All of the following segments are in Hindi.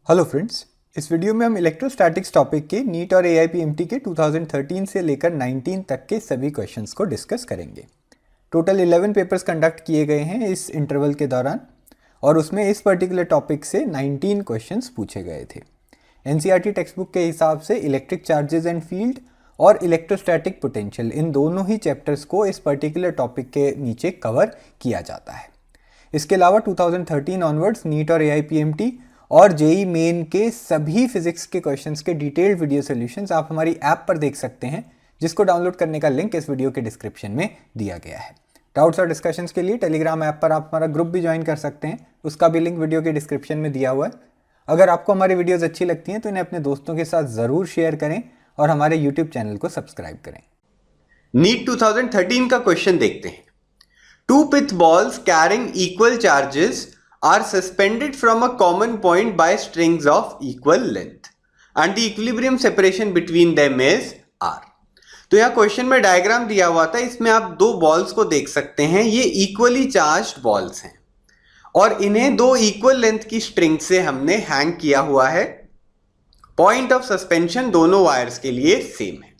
हेलो फ्रेंड्स, इस वीडियो में हम इलेक्ट्रोस्टैटिक्स टॉपिक के नीट और एआईपीएमटी के 2013 से लेकर 19 तक के सभी क्वेश्चंस को डिस्कस करेंगे। टोटल 11 पेपर्स कंडक्ट किए गए हैं इस इंटरवल के दौरान और उसमें इस पर्टिकुलर टॉपिक से 19 क्वेश्चंस पूछे गए थे। एनसीईआरटी टेक्स्ट बुक के हिसाब से इलेक्ट्रिक चार्जेस एंड फील्ड और इलेक्ट्रोस्टैटिक पोटेंशियल इन दोनों ही चैप्टर्स को इस पर्टिकुलर टॉपिक के नीचे कवर किया जाता है। इसके अलावा 2013 ऑनवर्ड्स नीट और एआईपीएमटी और जेई मेन के सभी फिजिक्स के क्वेश्चंस के डिटेल्ड वीडियो सॉल्यूशंस आप हमारी ऐप पर देख सकते हैं, जिसको डाउनलोड करने का लिंक इस वीडियो के डिस्क्रिप्शन में दिया गया है। डाउट्स और डिस्कशंस के लिए टेलीग्राम ऐप पर आप हमारा ग्रुप भी ज्वाइन कर सकते हैं, उसका भी लिंक वीडियो के डिस्क्रिप्शन में दिया हुआ है। अगर आपको हमारी वीडियोज़ अच्छी लगती हैं तो इन्हें अपने दोस्तों के साथ ज़रूर शेयर करें और हमारे यूट्यूब चैनल को सब्सक्राइब करें। नीट 2013 का क्वेश्चन देखते हैं। Two pith balls carrying equal charges are suspended from a common point by strings of equal length and the equilibrium separation between them is r। तो यह क्वेश्चन में डायग्राम दिया हुआ था, इसमें आप दो बॉल्स को देख सकते हैं। ये इक्वली चार्ज्ड बॉल्स हैं और इन्हें दो इक्वल लेंथ की स्ट्रिंग से हमने हैंग किया हुआ है। पॉइंट ऑफ सस्पेंशन दोनों वायर्स के लिए सेम है।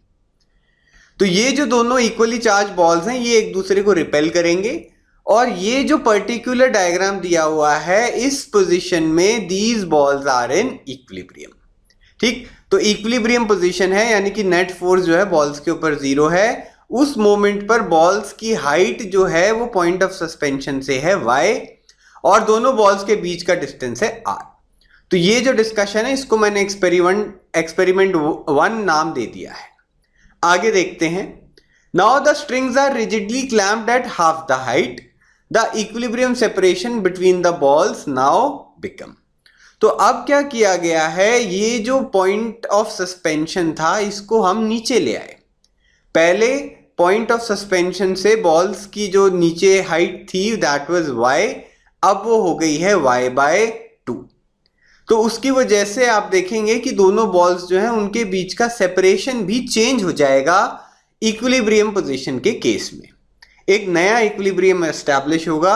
तो ये जो दोनों इक्वली चार्ज बॉल्स हैं ये एक दूसरे को रिपेल करेंगे और ये जो पर्टिकुलर डायग्राम दिया हुआ है इस पोजीशन में these balls are in equilibrium. ठीक, तो इक्विलिब्रियम पोजीशन है, यानी कि नेट फोर्स जो है बॉल्स के ऊपर जीरो है। उस मोमेंट पर बॉल्स की हाइट जो है वो पॉइंट ऑफ सस्पेंशन से है y और दोनों बॉल्स के बीच का डिस्टेंस है r। तो ये जो डिस्कशन है इसको मैंने एक्सपेरिमेंट 1 नाम दे दिया है। आगे देखते हैं। Now the strings are rigidly clamped at half the height. The equilibrium separation between the balls now become। तो अब क्या किया गया है, ये जो पॉइंट ऑफ सस्पेंशन था इसको हम नीचे ले आए। पहले पॉइंट ऑफ सस्पेंशन से बॉल्स की जो नीचे हाइट थी दैट वाज y, अब वो हो गई है y/2। तो उसकी वजह से आप देखेंगे कि दोनों बॉल्स जो हैं उनके बीच का सेपरेशन भी चेंज हो जाएगा इक्विलिब्रियम पोजीशन के केस में। एक नया इक्विलिब्रियम एस्टैब्लिश होगा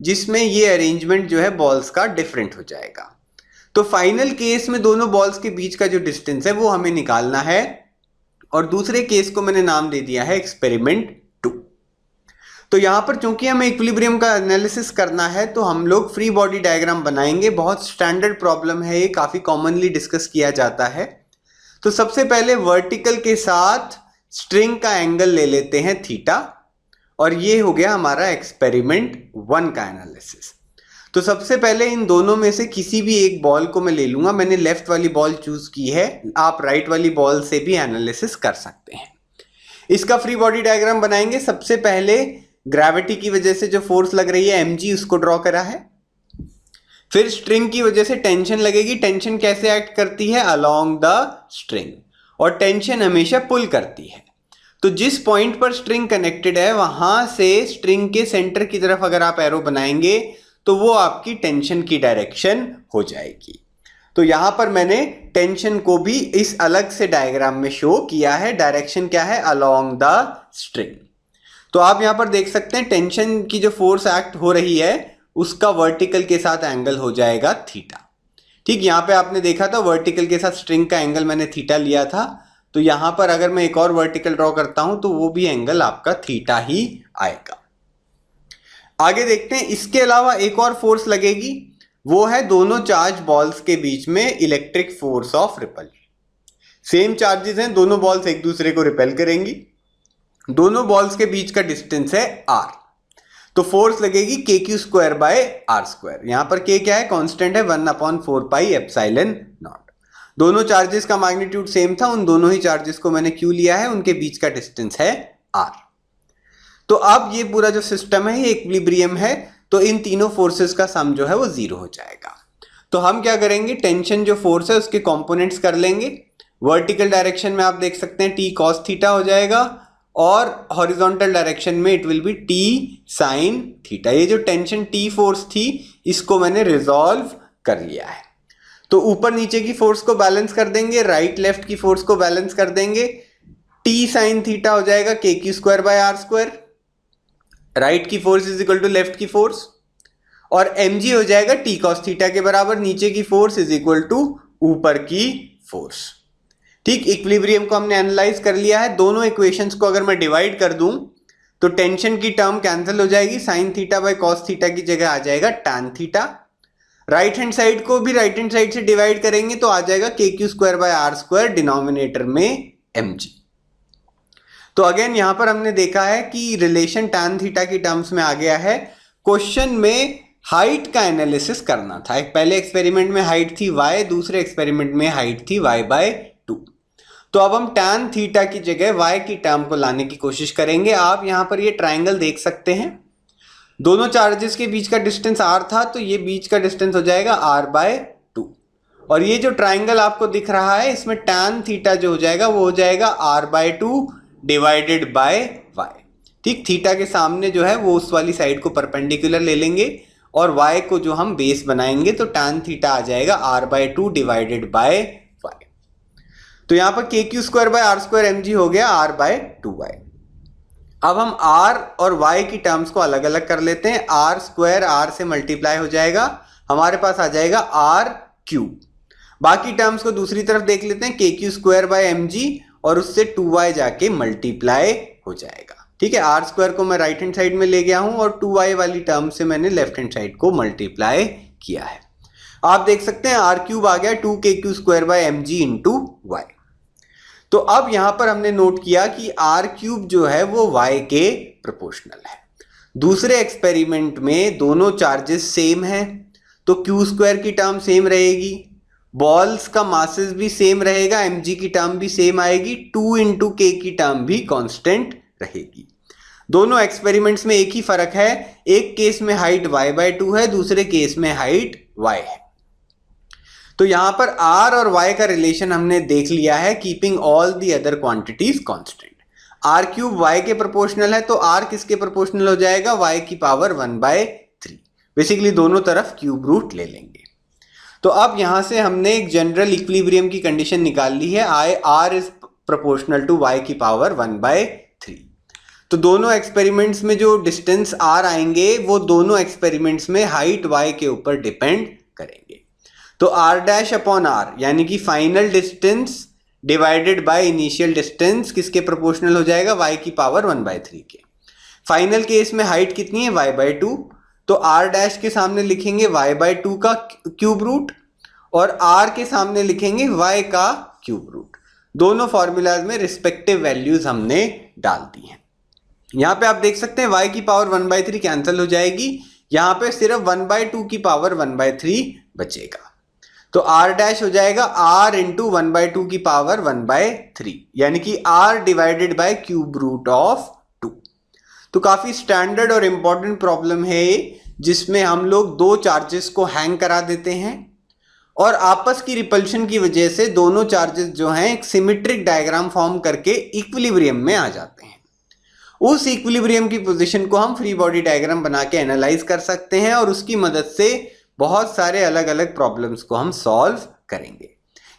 जिसमें ये अरेंजमेंट जो है बॉल्स का डिफरेंट हो जाएगा। तो फाइनल केस में दोनों बॉल्स के बीच का जो डिस्टेंस है वो हमें निकालना है और दूसरे केस को मैंने नाम दे दिया है एक्सपेरिमेंट 2। तो यहां पर चूंकि हमें इक्विलिब्रियम का एनालिसिस करना है तो हम लोग फ्री बॉडी डायग्राम बनाएंगे। बहुत स्टैंडर्ड प्रॉब्लम है, ये काफी कॉमनली डिस्कस किया जाता है। तो सबसे पहले वर्टिकल के साथ स्ट्रिंग का एंगल ले लेते हैं थीटा और ये हो गया हमारा एक्सपेरिमेंट 1 का एनालिसिस। तो सबसे पहले इन दोनों में से किसी भी एक बॉल को मैं ले लूंगा। मैंने लेफ्ट वाली बॉल चूज की है, आप राइट वाली बॉल से भी एनालिसिस कर सकते हैं। इसका फ्री बॉडी डायग्राम बनाएंगे। सबसे पहले ग्रेविटी की वजह से जो फोर्स लग रही है mg उसको ड्रॉ करा है। फिर स्ट्रिंग की वजह से टेंशन लगेगी। टेंशन कैसे एक्ट करती है, अलोंग द स्ट्रिंग, और टेंशन हमेशा पुल करती है। तो जिस पॉइंट पर स्ट्रिंग कनेक्टेड है वहां से स्ट्रिंग के सेंटर की तरफ अगर आप एरो बनाएंगे तो वो आपकी टेंशन की डायरेक्शन हो जाएगी। तो यहां पर मैंने टेंशन को भी इस अलग से डायग्राम में शो किया है। डायरेक्शन क्या है, अलोंग द स्ट्रिंग। तो आप यहां पर देख सकते हैं टेंशन की जो फोर्स एक्ट हो रही है उसका वर्टिकल के साथ एंगल हो जाएगा थीटा। ठीक, यहां पे आपने देखा था वर्टिकल के साथ स्ट्रिंग का एंगल मैंने थीटा लिया था। तो यहां पर अगर मैं एक और वर्टिकल ड्रॉ करता हूं तो वो भी एंगल आपका थीटा ही आएगा। आगे देखते हैं। इसके अलावा एक और फोर्स लगेगी, वो है दोनों चार्ज बॉल्स के बीच में electric force of ripple. Same charges हैं, दोनों बॉल्स एक दूसरे को रिपेल करेंगी। दोनों बॉल्स के बीच का डिस्टेंस है r। तो फोर्स लगेगी kq²/r²। यहां पर k क्या है, कांस्टेंट है, 1/4πε0। दोनों चार्जेस का मैग्नीट्यूड सेम था, उन दोनों ही चार्जेस को मैंने क्यों लिया है, उनके बीच का डिस्टेंस है r। तो अब ये पूरा जो सिस्टम है ये इक्विलिब्रियम है, तो इन तीनों फोर्सेस का सम जो है वो जीरो हो जाएगा। तो हम क्या करेंगे, टेंशन जो फोर्स है उसके कंपोनेंट्स कर लेंगे। वर्टिकल डायरेक्शन में आप देख सकते हैं t cos थीटा हो जाएगा और हॉरिजॉन्टल डायरेक्शन में it will be t sin theta. ये जो टेंशन t फोर्स थी इसको मैंने रिजॉल्व कर लिया है। तो ऊपर नीचे की फोर्स को बैलेंस कर देंगे, राइट लेफ्ट की फोर्स को बैलेंस कर देंगे। t sin थीटा हो जाएगा kq²/r²। राइट की force is equal to left की फोर्स और mg हो जाएगा t cos थीटा के बराबर, नीचे की फोर्स इज इक्वल टू ऊपर की फोर्स। ठीक, इक्विलिब्रियम को हमने एनालाइज कर लिया है। दोनों इक्वेशंस को अगर मैं डिवाइड कर दूं तो टेंशन की टर्म कैंसिल हो जाएगी, sine theta by cos theta की जगह आ जाएगा tan theta. Right hand side को भी राइट हैंड साइड से डिवाइड करेंगे तो आ जाएगा k q square by r square, denominator में mg। तो अगेन यहां पर हमने देखा है कि रिलेशन टैन थीटा की टर्म्स में आ गया है। क्वेश्चन में हाइट का एनालिसिस करना था। एक पहले एक्सपेरिमेंट में हाइट थी y, दूसरे एक्सपेरिमेंट में हाइट थी y/2। तो अब हम टैन थीटा की जगह y की टर्म को लाने की कोशिश करेंगे। आप यहां पर ये ट्राइंगल देख सकते हैं, दोनों चार्जेस के बीच का डिस्टेंस r था, तो ये बीच का डिस्टेंस हो जाएगा r/2। और ये जो ट्राइंगल आपको दिख रहा है इसमें टैन थीटा जो हो जाएगा वो हो जाएगा r/2 डिवाइडेड बाय y। ठीक, थीटा के सामने जो है वो उस वाली साइड को परपेंडिकुलर ले लेंगे और y को जो हम बेस बनाएंगे तो टैन थीटा आ जाएगा r/2 डिवाइडेड बाय y। तो यहां पर k q square by r square mg हो गया r/2y। अब हम r और y की टर्म्स को अलग अलग कर लेते हैं। r स्क्वायर r से मल्टीप्लाई हो जाएगा, हमारे पास आ जाएगा r क्यूब। बाकी टर्म्स को दूसरी तरफ देख लेते हैं, के क्यू स्क्वायर बाय mg और उससे 2y जाके मल्टीप्लाई हो जाएगा। ठीक है, r स्क्वायर को मैं राइट हैंड साइड में ले गया हूं और 2y वाली टर्म से मैंने लेफ्ट हैंड साइड को मल्टीप्लाई किया है। आप देख सकते हैं r क्यूब आ गया 2kq square by mg into y। तो अब यहां पर हमने नोट किया कि r क्यूब जो है वो y के प्रोपोर्शनल है। दूसरे एक्सपेरिमेंट में दोनों चार्जेस सेम हैं तो q स्क्वायर की टर्म सेम रहेगी, बॉल्स का मासेस भी सेम रहेगा, mg की टर्म भी सेम आएगी, 2 इंटू k की टर्म भी कांस्टेंट रहेगी। दोनों एक्सपेरिमेंट्स में एक ही फर्क है, एक केस में हाइट y/2 है, दूसरे केस में हाइट y है। तो यहां पर r और y का रिलेशन हमने देख लिया है, keeping all the other quantities constant. r cube y के प्रोपोर्शनल है तो r किसके प्रोपोर्शनल हो जाएगा, y की पावर 1/3। बेसिकली दोनों तरफ क्यूब रूट ले लेंगे। तो अब यहां से हमने एक जनरल इक्विलिब्रियम की कंडीशन निकाल ली है, r is proportional to y की पावर 1/3। तो दोनों एक्सपेरिमेंट्स में जो डिस्टेंस r आएंगे वो दोनों एक्सपेरिमेंट्स में हाइट y के ऊपर डिपेंड करेंगे। तो r डैश अपॉन r यानी कि final distance divided by initial distance किसके प्रोपोर्शनल हो जाएगा, y की पावर 1/3 के। फाइनल केस में हाइट कितनी है, y/2, तो r डैश के सामने लिखेंगे y/2 का क्यूब रूट और r के सामने लिखेंगे y का क्यूब रूट। दोनों फॉर्मूलाज में रिस्पेक्टिव वैल्यूज हमने डाल दी हैं। यहां पे आप देख सकते हैं y की पावर 1/3 कैंसिल हो जाएगी, यहां पे सिर्फ 1/2 की पावर 1/3 बचेगा। तो r डैश हो जाएगा r इंटू 1/2 की पावर 1/3 यानी कि r divided by cube root of 2। तो काफी स्टैंडर्ड और इंपॉर्टेंट प्रॉब्लम है जिसमें हम लोग दो चार्जेस को हैंग करा देते हैं और आपस की रिपल्शन की वजह से दोनों चार्जेस जो हैं एक सिमेट्रिक डायग्राम फॉर्म करके इक्विलिब्रियम में आ जाते हैं। उस इक्विलिब्रियम की पोजीशन को हम फ्री बॉडी डायग्राम बना के एनालाइज कर सकते हैं और उसकी मदद से बहुत सारे अलग अलग प्रॉब्लम्स को हम सॉल्व करेंगे।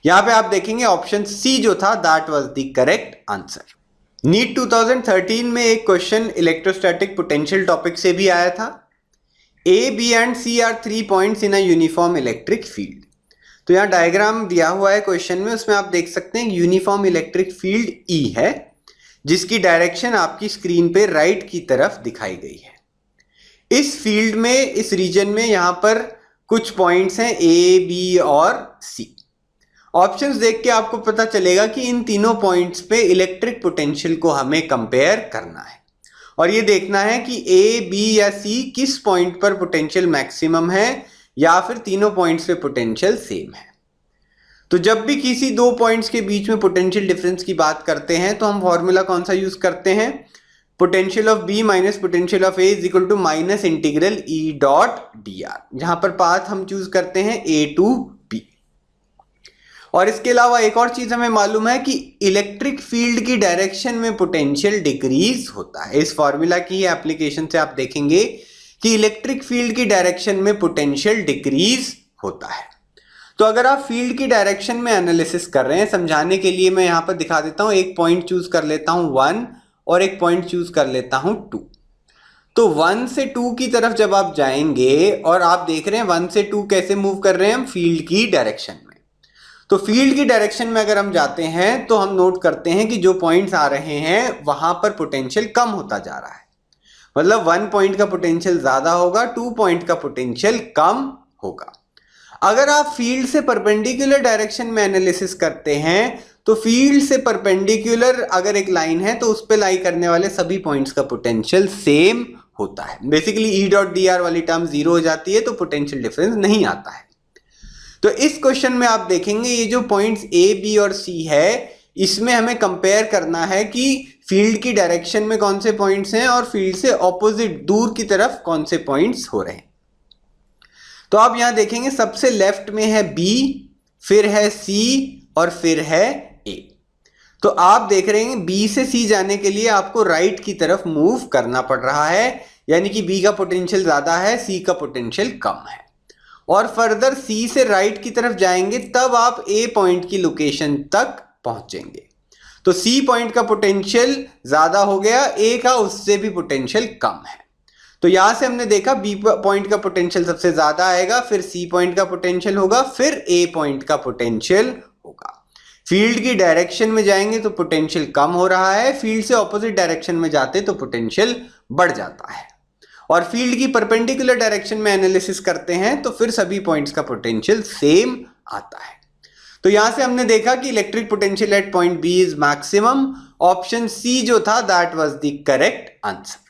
यहां पे आप देखेंगे ऑप्शन सी जो था that was the correct answer. NEET 2013 में एक क्वेश्चन इलेक्ट्रोस्टैटिक पोटेंशियल टॉपिक से भी आया था। A, B and C are 3 points in a uniform electric field। तो यहाँ डायग्राम दिया हुआ है क्वेश्चन में, उसमें आप देख सकते हैं यूनिफॉर्म इलेक्ट्रिक फील्ड E है जिसकी डायरेक्शन आपकी स्क्रीन पे राइट की तरफ दिखाई गई है। इस फील्ड में, इस रीजन में यहाँ पर कुछ पॉइंट्स हैं A, B और C। ऑप्शंस देख के आपको पता चलेगा कि इन तीनों पॉइंट्स पे इलेक्ट्रिक पोटेंशियल को हमें कंपेयर करना है और ये देखना है कि A, B या C किस पॉइंट पर पोटेंशियल मैक्सिमम है या फिर तीनों पॉइंट्स पे पोटेंशियल सेम है। तो जब भी किसी दो पॉइंट्स के बीच में पोटेंशियल डिफरेंस की बात करते हैं तो हम फॉर्मूला कौन सा यूज करते हैं, potential of B minus potential of A is equal to minus integral E dot dr, जहां पर पाथ हम चूज करते हैं A टू B। और इसके अलावा एक और चीज हमें मालूम है कि इलेक्ट्रिक फील्ड की डायरेक्शन में पोटेंशियल डिक्रीज होता है। इस फॉर्मूला की एप्लीकेशन से आप देखेंगे कि इलेक्ट्रिक फील्ड की डायरेक्शन में पोटेंशियल डिक्रीज होता है। तो अगर आप फील्ड की डायरेक्शन में एनालिसिस कर रहे हैं, समझाने के लिए मैं यहां पर दिखा देता हूं, एक पॉइंट चूज कर लेता हूं 1 और एक पॉइंट चूज कर लेता हूं 2। तो 1 से 2 की तरफ जब आप जाएंगे और आप देख रहे हैं 1 से 2 कैसे मूव कर रहे हैं हम, फील्ड की डायरेक्शन में। तो फील्ड की डायरेक्शन में अगर हम जाते हैं तो हम नोट करते हैं कि जो पॉइंट्स आ रहे हैं वहां पर पोटेंशियल कम होता जा रहा है। मतलब 1 पॉइंट का पोटेंशियल ज्यादा होगा, 2 पॉइंट का पोटेंशियल कम होगा। अगर आप फील्ड से परपेंडिकुलर डायरेक्शन में एनालिसिस करते हैं तो फील्ड से परपेंडिकुलर अगर एक लाइन है तो उस पे लाई करने वाले सभी पॉइंट्स का पोटेंशियल सेम होता है। Basically E dot D R वाली टर्म जीरो हो जाती है तो पोटेंशियल डिफरेंस नहीं आता है। तो इस क्वेश्चन में आप देखेंगे ये जो पॉइंट्स ए बी और सी है इसमें हमें कंपेयर करना है कि फील्ड की डायरेक्शन में कौन से पॉइंट्स हैं और फील्ड से ऑपोजिट दूर की तरफ कौन से पॉइंट्स हो रहे हैं। तो आप यहां देखेंगे सबसे लेफ्ट में है बी, फिर है सी और फिर है ए। तो आप देख रहे हैं बी से सी जाने के लिए आपको राइट की तरफ मूव करना पड़ रहा है, यानी कि बी का पोटेंशियल ज्यादा है, सी का पोटेंशियल कम है। और फर्दर सी से राइट की तरफ जाएंगे तब आप ए पॉइंट की लोकेशन तक पहुंचेंगे। तो सी पॉइंट का पोटेंशियल ज्यादा हो गया, ए का उससे भी पोटेंशियल कम है। तो यहां से हमने देखा बी पॉइंट का पोटेंशियल सबसे ज्यादा आएगा, फिर सी पॉइंट का पोटेंशियल होगा, फिर ए पॉइंट का पोटेंशियल होगा। फील्ड की डायरेक्शन में जाएंगे तो पोटेंशियल कम हो रहा है, फील्ड से ऑपोजिट डायरेक्शन में जाते तो पोटेंशियल बढ़ जाता है। और फील्ड की परपेंडिकुलर डायरेक्शन में एनालिसिस करते हैं तो फिर सभी पॉइंट्स का पोटेंशियल सेम आता है। तो यहां से हमने देखा कि electric potential at point B is maximum. Option C जो था that was the correct answer.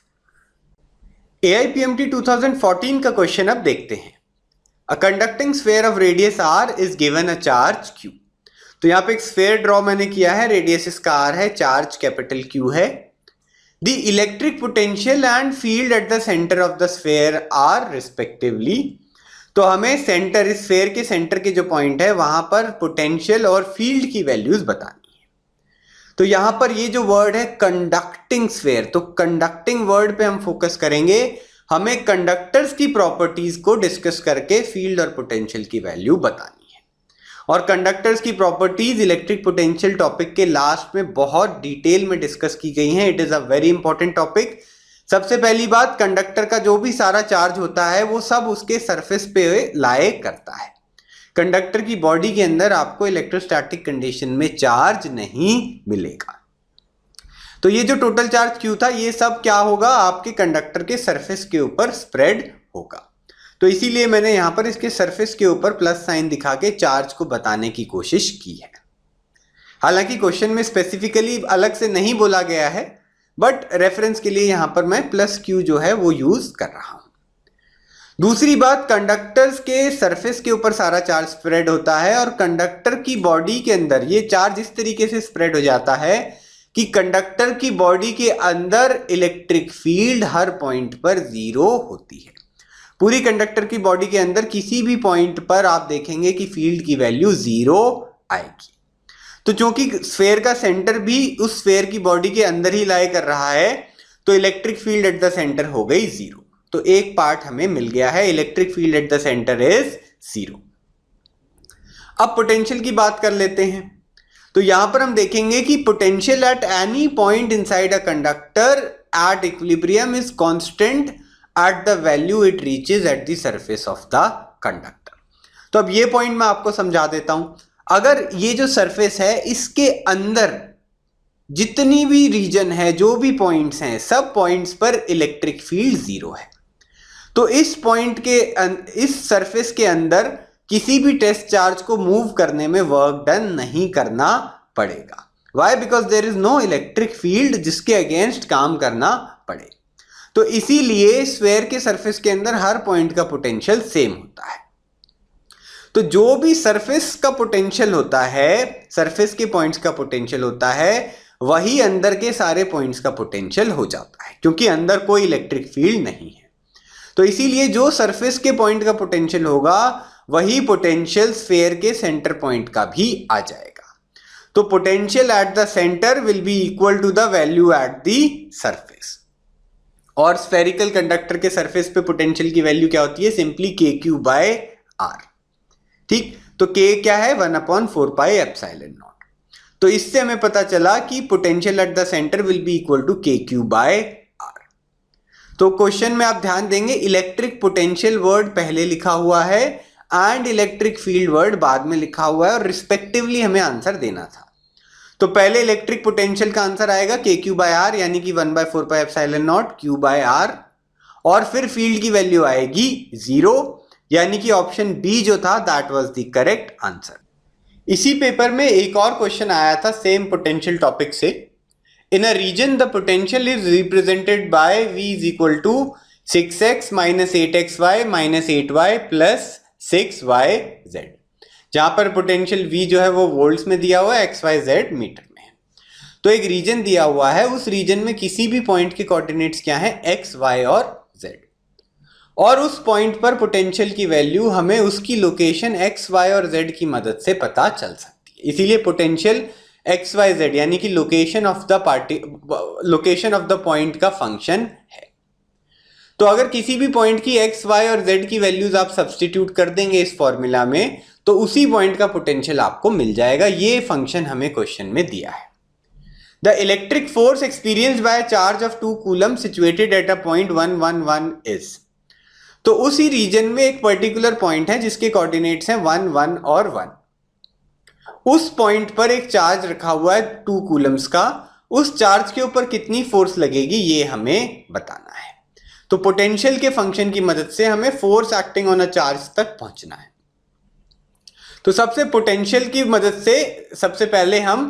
AIPMT 2014 का क्वेश्चन अब देखते हैं। A conducting sphere of radius r is given a charge q। तो यहां पे एक स्फीयर ड्रॉ मैंने किया है, रेडियस इसका r है, चार्ज कैपिटल Q है। The electric potential and field at the centre of the sphere are respectively. तो हमें सेंटर, इस स्फीयर के सेंटर के जो पॉइंट है वहां पर पोटेंशियल और फील्ड की वैल्यूज बतानी है। तो यहां पर ये जो वर्ड है कंडक्टिंग स्फीयर, तो कंडक्टिंग वर्ड पे हम फोकस करेंगे। हमें कंडक्टर्स की प्रॉपर्टीज को डिस्कस करके फील्ड और पोटेंशियल की वैल्यू बतानी है। और कंडक्टर्स की प्रॉपर्टीज इलेक्ट्रिक पोटेंशियल टॉपिक के लास्ट में बहुत डिटेल में डिस्कस की गई हैं। It is a very important topic. सबसे पहली बात, कंडक्टर का जो भी सारा चार्ज होता है वो सब उसके सरफेस पे लाए करता है। कंडक्टर की बॉडी के अंदर आपको इलेक्ट्रोस्टैटिक कंडीशन में चार्ज नहीं मिलेगा। तो ये जो टोटल चार्ज Q था ये सब क्या होगा, आपके कंडक्टर के सरफेस के ऊपर स्प्रेड होगा। तो इसीलिए मैंने यहां पर इसके सरफेस के ऊपर प्लस साइन दिखा के चार्ज को बताने की कोशिश की है। हालांकि क्वेश्चन में स्पेसिफिकली अलग से नहीं बोला गया है, बट रेफरेंस के लिए यहां पर मैं प्लस Q जो है वो यूज कर रहा हूं। दूसरी बात, कंडक्टर्स के सरफेस के ऊपर सारा चार्ज स्प्रेड होता है और कंडक्टर की बॉडी के अंदर ये चार्ज इस तरीके से स्प्रेड हो जाता है कि कंडक्टर की बॉडी के अंदर इलेक्ट्रिक फील्ड हर पॉइंट पर जीरो होती है। पूरी कंडक्टर की बॉडी के अंदर किसी भी पॉइंट पर आप देखेंगे कि फील्ड की वैल्यू जीरो आएगी। तो चूंकि स्फीयर का सेंटर भी उस स्फीयर की बॉडी के अंदर ही लाई कर रहा है तो electric field at the centre हो गई जीरो। तो एक पार्ट हमें मिल गया है, electric field at the centre is zero. अब पोटेंशियल की बात कर लेते हैं। तो यहां पर हम देखेंगे कि potential at any point inside a conductor at equilibrium is constant at the value it reaches eight the surface of the conductor. तो अब ये पॉइंट मैं आपको समझा देता हूं। अगर ये जो सरफेस है इसके अंदर जितनी भी रीजन है, जो भी पॉइंट्स हैं, सब पॉइंट्स पर इलेक्ट्रिक फील्ड जीरो है। तो इस पॉइंट के इस सरफेस के अंदर किसी भी टेस्ट चार्ज को मूव करने में वर्क डन नहीं करना पड़ेगा। Why? Because there is no electric field जिसके अगेंस्ट काम करना पड़े। तो इसीलिए स्फीयर के सरफेस के अंदर हर पॉइंट का पोटेंशियल सेम होता है। तो जो भी सरफेस का पोटेंशियल होता है, सरफेस के पॉइंट्स का पोटेंशियल होता है, वही अंदर के सारे पॉइंट्स का पोटेंशियल हो जाता है, क्योंकि अंदर कोई इलेक्ट्रिक फील्ड नहीं है। तो इसीलिए जो सरफेस के पॉइंट का पोटेंशियल होगा वही पोटेंशियल स्फीयर के सेंटर पॉइंट का भी आ जाएगा। तो potential at the centre will be equal to the value at the surface. और स्फेरिकल कंडक्टर के सरफेस पे पोटेंशियल की वैल्यू क्या होती है? Simply KQ/R। ठीक, तो K क्या है? 1/4πε0। तो इससे हमें पता चला कि potential at the centre will be equal to KQ/R। तो क्वेश्चन में आप ध्यान देंगे इलेक्ट्रिक पोटेंशियल वर्ड पहले लिखा हुआ है एंड इलेक्ट्रिक फील्ड वर्ड बाद में लिखा हुआ है और रिस्पेक्टिवली हमें आंसर देना था। तो पहले इलेक्ट्रिक पोटेंशियल का आंसर आएगा KQ/R यानी कि 1/4πε0 Q/R, और फिर फील्ड की वैल्यू आएगी 0, यानी कि ऑप्शन बी जो था that was the correct answer. इसी पेपर में एक और क्वेश्चन आया था सेम पोटेंशियल टॉपिक से। In a region the potential is represented by V is equal to 6x minus 8xy minus 8y plus 6yz, जहां पर पोटेंशियल V जो है वो वोल्ट्स में दिया हुआ है, XYZ मीटर में है। तो एक रीजन दिया हुआ है, उस रीजन में किसी भी पॉइंट के कोऑर्डिनेट्स क्या हैं, x, y और z, और उस पॉइंट पर पोटेंशियल की वैल्यू हमें उसकी लोकेशन x, y और z की मदद से पता चल सकती है। इसीलिए पोटेंशियल XYZ यानी कि लोकेशन ऑफ द पॉइंट का फंक्शन है। तो अगर किसी भी पॉइंट की x, y और z की वैल्यूज आप सब्स्टिट्यूट कर देंगे इस फॉर्मूला में, तो उसी पॉइंट का पोटेंशियल आपको मिल जाएगा। ये फंक्शन हमें क्वेश्चन में दिया है। The electric force experienced by charge of 2 coulomb situated at a point 1, 1, 1 is. तो उसी रीजन में एक पर्टिकुलर पॉइंट है जिसके कोऑर्डिनेट्स हैं 1, 1 और 1। उस पॉइंट पर एक चार्ज रखा हुआ है 2 कूलम्स का, उस चार्ज के ऊपर कितनी फोर्स लगेगी ये हमें बताना है। तो पोटेंशियल के फंक्शन की मदद से हमें force acting on a charge तक पहुंचना है। तो सबसे पोटेंशियल की मदद से सबसे पहले हम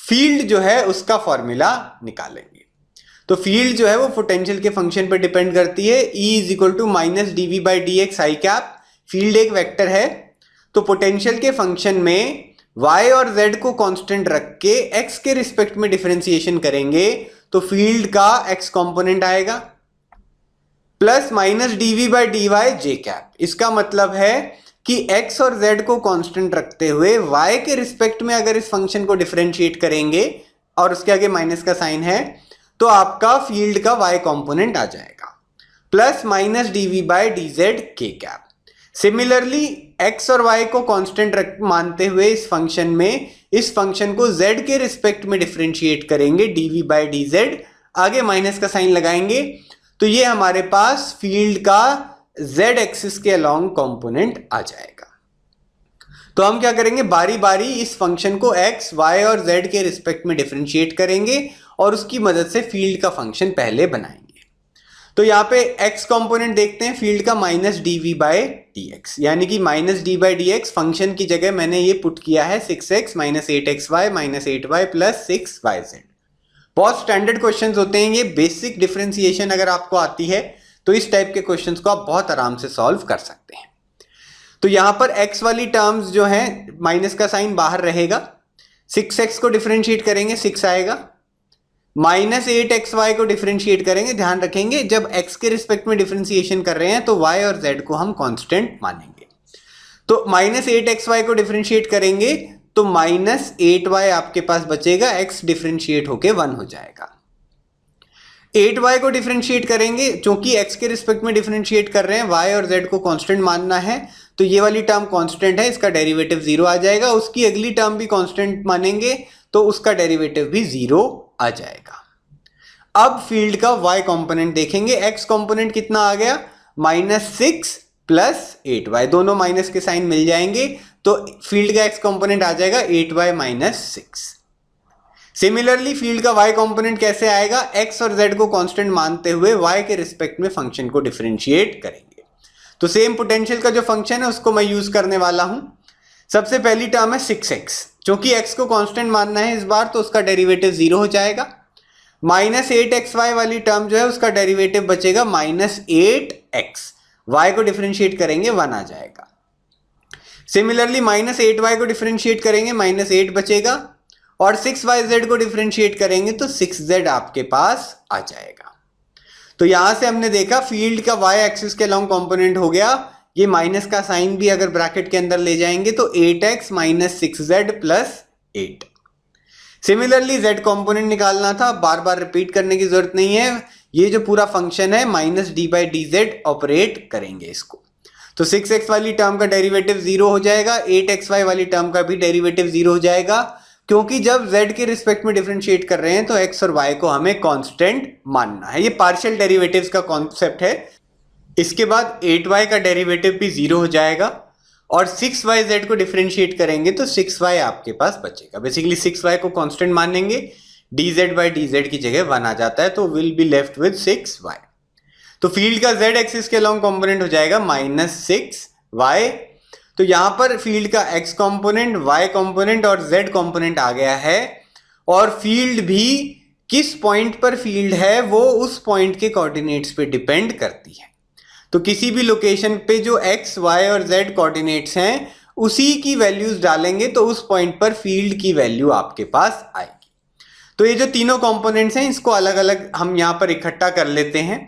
फील्ड जो है उसका फॉर्मूला निकालेंगे। तो फील्ड जो है वो पोटेंशियल के फंक्शन पर डिपेंड करती है। E is equal to minus dV/dx i cap. Field एक वेक्टर है, तो पोटेंशियल के फंक्शन में y और z को कांस्टेंट रख के x के रिस्पेक्ट में डिफरेंशिएशन करेंगे तो फील्ड का x कंपोनेंट आएगा plus minus dV/dy j cap. इसका मतलब है कि x और z को कांस्टेंट रखते हुए y के रिस्पेक्ट में अगर इस फंक्शन को डिफरेंशिएट करेंगे और उसके आगे माइनस का साइन है तो आपका फील्ड का y कंपोनेंट आ जाएगा plus minus dV/dz k cap. Similarly x और y को कांस्टेंट मानते हुए इस फंक्शन को z के रिस्पेक्ट में डिफरेंशिएट करेंगे dV/dz, आगे माइनस का साइन लगाएंगे तो ये हमारे पास फील्ड का z एक्सिस के अलोंग कंपोनेंट आ जाएगा। तो हम क्या करेंगे, बारी बारी इस फंक्शन को x, y और z के रिस्पेक्ट में डिफरेंशिएट करेंगे और उसकी मदद से फील्ड का फंक्शन पहले बनाएंगे। तो यहाँ पे x कंपोनेंट देखते हैं फील्ड का माइनस dV/dx, यानी कि माइनस d/dx फंक्शन की जगह मैंने ये पुट किया है 6x minus 8xy minus 8y plus 6yz। बहुत स्टैंडर्ड क्वेश्चंस होते हैं ये। बेसिक डिफरेंशिएशन अगर आपको आती है तो इस टाइप के क्वेश्चंस को आप बहुत आराम से सॉल्व कर सकते हैं। तो यहाँ पर x वाली टर्म्स जो है माइनस का साइन बाहर रहेगा, 6x को डिफरेंशिएट करेंगे 6 आएगा, माइनस 8xy को डिफरेंशिएट करेंगे। ध्यान रखेंगे जब x के रिस्पेक्ट में डिफरेंशिएशन कर रहे हैं तो y और z को हम कांस्टेंट मानेंगे। तो माइनस 8xy को डिफरेंशिएट करेंगे तो माइनस 8y आपके पास बचेगा, x डिफरेंशिएट होके 1 हो जाएगा। 8y को डिफरेंशिएट करेंगे, चूंकि x के रिस्पेक्ट में डिफरेंशिएट कर रहे हैं, y और z को कांस्टेंट मानना है तो ये वाली टर्म कांस्टेंट है, इसका डेरिवेटिव 0 आ जाएगा। उसकी अगली टर्म भी कांस्टेंट मानेंगे तो उसका डेरिवेटिव भी 0 आ जाएगा। अब फील्ड का y कंपोनेंट देखेंगे, x कंपोनेंट कितना आ गया, -6 प्लस 8y, दोनों माइनस के साइन मिल जाएंगे तो फील्ड का x कंपोनेंट आ जाएगा 8y माइनस 6। सिमिलरली फील्ड का y कंपोनेंट कैसे आएगा, x और z को कांस्टेंट मानते हुए y के रिस्पेक्ट में फंक्शन को डिफरेंशिएट करेंगे। तो सेम पोटेंशियल का जो फंक्शन है उसको मैं यूज करने वाला हूं। सबसे पहली टर्म है 6x, क्योंकि x को कांस्टेंट मानना है इस बार तो उसका डेरिवेटिव 0 हो जाएगा। माइनस 8xy वाली टर्म जो है उसका डेरिवेटिव बचेगा माइनस 8x, y को डिफरेंशिएट करेंगे 1 आ जाएगा। सिमिलरली माइनस 8y को डिफरेंशिएट करेंगे माइनस 8 बचेगा और 6yz को डिफरेंशिएट करेंगे तो 6z आपके पास आ जाएगा। तो यहां से हमने देखा फील्ड का y एक्सिस के लॉन्ग कंपोनेंट हो गया, ये माइनस का साइन भी अगर ब्रैकेट के अंदर ले जाएंगे तो 8x minus 6z plus 8। Similarly z component निकालना था, बार बार रिपीट करने की जरूरत नहीं है। ये जो पूरा फंक्शन है माइनस d/dz ऑपरेट करेंगे इसको, तो 6x वाली टर्म का डेरिवेटिव 0 हो जाएगा, 8xy वाली टर्म का भी डेरिवेटिव 0 हो जाएगा, क्योंकि जब z के रिस्पेक्ट में डिफरेंशिएट कर रहे हैं तो x और y को हमें कांस्टेंट मानना है। ये पार्शियल डेरिवेटिव्स का कॉन्सेप्ट है। इसके बाद 8y का डेरिवेटिव भी 0 हो जाएगा और 6yz को डिफरेंशिएट करेंगे तो 6y आपके पास बचेगा। बेसिकली 6y को कांस्टेंट मानेंगे, dz बाई dz की जगह 1 आ जाता है तो will be left with 6y। तो फील्ड का z एक्सिस के लॉन्ग कंपोनेंट हो जाएगा -6y। तो यहां पर फील्ड का x कंपोनेंट, y कंपोनेंट और z कंपोनेंट आ गया है और फील्ड भी किस पॉइंट पर फील्ड है वो उस पॉइंट के कोऑर्डिनेट्स पे डिपेंड करती है। तो किसी भी लोकेशन पे जो x, y और z कोऑर्डिनेट्स हैं उसी की वैल्यूज डालेंगे तो उस पॉइंट पर फील्ड की वैल्यू आपके पास आएगी। तो ये जो तीनों कंपोनेंट्स हैं इसको अलग अलग हम यहां पर इकट्ठा कर लेते हैं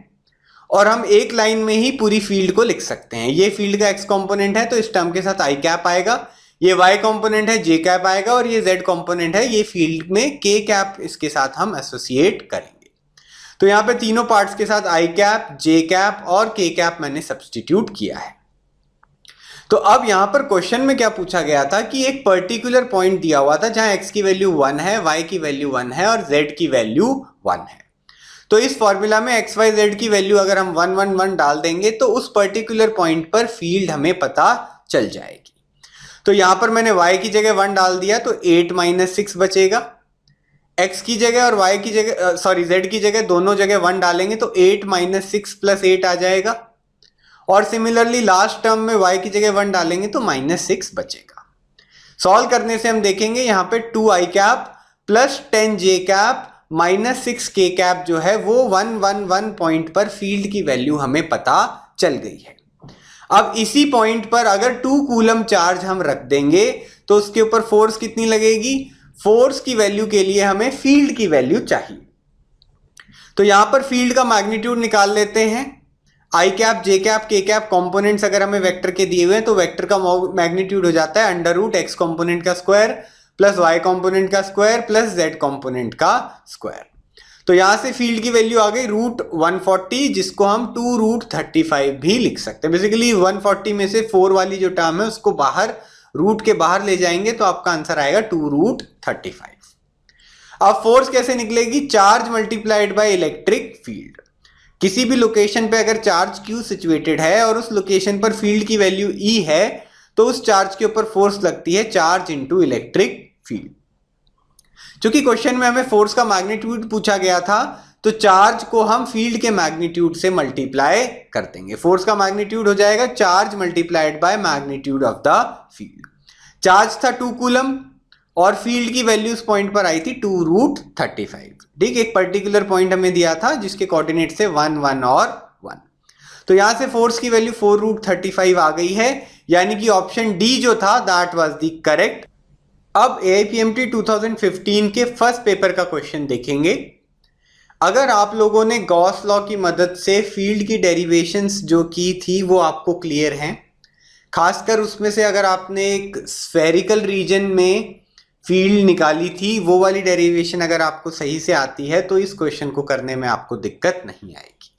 और हम एक लाइन में ही पूरी फील्ड को लिख सकते हैं। ये फील्ड का x कंपोनेंट है तो इस टर्म के साथ i कैप आएगा, ये y कंपोनेंट है j कैप आएगा और ये z कंपोनेंट है, ये फील्ड में k कैप इसके साथ हम एसोसिएट करेंगे। तो यहाँ पे तीनों पार्ट्स के साथ i कैप, j कैप और k कैप मैंने सब्स्टिट्यूट किया है। तो अब यहाँ पर क्वेश्चन में क्या पूछा गया था कि एक पर्टिकुलर पॉइंट दिया हुआ था जहां x की वैल्यू 1 है, y की वैल्यू 1 है और z की वैल्यू 1 है। तो इस फॉर्मूला में x, y, z की वैल्यू अगर हम 1 1 1 डाल देंगे तो उस पर्टिकुलर पॉइंट पर फील्ड हमें पता चल जाएगी। तो यहां पर मैंने y की जगह 1 डाल दिया तो 8 - 6 बचेगा। x की जगह और y की जगह z की जगह दोनों जगह 1 डालेंगे तो 8 - 6 + 8 आ जाएगा और सिमिलरली लास्ट टर्म में y की जगह 1 डालेंगे तो -6 बचेगा। सॉल्व करने से हम देखेंगे यहाँ पे 2i cap plus 10j cap -6k cap जो है वो 1 1 1 पॉइंट पर फील्ड की वैल्यू हमें पता चल गई है। अब इसी पॉइंट पर अगर 2 कूलम चार्ज हम रख देंगे तो उसके ऊपर फोर्स कितनी लगेगी? फोर्स की वैल्यू के लिए हमें फील्ड की वैल्यू चाहिए। तो यहां पर फील्ड का मैग्नीट्यूड निकाल लेते हैं। आई कैप, जे कैप, के कैप कंपोनेंट्स अगर हमें वेक्टर के दिए हुए हैं तो वेक्टर का मैग्नीट्यूड हो जाता है √x कंपोनेंट का स्क्वायर प्लस y कंपोनेंट का स्क्वायर प्लस z कंपोनेंट का स्क्वायर। तो यहां से फील्ड की वैल्यू आ गई √140 जिसको हम 2√35 भी लिख सकते हैं। बेसिकली 140 में से 4 वाली जो टर्म है उसको बाहर रूट के बाहर ले जाएंगे तो आपका आंसर आएगा 2√35। अब फोर्स कैसे निकलेगी? Charge multiplied by electric field. किसी भी लोकेशन पे अगर चार्ज Q सिचुएटेड है और उस लोकेशन पर फील्ड की वैल्यू E है तो उस चार्ज के ऊपर फोर्स लगती है चार्ज इनटू इलेक्ट्रिक फील्ड। क्योंकि क्वेश्चन में हमें फोर्स का मैग्नीट्यूड पूछा गया था तो चार्ज को हम फील्ड के मैग्नीट्यूड से मल्टीप्लाई कर देंगे। फोर्स का मैग्नीट्यूड हो जाएगा charge multiplied by magnitude of the field. Charge था 2 कूलम और फील्ड की वैल्यू उस पॉइंट पर आई थी 2√35। ठीक, एक पर्टिकुलर पॉइंट हमें दिया था जिसके कोऑर्डिनेट से 1 1 और 1। तो यहां से फोर्स की वैल्यू 4√35 आ गई है, यानी कि ऑप्शन डी जो था दैट वाज द करेक्ट। अब AIPMT 2015 के फर्स्ट पेपर का क्वेश्चन देखेंगे। अगर आप लोगों ने गॉस लॉ की मदद से फील्ड की डेरिवेशंस जो की थी वो आपको क्लियर हैं, खासकर उसमें से अगर आपने एक स्फेरिकल रीजन में फील्ड निकाली थी वो वाली डेरिवेशन अगर आपको सही से आती है तो इस क्वेश्चन को करने में आपको दिक्कत नहीं आएगी।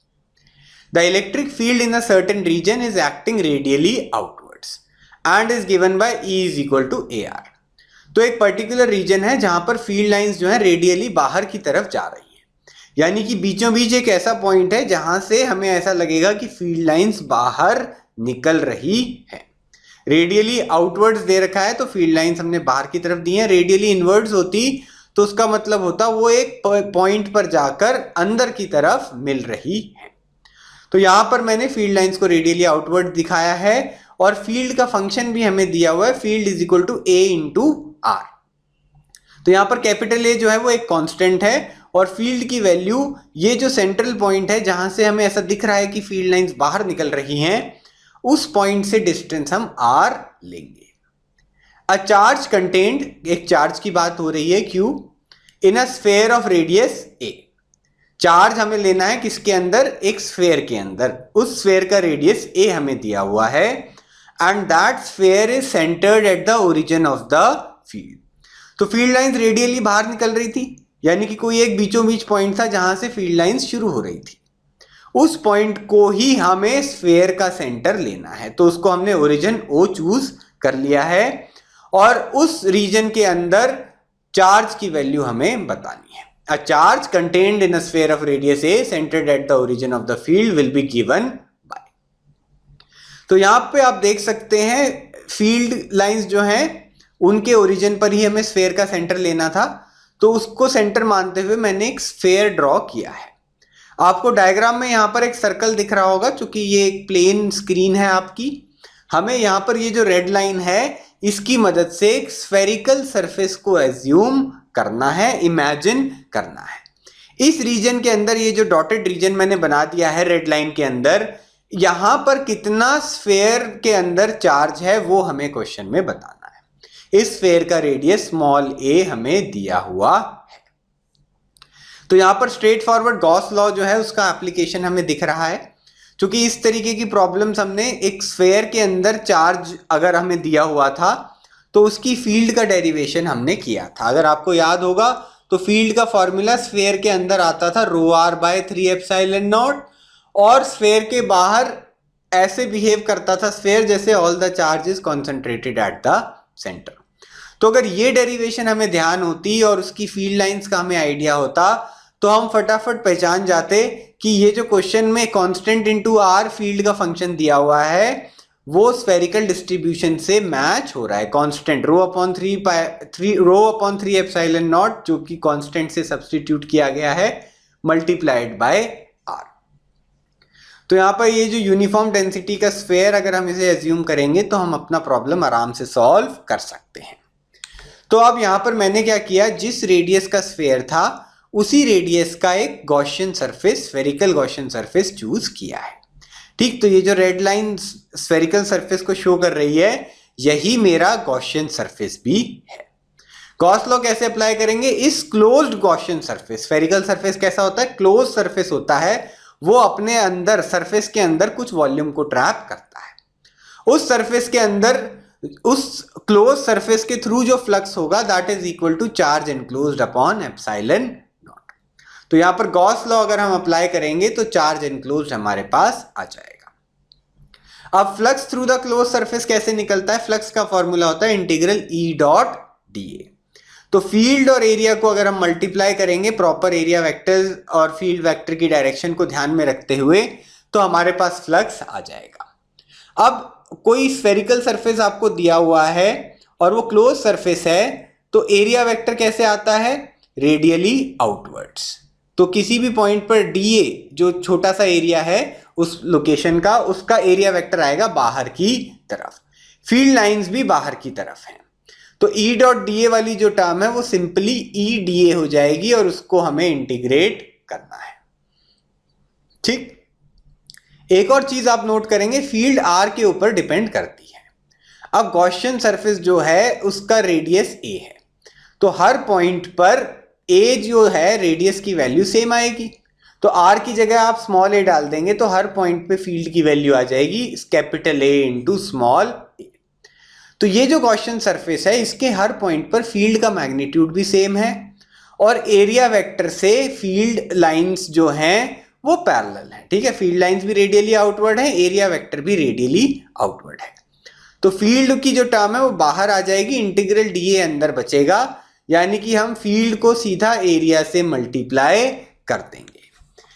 The electric field in a certain region is acting radially outwards and is given by E = AR। तो एक पर्टिकुलर रीजन है जहां पर फील्ड लाइंस जो है रेडियली बाहर की तरफ जा रही है, यानी कि बीचों बीच एक ऐसा पॉइंट है जहां से हमें ऐसा लगेगा कि फील्ड लाइंस बाहर निकल रही है। रेडियली आउटवर्ड्स दे रखा है तो फील्ड लाइंस हमने बाहर की तरफ दी हैं। रेडियली इनवर्ड्स होती तो उसका मतलब होता वो एक पॉइंट पर जाकर अंदर की तरफ मिल रही है। तो यहां पर मैंने फील्ड लाइंस को रेडियली आउटवर्ड दिखाया है और फील्ड का फंक्शन भी हमें दिया हुआ है, फील्ड = A × R। तो यहां पर कैपिटल A जो है वो एक कांस्टेंट है और फील्ड की वैल्यू ये जो सेंट्रल पॉइंट है जहां से हमें ऐसा दिख रहा है कि फील्ड लाइंस बाहर निकल रही हैं उस पॉइंट से डिस्टेंस हम R लेंगे। अ चार्ज कंटेन्ड, एक चार्ज की बात हो रही है Q, in a sphere of radius A। Charge हमें लेना है किसके अंदर? एक स्फेयर के अंदर। उस स्फेयर का रेडियस A हमें दिया हुआ है and that sphere is centred at the origin of the field. तो फील्ड लाइंस रेडियली बाहर निकल रही थी, यानी कि कोई एक बीचों बीच पॉइंट था जहां से फील्ड लाइंस शुरू हो रही थी। उस पॉइंट को ही हमें स्फेयर का सेंटर लेना है, तो उसको हमने ओरिजिन O चूज कर लिया है और उस रीजन के अंदर चार्ज की वैल्यू हमें बतानी है। A charge contained in a sphere of radius A centred at the origin of the field will be given by. तो यहां पे आप देख सकते हैं फील्ड लाइंस जो हैं उनके ओरिजिन पर ही हमें स्फीयर का सेंटर लेना था, तो उसको सेंटर मानते हुए मैंने एक स्फीयर ड्रॉ किया है। आपको डायग्राम में यहां पर एक सर्कल दिख रहा होगा, क्योंकि ये एक प्लेन स्क्रीन है आपकी। हमें यहां पर ये जो रेड लाइन है इसकी मदद से एक स्फेरिकल सरफेस को एज्यूम करना है, इमेजिन करना है। इस रीजन के अंदर ये जो डॉटेड रीजन मैंने बना दिया है रेड लाइन के अंदर, यहां पर कितना स्फेयर के अंदर चार्ज है वो हमें क्वेश्चन में बताना है। इस स्फेयर का रेडियस स्मॉल ए हमें दिया हुआ है। तो यहां पर स्ट्रेट फॉरवर्ड गॉस लॉ जो है उसका एप्लीकेशन हमें दिख रहा है, क्योंकि इस तरीके की प्रॉब्लम्स हमने एक स्फेयर के अंदर चार्ज अगर हमें दिया हुआ था तो उसकी फील्ड का डेरिवेशन हमने किया था। अगर आपको याद होगा तो फील्ड का फॉर्मूला स्फेयर के अंदर आता था रो आर बाय 3 एप्सिलॉन नॉट, और स्फेयर के बाहर ऐसे बिहेव करता था स्फेयर जैसे all the charge is concentrated eight the centre. तो अगर ये डेरिवेशन हमें ध्यान होती और उसकी फील्ड लाइंस का हमें आइडिया होता तो हम फटाफट पहचान जाते कि ये जो क्वेश्चन में कांस्टेंट इनटू आर फील्ड का फंक्शन दिया हुआ है वो स्फेरिकल डिस्ट्रीब्यूशन से मैच हो रहा है। Constant rho upon 3 epsilon not जो कि कांस्टेंट से सब्स्टिट्यूट किया गया है मल्टीप्लाइड बाय आर। तो यहां पर ये जो यूनिफॉर्म डेंसिटी का स्फेयर अगर हम इसे एज्यूम करेंगे तो हम अपना प्रॉब्लम आराम से सॉल्व कर सकते हैं। तो अब यहां पर मैंने क्या किया, जिस रेडियस का स्फेयर था उसी रेडियस का एक Gaussian surface, spherical Gaussian surface choose किया है। ठीक, तो ये जो रेड लाइन स्फेरिकल सरफेस को शो कर रही है यही मेरा गॉसियन सरफेस भी है। गॉस लॉ कैसे अप्लाई करेंगे, इस closed Gaussian surface, spherical surface कैसा होता है, क्लोज सरफेस होता है, वो अपने अंदर सरफेस के अंदर कुछ वॉल्यूम को ट्रैप करता है। उस सरफेस के अंदर उस क्लोज सरफेस के थ्रू जो फ्लक्स होगा that is equal to charge enclosed upon epsilon naught. तो यहां पर गॉस लॉ अगर हम अप्लाई करेंगे तो चार्ज एनक्लोज्ड हमारे पास आ जाएगा। अब flux through the close surface कैसे निकलता है, फ्लक्स का फॉर्मूला होता है integral E dot D A. तो फील्ड और एरिया को अगर हम मल्टीप्लाई करेंगे प्रॉपर एरिया वेक्टर और फील्ड वेक्टर की डायरेक्शन को ध्यान में रखते हुए तो हमारे पास फ्लक्स आ जाएगा। अब कोई स्फेरिकल सरफेस आपको दिया हुआ है और वो क्लोज सरफेस है तो एरिया वेक्टर कैसे आता है, रेडियली आउटवर्ड्स। तो किसी भी पॉइंट पर डीए जो छोटा सा एरिया है उस लोकेशन का, उसका एरिया वेक्टर आएगा बाहर की तरफ। फील्ड लाइंस भी बाहर की तरफ हैं, तो ई डॉट डी ए वाली जो टर्म है वो सिंपली ई डी ए हो जाएगी और उसको हमें इंटीग्रेट करना है। ठीक, एक और चीज आप नोट करेंगे, फील्ड आर के ऊपर डिपेंड करती है। अब गॉसियन सरफेस जो है उसका रेडियस ए है, तो हर पॉइंट पर ए जो है रेडियस की वैल्यू सेम आएगी। तो आर की जगह आप स्मॉल ए डाल देंगे तो हर पॉइंट पे फील्ड की वैल्यू आ जाएगी कैपिटल ए इंटू स्मॉल ए। तो ये जो गॉसियन सरफेस है इसके हर पॉइंट पर फील्ड का मैग्नीट्यूड भी सेम है और एरिया वेक्टर से फील्ड लाइंस जो हैं वो पैरेलल है। ठीक है, फील्ड लाइंस भी रेडियली आउटवर्ड है, एरिया वेक्टर भी रेडियली आउटवर्ड है। तो फील्ड की जो टर्म है वो बाहर आ जाएगी, इंटीग्रल डीए अंदर बचेगा, यानी कि हम फील्ड को सीधा एरिया से मल्टीप्लाई कर देंगे।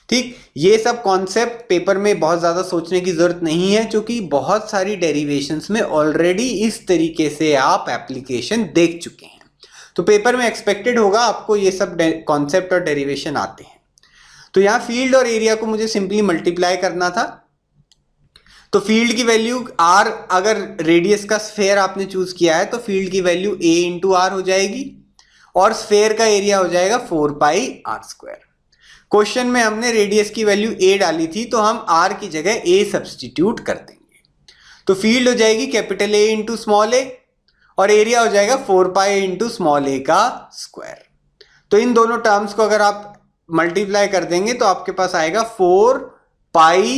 ठीक, ये सब कॉन्सेप्ट पेपर में बहुत ज्यादा सोचने की जरूरत नहीं है क्योंकि बहुत सारी डेरिवेशंस में ऑलरेडी इस तरीके से आप एप्लीकेशन देख चुके हैं। तो पेपर में एक्सपेक्टेड होगा आपको ये सब कॉन्सेप्ट और डेरिवेशन आते हैं। तो यहां फील्ड और एरिया को मुझे सिंपली मल्टीप्लाई करना था, तो फील्ड की वैल्यू आर, अगर रेडियस का स्फेयर आपने चूज किया है तो फील्ड की वैल्यू ए इंटू आर हो जाएगी और स्फेयर का एरिया हो जाएगा 4 पाई आर स्क्वायर। क्वेश्चन में हमने रेडियस की वैल्यू ए डाली थी तो हम आर की जगह ए सब्सटीट्यूट कर देंगे, तो फील्ड हो जाएगी कैपिटल ए इंटू स्मॉल ए और एरिया हो जाएगा 4 पाई इंटू स्मॉल ए का स्क्वायर। तो इन दोनों टर्म्स को अगर आप मल्टीप्लाई कर देंगे तो आपके पास आएगा 4 पाई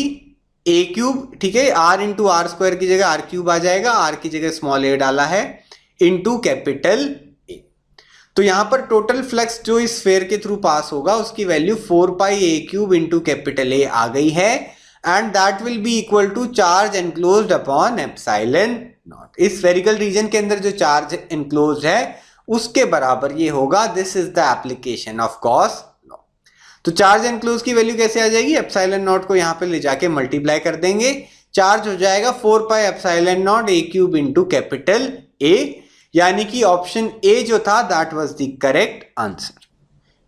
ए क्यूब। ठीक है, आर इंटू आर स्क्वायर की जगह आर क्यूब आ जाएगा, आर की जगह स्मॉल ए डाला है, इंटू कैपिटल ए। तो यहां पर टोटल फ्लक्स जो इस स्फेयर के थ्रू पास होगा उसकी value 4 pi a cube into capital a आ गई है and that will be equal to charge enclosed upon epsilon naught. इस स्फेरिकल रीजन के अंदर जो चार्ज एनक्लोज्ड है उसके बराबर ये होगा। This is the application of Gauss law. तो चार्ज एनक्लोज की वैल्यू कैसे आ जाएगी? एप्सिलॉन नॉट को यहां पे ले जाके मल्टीप्लाई कर देंगे, चार्ज हो जाएगा 4 pi epsilon naught a cube into capital A, यानी कि ऑप्शन ए जो था that was the correct answer.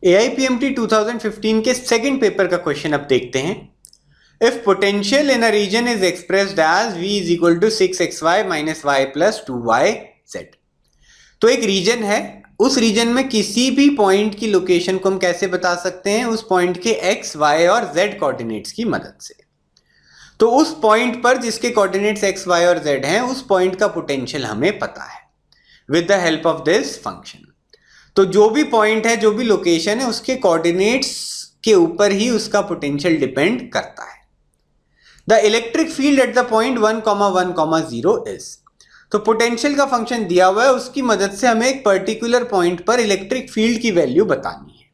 AIPMT 2015 के सेकंड पेपर का क्वेश्चन अब देखते हैं। If potential in a region is expressed as v is equal to 6xy minus y plus 2yz। तो एक रीजन है, उस रीजन में किसी भी पॉइंट की लोकेशन को हम कैसे बता सकते हैं? उस पॉइंट के x, y और z कोऑर्डिनेट्स की मदद से। तो उस पॉइंट पर जिसके कोऑर्डिनेट्स x, y और z हैं, उस पॉइंट का पोटेंशियल हमें पता है with the help of this function. तो जो भी पॉइंट है, जो भी लोकेशन है, उसके कोऑर्डिनेट्स के ऊपर ही उसका पोटेंशियल डिपेंड करता है। The electric field at the point 1,1,0 is. तो पोटेंशियल का फंक्शन दिया हुआ है, उसकी मदद से हमें एक पर्टिकुलर पॉइंट पर इलेक्ट्रिक फील्ड की वैल्यू बतानी है।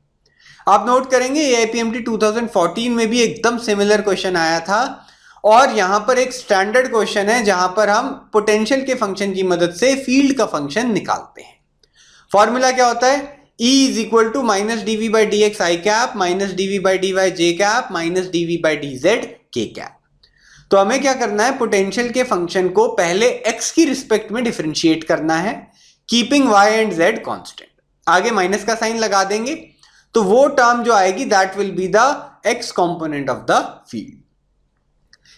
आप नोट करेंगे एआईपीएमटी 2014 में भी एकदम सिमिलर क्वेश्चन आया था, और यहां पर एक स्टैंडर्ड क्वेश्चन है जहां पर हम पोटेंशियल के फंक्शन की मदद से फील्ड का फंक्शन निकालते हैं। फॉर्मूला क्या होता है? E is equal to minus dv by d x i cap minus dv by d y j cap minus dv by d z k cap. तो हमें क्या करना है? पोटेंशियल के फंक्शन को पहले x की रिस्पेक्ट में डिफरेंशिएट करना है, keeping y and z constant. आगे माइनस का साइन लगा देंगे, तो वो टर्म जो आएगी that will be the x component of the field.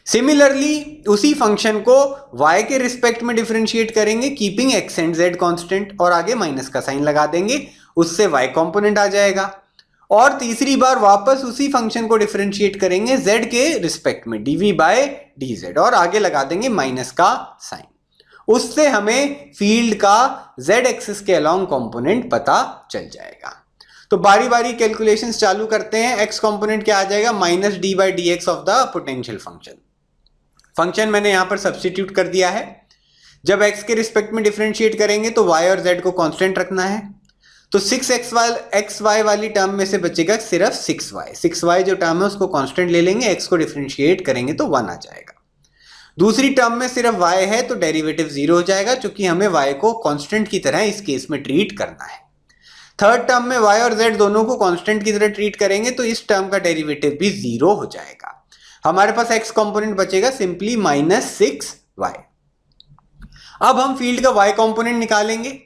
Similarly उसी फंक्शन को y के रिस्पेक्ट में डिफरेंशिएट करेंगे, keeping x and z constant, और आगे माइनस का साइन लगा देंगे, उससे y कंपोनेंट आ जाएगा। और तीसरी बार वापस उसी फंक्शन को डिफरेंशिएट करेंगे z के रिस्पेक्ट में, dv बाय dz, और आगे लगा देंगे माइनस का साइन। उससे हमें फील्ड का z एक्सिस के अलोंग कंपोनेंट पता चल जाएगा। तो बारी बारी कैलकुलेशंस चालू करते हैं। x कंपोनेंट क्या आ जाएगा? Minus D by d x of the potential function. Function मैंने यहां पर सब्स्टिट्यूट कर दिया है। जब x के रिस्पेक्ट में डिफरेंशिएट करेंगे तो y और z को कांस्टेंट रखना है। तो 6xy वाली टर्म में से बचेगा सिर्फ 6y जो टर्म है उसको कांस्टेंट ले लेंगे, x को डिफरेंशिएट करेंगे तो 1 आ जाएगा। दूसरी टर्म में सिर्फ y है तो डेरिवेटिव 0 हो जाएगा, क्योंकि हमें y को कांस्टेंट की तरह इस केस में ट्रीट करना है। थर्ड टर्म में y और z दोनों को कांस्टेंट की तरह ट्रीट करेंगे तो इस टर्म का डेरिवेटिव भी 0 हो जाएगा। हमारे पास x कंपोनेंट बचेगा सिंपली माइनस 6y। अब हम फील्ड का y कंपोनेंट निकालेंगे,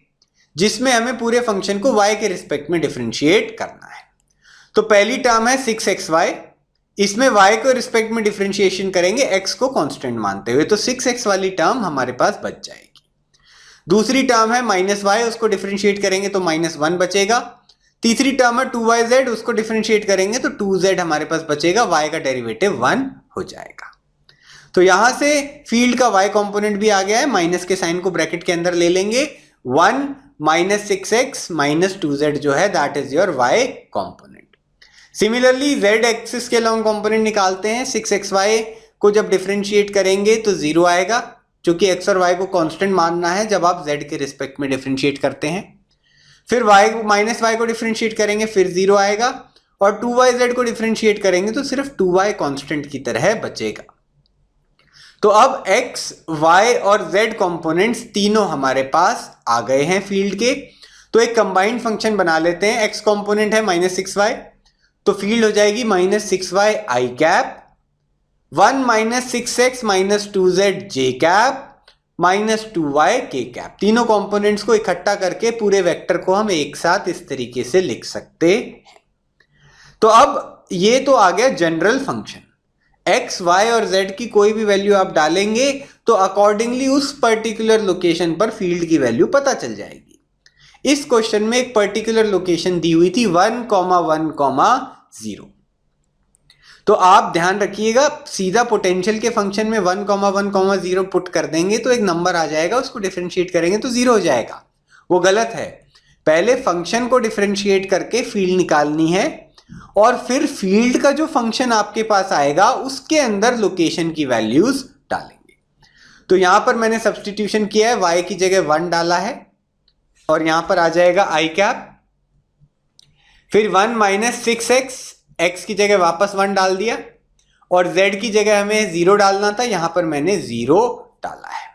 जिसमें हमें पूरे फंक्शन को y के रिस्पेक्ट में डिफरेंशिएट करना है। तो पहली टर्म है 6xy, इसमें y को रिस्पेक्ट में डिफरेंशिएशन करेंगे x को कांस्टेंट मानते हुए, तो 6x वाली टर्म हमारे पास बच जाएगी। दूसरी टर्म है माइनस y, उसको डिफरेंशिएट करेंगे तो माइनस 1 बचेगा। तीसरी टर्म है 2yz, उसको डिफरेंशिएट करेंगे तो 2z हमारे पास बचेगा, y का डेरिवेटिव 1 हो जाएगा। तो यहां से फील्ड का y कंपोनेंट भी आ गया है, माइनस के साइन को ब्रैकेट के अंदर ले लेंगे, 1 माइनस 6x माइनस 2z जो है that is your y component. Similarly z axis के लॉन्ग कंपोनेंट निकालते हैं। 6xy को जब डिफरेंशिएट करेंगे तो 0 आएगा, क्योंकि x और y को कांस्टेंट मानना है जब आप z के रिस्पेक्ट में डिफरेंशिएट करते हैं। फिर माइनस y को डिफरेंशिएट करेंगे, फिर 0 आएगा, और 2yz को डिफरेंशिएट करेंगे तो सिर्फ 2y कांस्टेंट की तरह बचेगा। तो अब x, y और z कंपोनेंट्स तीनों हमारे पास आ गए हैं फील्ड के। तो एक कंबाइंड फंक्शन बना लेते हैं। x कंपोनेंट है माइनस 6y, तो फील्ड हो जाएगी minus 6y i cap, 1 minus 6x minus 2z j cap minus 2y k cap. तीनों कंपोनेंट्स को इकट्ठा करके पूरे वेक्टर को हम एक साथ इस तरीके से लिख सकते हैं। तो अब ये तो आ गया जनरल फंक्शन। x, y और z की कोई भी वैल्यू आप डालेंगे तो अकॉर्डिंगली उस पर्टिकुलर लोकेशन पर फील्ड की वैल्यू पता चल जाएगी। इस क्वेश्चन में एक पर्टिकुलर लोकेशन दी हुई थी 1,1,0। तो आप ध्यान रखिएगा, सीधा पोटेंशियल के फंक्शन में 1,1,0 पुट कर देंगे तो एक नंबर आ जाएगा, उसको डिफरेंशिएट करेंगे तो 0 हो जाएगा। वो गलत है। पहले फंक्शन को डिफरेंशिएट करके फील्ड निकालनी है, और फिर फील्ड का जो फंक्शन आपके पास आएगा उसके अंदर लोकेशन की वैल्यूज डालेंगे। तो यहां पर मैंने सब्स्टिट्यूशन किया है, y की जगह 1 डाला है, और यहां पर आ जाएगा आई कैप, फिर 1 माइनस 6x, x की जगह वापस 1 डाल दिया, और z की जगह हमें 0 डालना था, यहां पर मैंने 0 डाला है।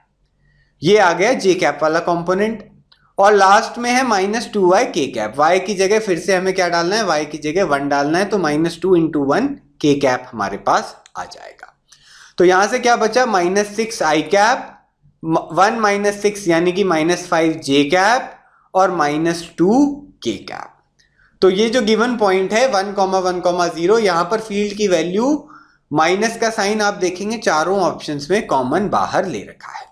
ये आ गया जे कैप वाला कंपोनेंट। और लास्ट में है -2y k कैप। y की जगह फिर से हमें क्या डालना है, y की जगह 1 डालना है, तो -2 × 1 k कैप हमारे पास आ जाएगा। तो यहां से क्या बचा, -6 i कैप, 1 - 6 यानी कि -5 j कैप और -2 k कैप। तो ये जो गिवन पॉइंट है 1, 1, 0, यहां पर फील्ड की वैल्यू माइनस का साइन आप देखेंगे चारों ऑप्शंस में कॉमन बाहर ले रखा है।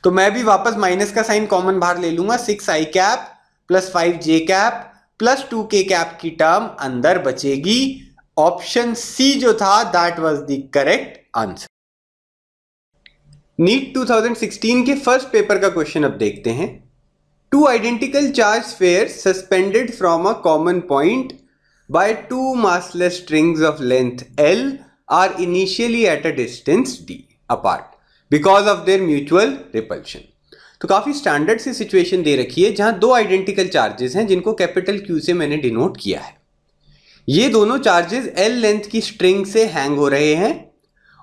तो मैं भी वापस माइनस का साइन कॉमन बाहर ले लूंगा, 6 i cap plus 5 j cap plus 2 k cap की टर्म अंदर बचेगी। ऑप्शन सी जो था that was the correct answer. NEET 2016 के फर्स्ट पेपर का क्वेश्चन अब देखते हैं। Two identical charged spheres suspended from a common point by two massless strings of length L are initially at a distance d apart because of their mutual repulsion। तो काफी स्टैंडर्ड सी सिचुएशन दे रखी है जहां दो आइडेंटिकल चार्जेस हैं जिनको कैपिटल Q से मैंने डिनोट किया है। ये दोनों चार्जेस L लेंथ की स्ट्रिंग से हैंग हो रहे हैं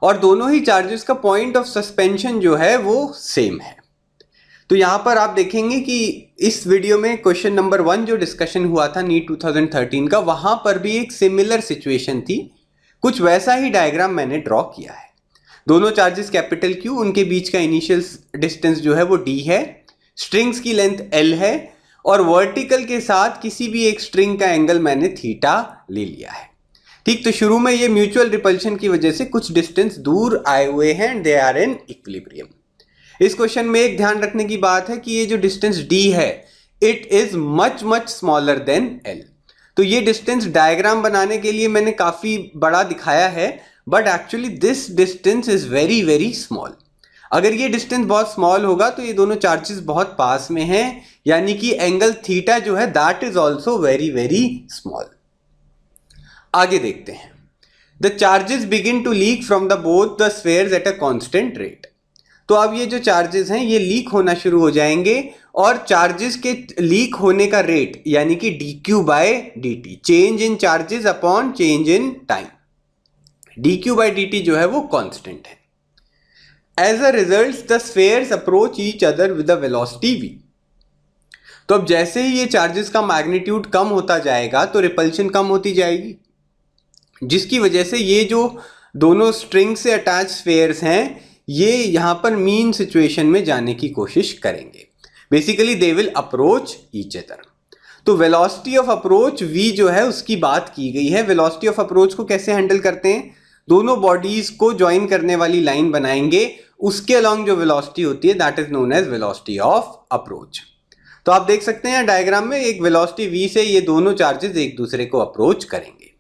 और दोनों ही चार्जेस का पॉइंट ऑफ सस्पेंशन जो है वो सेम है। तो यहां पर आप देखेंगे कि इस वीडियो में क्वेश्चन नंबर 1 जो डिस्कशन हुआ था नीट 2013 का, वहां पर भी एक सिमिलर सिचुएशन थी, कुछ वैसा ही डायग्राम मैंने ड्रॉ किया है। दोनों चार्जेस कैपिटल Q, उनके बीच का इनिशियल डिस्टेंस जो है वो d है, स्ट्रिंग्स की लेंथ L है और वर्टिकल के साथ किसी भी एक स्ट्रिंग का एंगल मैंने थीटा ले लिया है। ठीक, तो शुरू में ये म्यूचुअल रिपल्शन की वजह से कुछ डिस्टेंस दूर आए हुए हैं, दे आर इन इक्विलिब्रियम। इस क्वेश्चन में एक ध्यान रखने की बात है कि ये जो डिस्टेंस d है it is much smaller than L। तो ये डिस्टेंस डायग्राम बनाने के लिए मैंने काफी बड़ा दिखाया है, but actually this distance is very small. अगर ये डिस्टेंस बहुत स्मॉल होगा तो ये दोनों चार्जेस बहुत पास में हैं, यानी कि एंगल थीटा जो है that is also very small. आगे देखते हैं। The charges begin to leak from the both the spheres at a constant rate. तो अब ये जो चार्जेस हैं ये लीक होना शुरू हो जाएंगे और चार्जेस के लीक होने का रेट यानी कि dq/dt, change in charges upon change in time, dq/dt जो है वो कांस्टेंट है। As a result the spheres approach each other with a velocity v। तो अब जैसे ही ये चार्जेस का मैग्नीट्यूड कम होता जाएगा तो रिपल्शन कम होती जाएगी, जिसकी वजह से ये जो दोनों स्ट्रिंग से अटैच स्फेयर्स हैं ये यहां पर मीन सिचुएशन में जाने की कोशिश करेंगे। Basically they will approach each other. तो वेलोसिटी ऑफ अप्रोच v जो है उसकी बात की गई है। वेलोसिटी ऑफ अप्रोच को कैसे हैंडल करते हैं, दोनों बॉडीज को ज्वाइन करने वाली लाइन बनाएंगे, उसके अलॉन्ग जो वेलोसिटी होती है that is known as velocity of approach. तो आप देख सकते हैं डायग्राम में एक वेलोसिटी v से ये दोनों चार्जेस एक दूसरे को अप्रोच करेंगे।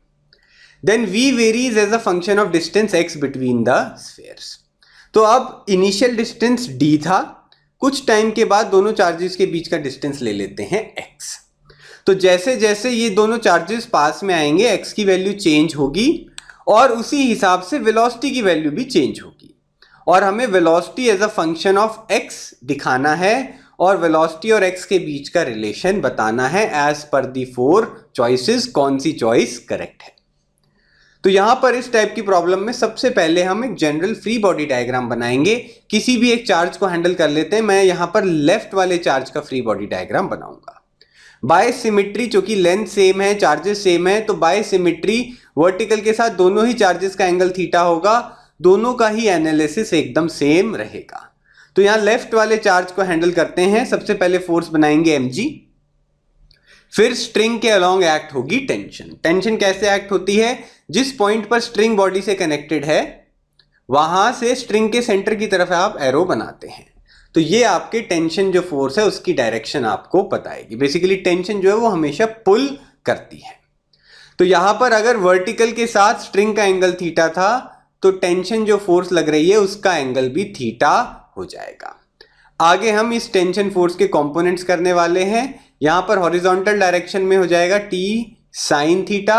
Then v varies as a function of distance x between the spheres. तो अब इनिशियल डिस्टेंस d था, कुछ टाइम के बाद दोनों चार्जेस के बीच का डिस्टेंस ले लेते हैं x। तो जैसे जैसे ये दोनों चार्जेस पास में आएंगे x की वैल्यू चेंज होगी और उसी हिसाब से वेलोसिटी की वैल्यू भी चेंज होगी और हमें velocity as a function of x दिखाना है और वेलोसिटी और x के बीच का रिलेशन बताना है एज पर दी 4 चॉइसेस, कौन सी चॉइस करेक्ट है। तो यहां पर इस टाइप की प्रॉब्लम में सबसे पहले हम एक जनरल फ्री बॉडी डायग्राम बनाएंगे। किसी भी एक चार्ज को हैंडल कर लेते हैं। मैं यहां पर लेफ्ट वाले चार्ज का फ्री बॉडी डायग्राम बनाऊंगा। बाय सिमिट्री, चूंकि लेंथ सेम है, चार्जेस सेम है, तो बाय सिमिट्री वर्टिकल के साथ दोनों ही चार्जेस का एंगल थीटा होगा, दोनों का ही एनालिसिस एकदम सेम रहेगा। तो यहां लेफ्ट वाले चार्ज को हैंडल करते हैं। सबसे पहले फोर्स बनाएंगे mg, फिर स्ट्रिंग के अलोंग एक्ट होगी टेंशन। टेंशन कैसे एक्ट होती है, जिस पॉइंट पर स्ट्रिंग बॉडी से कनेक्टेड है वहां से स्ट्रिंग के सेंटर की तरफ आप एरो बनाते हैं, तो ये आपके टेंशन जो फोर्स है उसकी डायरेक्शन आपको बताएगी। बेसिकली टेंशन जो है वो हमेशा पुल करती है। तो यहां पर अगर वर्टिकल के साथ स्ट्रिंग का एंगल थीटा था तो टेंशन जो फोर्स लग रही है उसका एंगल भी थीटा हो जाएगा। आगे हम इस टेंशन फोर्स के कंपोनेंट्स करने वाले हैं। यहां पर हॉरिजॉन्टल डायरेक्शन में हो जाएगा t साइन थीटा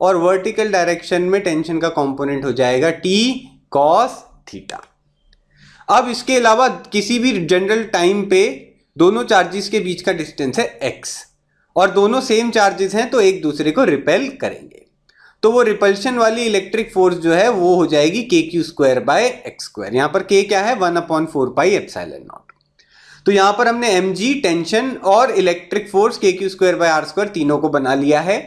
और वर्टिकल डायरेक्शन में टेंशन का कंपोनेंट हो जाएगा t कॉस थीटा। अब इसके अलावा किसी भी जनरल टाइम पे दोनों चार्जेस के बीच का डिस्टेंस है x और दोनों सेम चार्जेस हैं तो एक दूसरे को रिपेल करेंगे, तो वो रिपल्शन वाली इलेक्ट्रिक फोर्स जो है वो हो जाएगी kq² / x²। यहां पर k क्या है, 1/4 पाई एप्सिलॉन नॉट। तो यहां पर हमने mg टेंशन और इलेक्ट्रिक फोर्स kq²/r² तीनों को बना लिया है,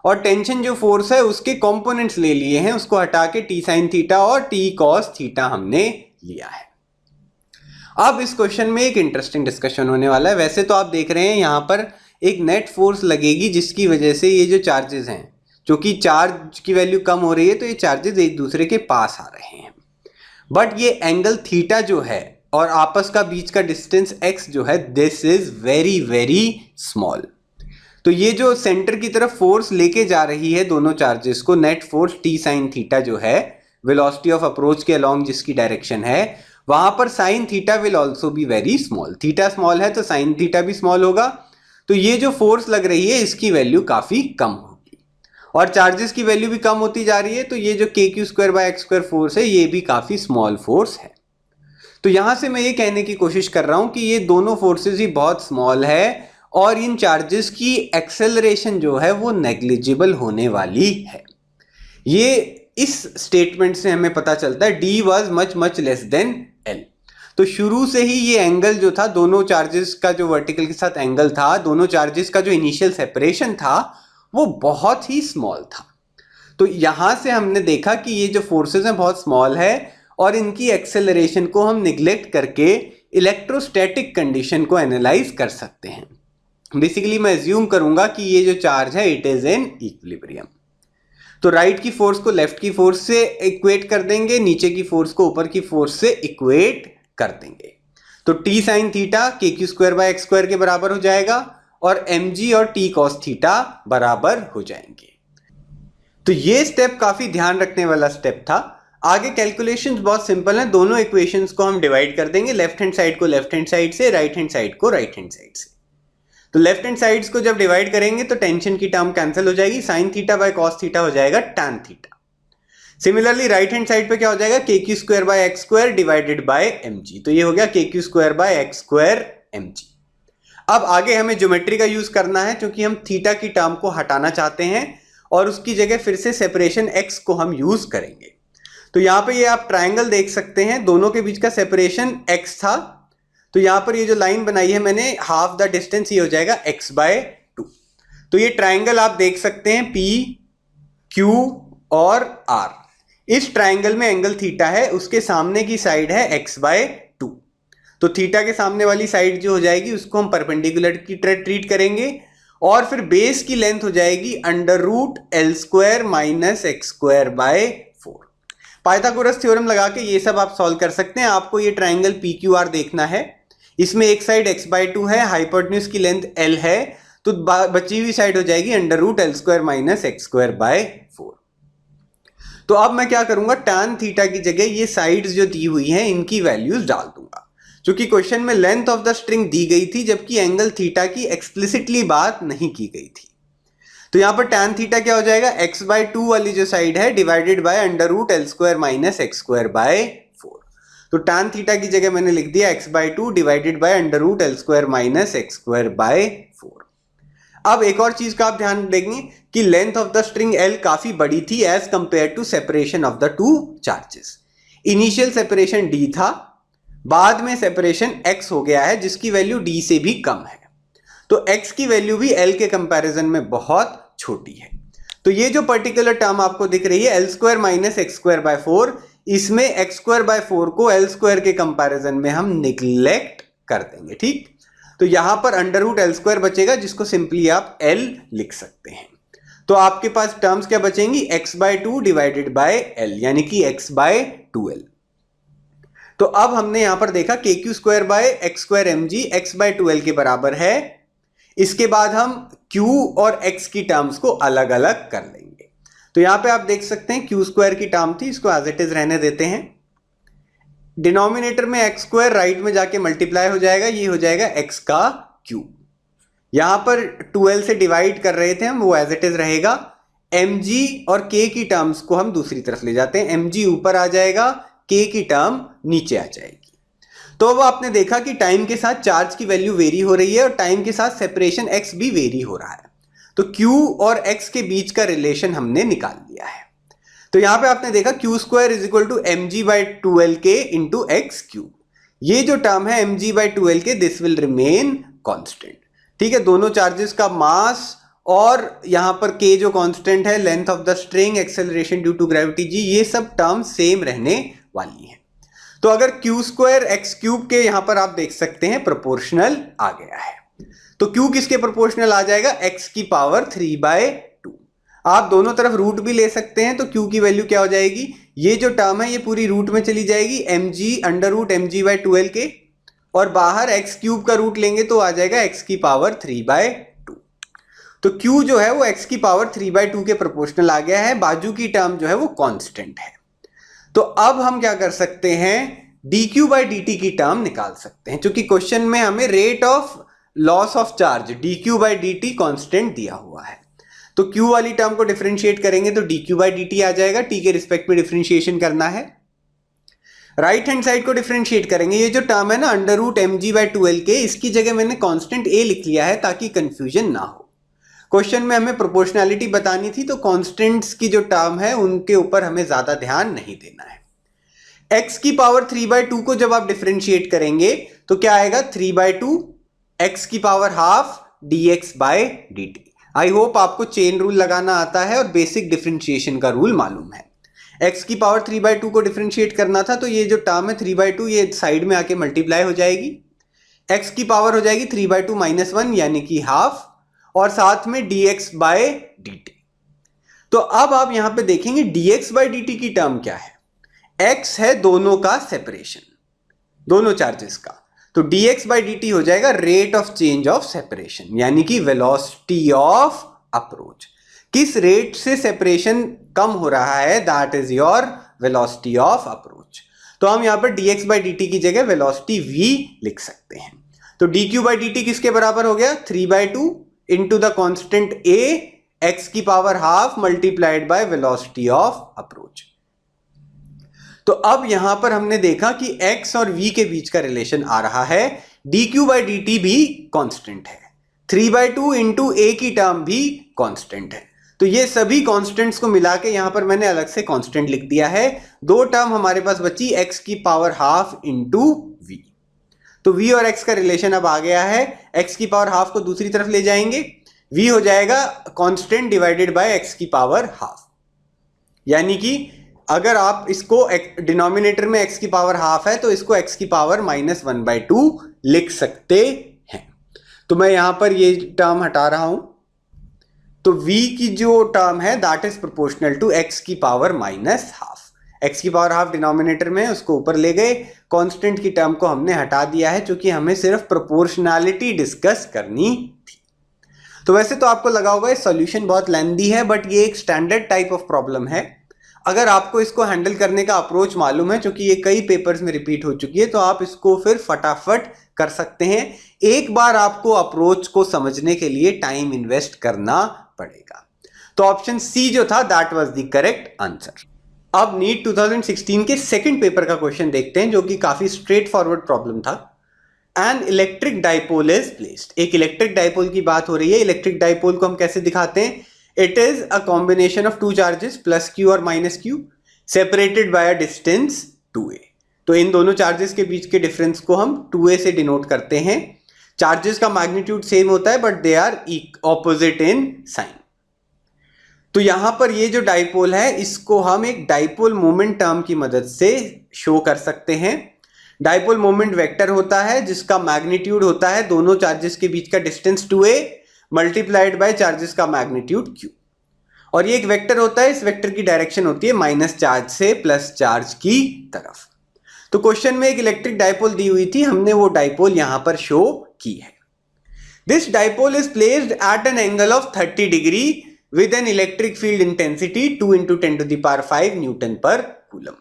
और टेंशन जो फोर्स है उसके कंपोनेंट्स ले लिए हैं, उसको हटा के t sin थीटा और t cos थीटा हमने लिया है। अब इस क्वेश्चन में एक इंटरेस्टिंग डिस्कशन होने वाला है। वैसे तो आप देख रहे हैं यहां पर एक नेट फोर्स लगेगी जिसकी वजह से ये जो चार्जेस हैं, जो कि चार्ज की वैल्यू कम हो रही है तो ये चार्जेस एक दूसरे के पास आ रहे हैं, बट ये एंगल थीटा जो है और आपस का बीच का डिस्टेंस x जो है, this is very very small. तो ये जो सेंटर की तरफ फोर्स लेके जा रही है दोनों चार्जेस को, net force t sin theta जो है वेलोसिटी ऑफ अप्रोच के अलोंग जिसकी डायरेक्शन है, वहां पर sine theta will also be very small. Theta small है तो साइन थीटा भी स्मॉल होगा, तो ये जो फोर्स लग रही है इसकी वैल्यू काफी कम होगी, और चार्जेस की वैल्यू भी कम होती जा रही है, तो ये जो kq²/x² फोर्स है ये भी काफी स्मॉल फोर्स है। तो यहां से मैं ये कहने की कोशिश कर रहा हूं कि ये दोनों फोर्सेस ही बहुत स्मॉल है और इन चार्जेस की एक्सेलरेशन जो है वो नेग्लिजिबल होने वाली है। ये इस स्टेटमेंट से हमें पता चलता है d was much much less than l। तो शुरू से ही ये एंगल जो था, दोनों चार्जेस का जो वर्टिकल के साथ एंगल था, दोनों चार्जेस का जो इनिशियल सेपरेशन था वो बहुत ही स्मॉल था। तो यहां से हमने देखा कि ये जो फोर्सेस हैं बहुत स्मॉल है और इनकी एक्सेलरेशन को हम निग्लेक्ट करके इलेक्ट्रोस्टैटिक कंडीशन को एनालाइज कर सकते हैं। बेसिकली मैं अज्यूम करूंगा कि ये जो चार्ज है इट इज इन इक्विलिब्रियम। तो राइट की फोर्स को लेफ्ट की फोर्स से इक्वेट कर देंगे, नीचे की फोर्स को ऊपर की फोर्स से इक्वेट कर देंगे। तो t sin थीटा kq²/x² के बराबर हो जाएगा और mg और t cos थीटा बराबर हो जाएंगे। तो ये स्टेप काफी ध्यान रखने वाला स्टेप था। आगे कैलकुलेशंस बहुत सिंपल हैं, दोनों इक्वेशंस को हम डिवाइड कर देंगे, लेफ्ट हैंड साइड को लेफ्ट हैंड साइड से, राइट हैंड साइड को राइट हैंड साइड से। तो लेफ्ट हैंड साइड्स को जब डिवाइड करेंगे तो टेंशन की टर्म कैंसिल हो जाएगी, sine theta by cos theta हो जाएगा tan theta. Similarly right hand side पे क्या हो जाएगा, kq²/x² डिवाइडेड बाय mg। तो ये हो गया kq²/x² mg। अब आगे हमें ज्योमेट्री का यूज करना है क्योंकि हम थीटा की टर्म को हटाना चाहते हैं और उसकी जगह फिर से सेपरेशन x को हम यूज करेंगे। तो यहां पे ये आप ट्रायंगल देख सकते हैं, दोनों के बीच का सेपरेशन x था, तो यहां पर ये जो लाइन बनाई है मैंने, हाफ द डिस्टेंस ये हो जाएगा x/2। तो ये ट्रायंगल आप देख सकते हैं p, q और r। इस ट्रायंगल में एंगल थीटा है, उसके सामने की साइड है x/2। तो थीटा के सामने वाली साइड जो हो जाएगी उसको हम परपेंडिकुलर की तरह ट्रीट करेंगे और फिर बेस की लेंथ हो जाएगी √L² - x²/4। पाइथागोरस थ्योरम लगा के ये सब आप सॉल्व कर सकते हैं। आपको ये ट्रायंगल PQR देखना है, इसमें एक साइड x/2 है, हाइपोटेन्यूज की लेंथ L है, तो बची हुई साइड हो जाएगी √L² - x²/4। तो अब मैं क्या करूंगा, टैन थीटा की जगह ये साइड्स जो दी हुई हैं इनकी वैल्यूज डाल दूंगा, क्योंकि क्वेश्चन में लेंथ ऑफ द स्ट्रिंग दी गई थी जबकि एंगल थीटा की एक्सप्लिसिटली बात नहीं की गई थी। तो यहां पर टैन थीटा क्या हो जाएगा, x/2 वाली जो साइड है डिवाइडेड बाय √L² - x²/4। तो टैन थीटा की जगह मैंने लिख दिया x/2 divided by √L² - x²/4। अब एक और चीज का आप ध्यान देंगे कि length of the string L काफी बड़ी थी as compare to separation of the two charges. Initial separation d था, बाद में सेपरेशन x हो गया है जिसकी वैल्यू d से भी कम है, तो x की वैल्यू भी L के कंपैरिजन में बहुत छोटी है। तो ये जो पर्टिकुलर टर्म आपको दिख रही है L² - x²/4, इसमें x²/4 को L² के कंपैरिजन में हम निग्लेक्ट कर देंगे, ठीक। तो यहां पर √L² बचेगा जिसको सिंपली आप L लिख सकते हैं। तो आपके पास टर्म्स क्या बचेंगी, x/2 डिवाइडेड बाय L, यानी कि x/2L। तो अब हमने यहां पर देखा kq²/x² mg x/2L के बराबर है। इसके बाद हम q और x की टर्म्स को अलग अलग कर लेंगे। तो यहां पे आप देख सकते हैं q² की टर्म थी, इसको एज इट इज रहने देते हैं। डिनोमिनेटर में x² राइट में जाके मल्टीप्लाई हो जाएगा, ये हो जाएगा x का क्यूब। यहां पर 2L से डिवाइड कर रहे थे हम, वो एज इट इज रहेगा। mg और k की टर्म्स को हम दूसरी तरफ ले जाते हैं, mg ऊपर आ जाएगा, k की टर्म नीचे आ जाएगी। तो अब आपने देखा कि टाइम के साथ चार्ज की वैल्यू वेरी हो रही है और टाइम के साथ सेपरेशन x भी वेरी हो रहा है। तो q और x के बीच का रिलेशन हमने निकाल लिया है। तो यहां पे आपने देखा q² = mg/2L k × x³। ये जो टर्म है mg/2l के, दिस विल रिमेन कांस्टेंट। ठीक है, दोनों चार्जेस का मास और यहां पर k जो कांस्टेंट है, length of the string, acceleration due to gravity g, ये सब टर्म सेम रहने वाली है। तो अगर q² x³ के यहां पर आप देख सकते हैं प्रोपोर्शनल आ गया है, तो q किसके प्रोपोर्शनल आ जाएगा, x⁴/2। आप दोनों तरफ रूट भी ले सकते हैं, तो q की वैल्यू क्या हो जाएगी, ये जो टर्म है ये पूरी रूट में चली जाएगी, mg√mg/2l के, और बाहर x³ का रूट लेंगे तो आ जाएगा x⁴/2। तो q जो है वो x⁴/2 के प्रोपोर्शनल आ गया है, बाजू की टर्म जो है वो कांस्टेंट है। तो अब हम क्या कर सकते हैं, dq/dt की टर्म निकाल सकते हैं, क्योंकि क्वेश्चन में हमें rate of loss of charge dq/dt constant दिया हुआ है। तो q वाली टर्म को डिफरेंशिएट करेंगे तो dq/dt आ जाएगा, t के रिस्पेक्ट में डिफरेंशिएशन करना है। राइट हैंड साइड को डिफरेंशिएट करेंगे, ये जो टर्म है ना √mg/2l के, इसकी जगह मैंने कांस्टेंट a लिख लिया है ताकि कंफ्यूजन ना हो। क्वेश्चन में हमें प्रोपोर्शनैलिटी बतानी थी, तो कांस्टेंट्स की जो टर्म है उनके ऊपर हमें ज्यादा ध्यान नहीं देना है। x⁴/2 को जब आप डिफरेंशिएट करेंगे तो क्या आएगा, 3/2 x⁴ dx/dt। आई होप आपको चेन रूल लगाना आता है और बेसिक डिफरेंशिएशन का रूल मालूम है। x⁴3/2 को डिफरेंशिएट करना था, तो ये जो टर्म है 3/2 ये साइड में आके मल्टीप्लाई हो जाएगी, x⁴ हो जाएगी 3/2 - 1 यानी कि हाफ, और साथ में dx/dt। तो अब आप यहां पे देखेंगे dx/dt की टर्म क्या है, x है दोनों का सेपरेशन, दोनों चार्जेस का, तो dx/dt हो जाएगा rate of change of separation, यानी कि वेलोसिटी ऑफ अप्रोच। किस रेट से सेपरेशन कम हो रहा है, that is your velocity of approach. तो हम यहां पर dx/dt की जगह वेलोसिटी v लिख सकते हैं। तो dq/dt किसके बराबर हो गया, 3/2 into the constant a x⁴ multiplied by velocity of approach। तो अब यहां पर हमने देखा कि x और v के बीच का रिलेशन आ रहा है, dq/dt भी कांस्टेंट है, 3/2 into a की टर्म भी कांस्टेंट है। तो ये सभी कांस्टेंट्स को मिला के यहां पर मैंने अलग से कांस्टेंट लिख दिया है। दो टर्म हमारे पास बची x⁴ into v। तो v और x का रिलेशन अब आ गया है, x⁴ को दूसरी तरफ ले जाएंगे, v हो जाएगा कांस्टेंट डिवाइडेड बाय x⁴, यानी कि अगर आप इसको डिनोमिनेटर में x⁴ है तो इसको x⁻⁻1/2 लिख सकते हैं। तो मैं यहां पर ये टर्म हटा रहा हूं, तो v की जो टर्म है that is proportional to x⁻⁻1/2। x⁻⁻ denominator में, उसको ऊपर ले गए, कांस्टेंट की टर्म को हमने हटा दिया है क्योंकि हमें सिर्फ प्रोपोर्शनैलिटी डिस्कस करनी थी। तो वैसे तो आपको लगा होगा इस सॉल्यूशन बहुत लेंथी है, बट ये एक स्टैंडर्ड टाइप ऑफ प्रॉब्लम है। अगर आपको इसको हैंडल करने का अप्रोच मालूम है, क्योंकि ये कई पेपर्स में रिपीट हो चुकी है, तो आप इसको फिर फटाफट कर सकते हैं। एक बार आपको अप्रोच को समझने के लिए टाइम इन्वेस्ट करना पड़ेगा। तो ऑप्शन सी जो था that was the correct answer. अब नीट 2016 के सेकंड पेपर का क्वेश्चन देखते हैं, जो कि काफी स्ट्रेट फॉरवर्ड प्रॉब्लम था। An electric dipole is placed. एक इलेक्ट्रिक डाइपोल की बात हो रही है। इलेक्ट्रिक डाइपोल को हम कैसे दिखाते हैं, it is a combination of two charges +q और -q separated by a distance 2a। तो इन दोनों चार्जेस के बीच के डिफरेंस को हम 2a से डिनोट करते हैं। चार्जेस का मैग्नीट्यूड सेम होता है but they are opposite in sign. तो यहां पर ये जो डाइपोल है इसको हम एक डाइपोल मोमेंट टर्म की मदद से शो कर सकते हैं। डाइपोल मोमेंट वेक्टर होता है जिसका मैग्नीट्यूड होता है दोनों चार्जेस के बीच का distance 2a multiplied by charges का मैग्नीट्यूड q। और ये एक वेक्टर होता है, इस वेक्टर की डायरेक्शन होती है माइनस चार्ज से प्लस चार्ज की तरफ। तो क्वेश्चन में एक इलेक्ट्रिक डाइपोल दी हुई थी, हमने वो डाइपोल यहां पर शो की है। This dipole is placed eight an angle of 30 degree with an electric field intensity 2 × 10⁵ Newton पर कूलम।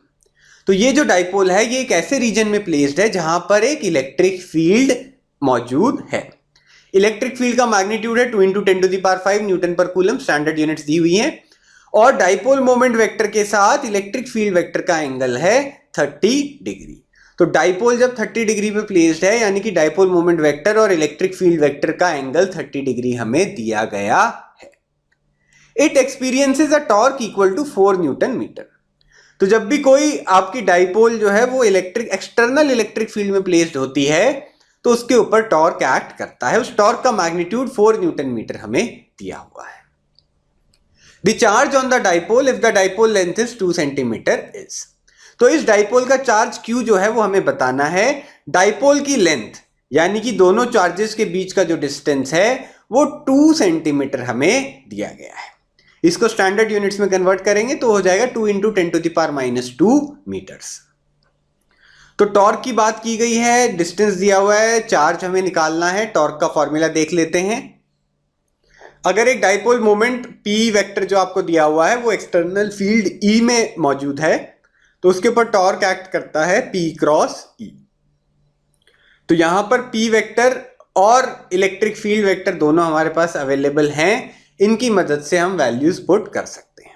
तो ये जो डाइपोल है ये एक ऐसे रीजन में प्लेस्ड है जहां पर एक इलेक्ट्रिक फील्ड मौजूद है। इलेक्ट्रिक फील्ड का मैग्नीट्यूड है 2 × 10⁵ न्यूटन पर कूलम, स्टैंडर्ड यूनिट्स दी हुई हैं। और डाइपोल मोमेंट वेक्टर के साथ इलेक्ट्रिक फील्ड वेक्टर का एंगल है 30 डिग्री। तो डाइपोल जब 30 डिग्री पे प्लेस्ड है यानी कि डाइपोल मोमेंट वेक्टर और इलेक्ट्रिक फील्ड वेक्टर का एंगल 30 डिग्री हमें दिया गया है। It experiences a torque equal to 4 Newton meter। तो जब भी कोई आपकी डाइपोल जो है वो एक्सटर्नल इलेक्ट्रिक फील्ड में प्लेस्ड होती है तो उसके ऊपर टॉर्क एक्ट करता है। उस टॉर्क का मैग्नीट्यूड 4 न्यूटन मीटर हमें दिया हुआ है। The charge on the dipole if the dipole length is 2 centimetre is. तो इस डाइपोल का चार्ज Q जो है वो हमें बताना है। डाइपोल की लेंथ यानी कि दोनों चार्जेस के बीच का जो डिस्टेंस है वो 2 सेंटीमीटर हमें दिया गया है। इसको स्टैंडर्ड यूनिट्स में कन्वर्ट करेंगे तो हो जाएगा 2 × 10⁻²⁻² मीटर्स। तो टॉर्क की बात की गई है, डिस्टेंस दिया हुआ है, चार्ज हमें निकालना है। टॉर्क का फॉर्मूला देख लेते हैं। अगर एक डाइपोल मोमेंट P वेक्टर जो आपको दिया हुआ है वो एक्सटर्नल फील्ड E में मौजूद है तो उसके ऊपर टॉर्क एक्ट करता है P क्रॉस E। तो यहां पर P वेक्टर और इलेक्ट्रिक फील्ड वेक्टर दोनों हमारे पास अवेलेबल हैं। इनकी मदद से हम वैल्यूज पुट कर सकते हैं।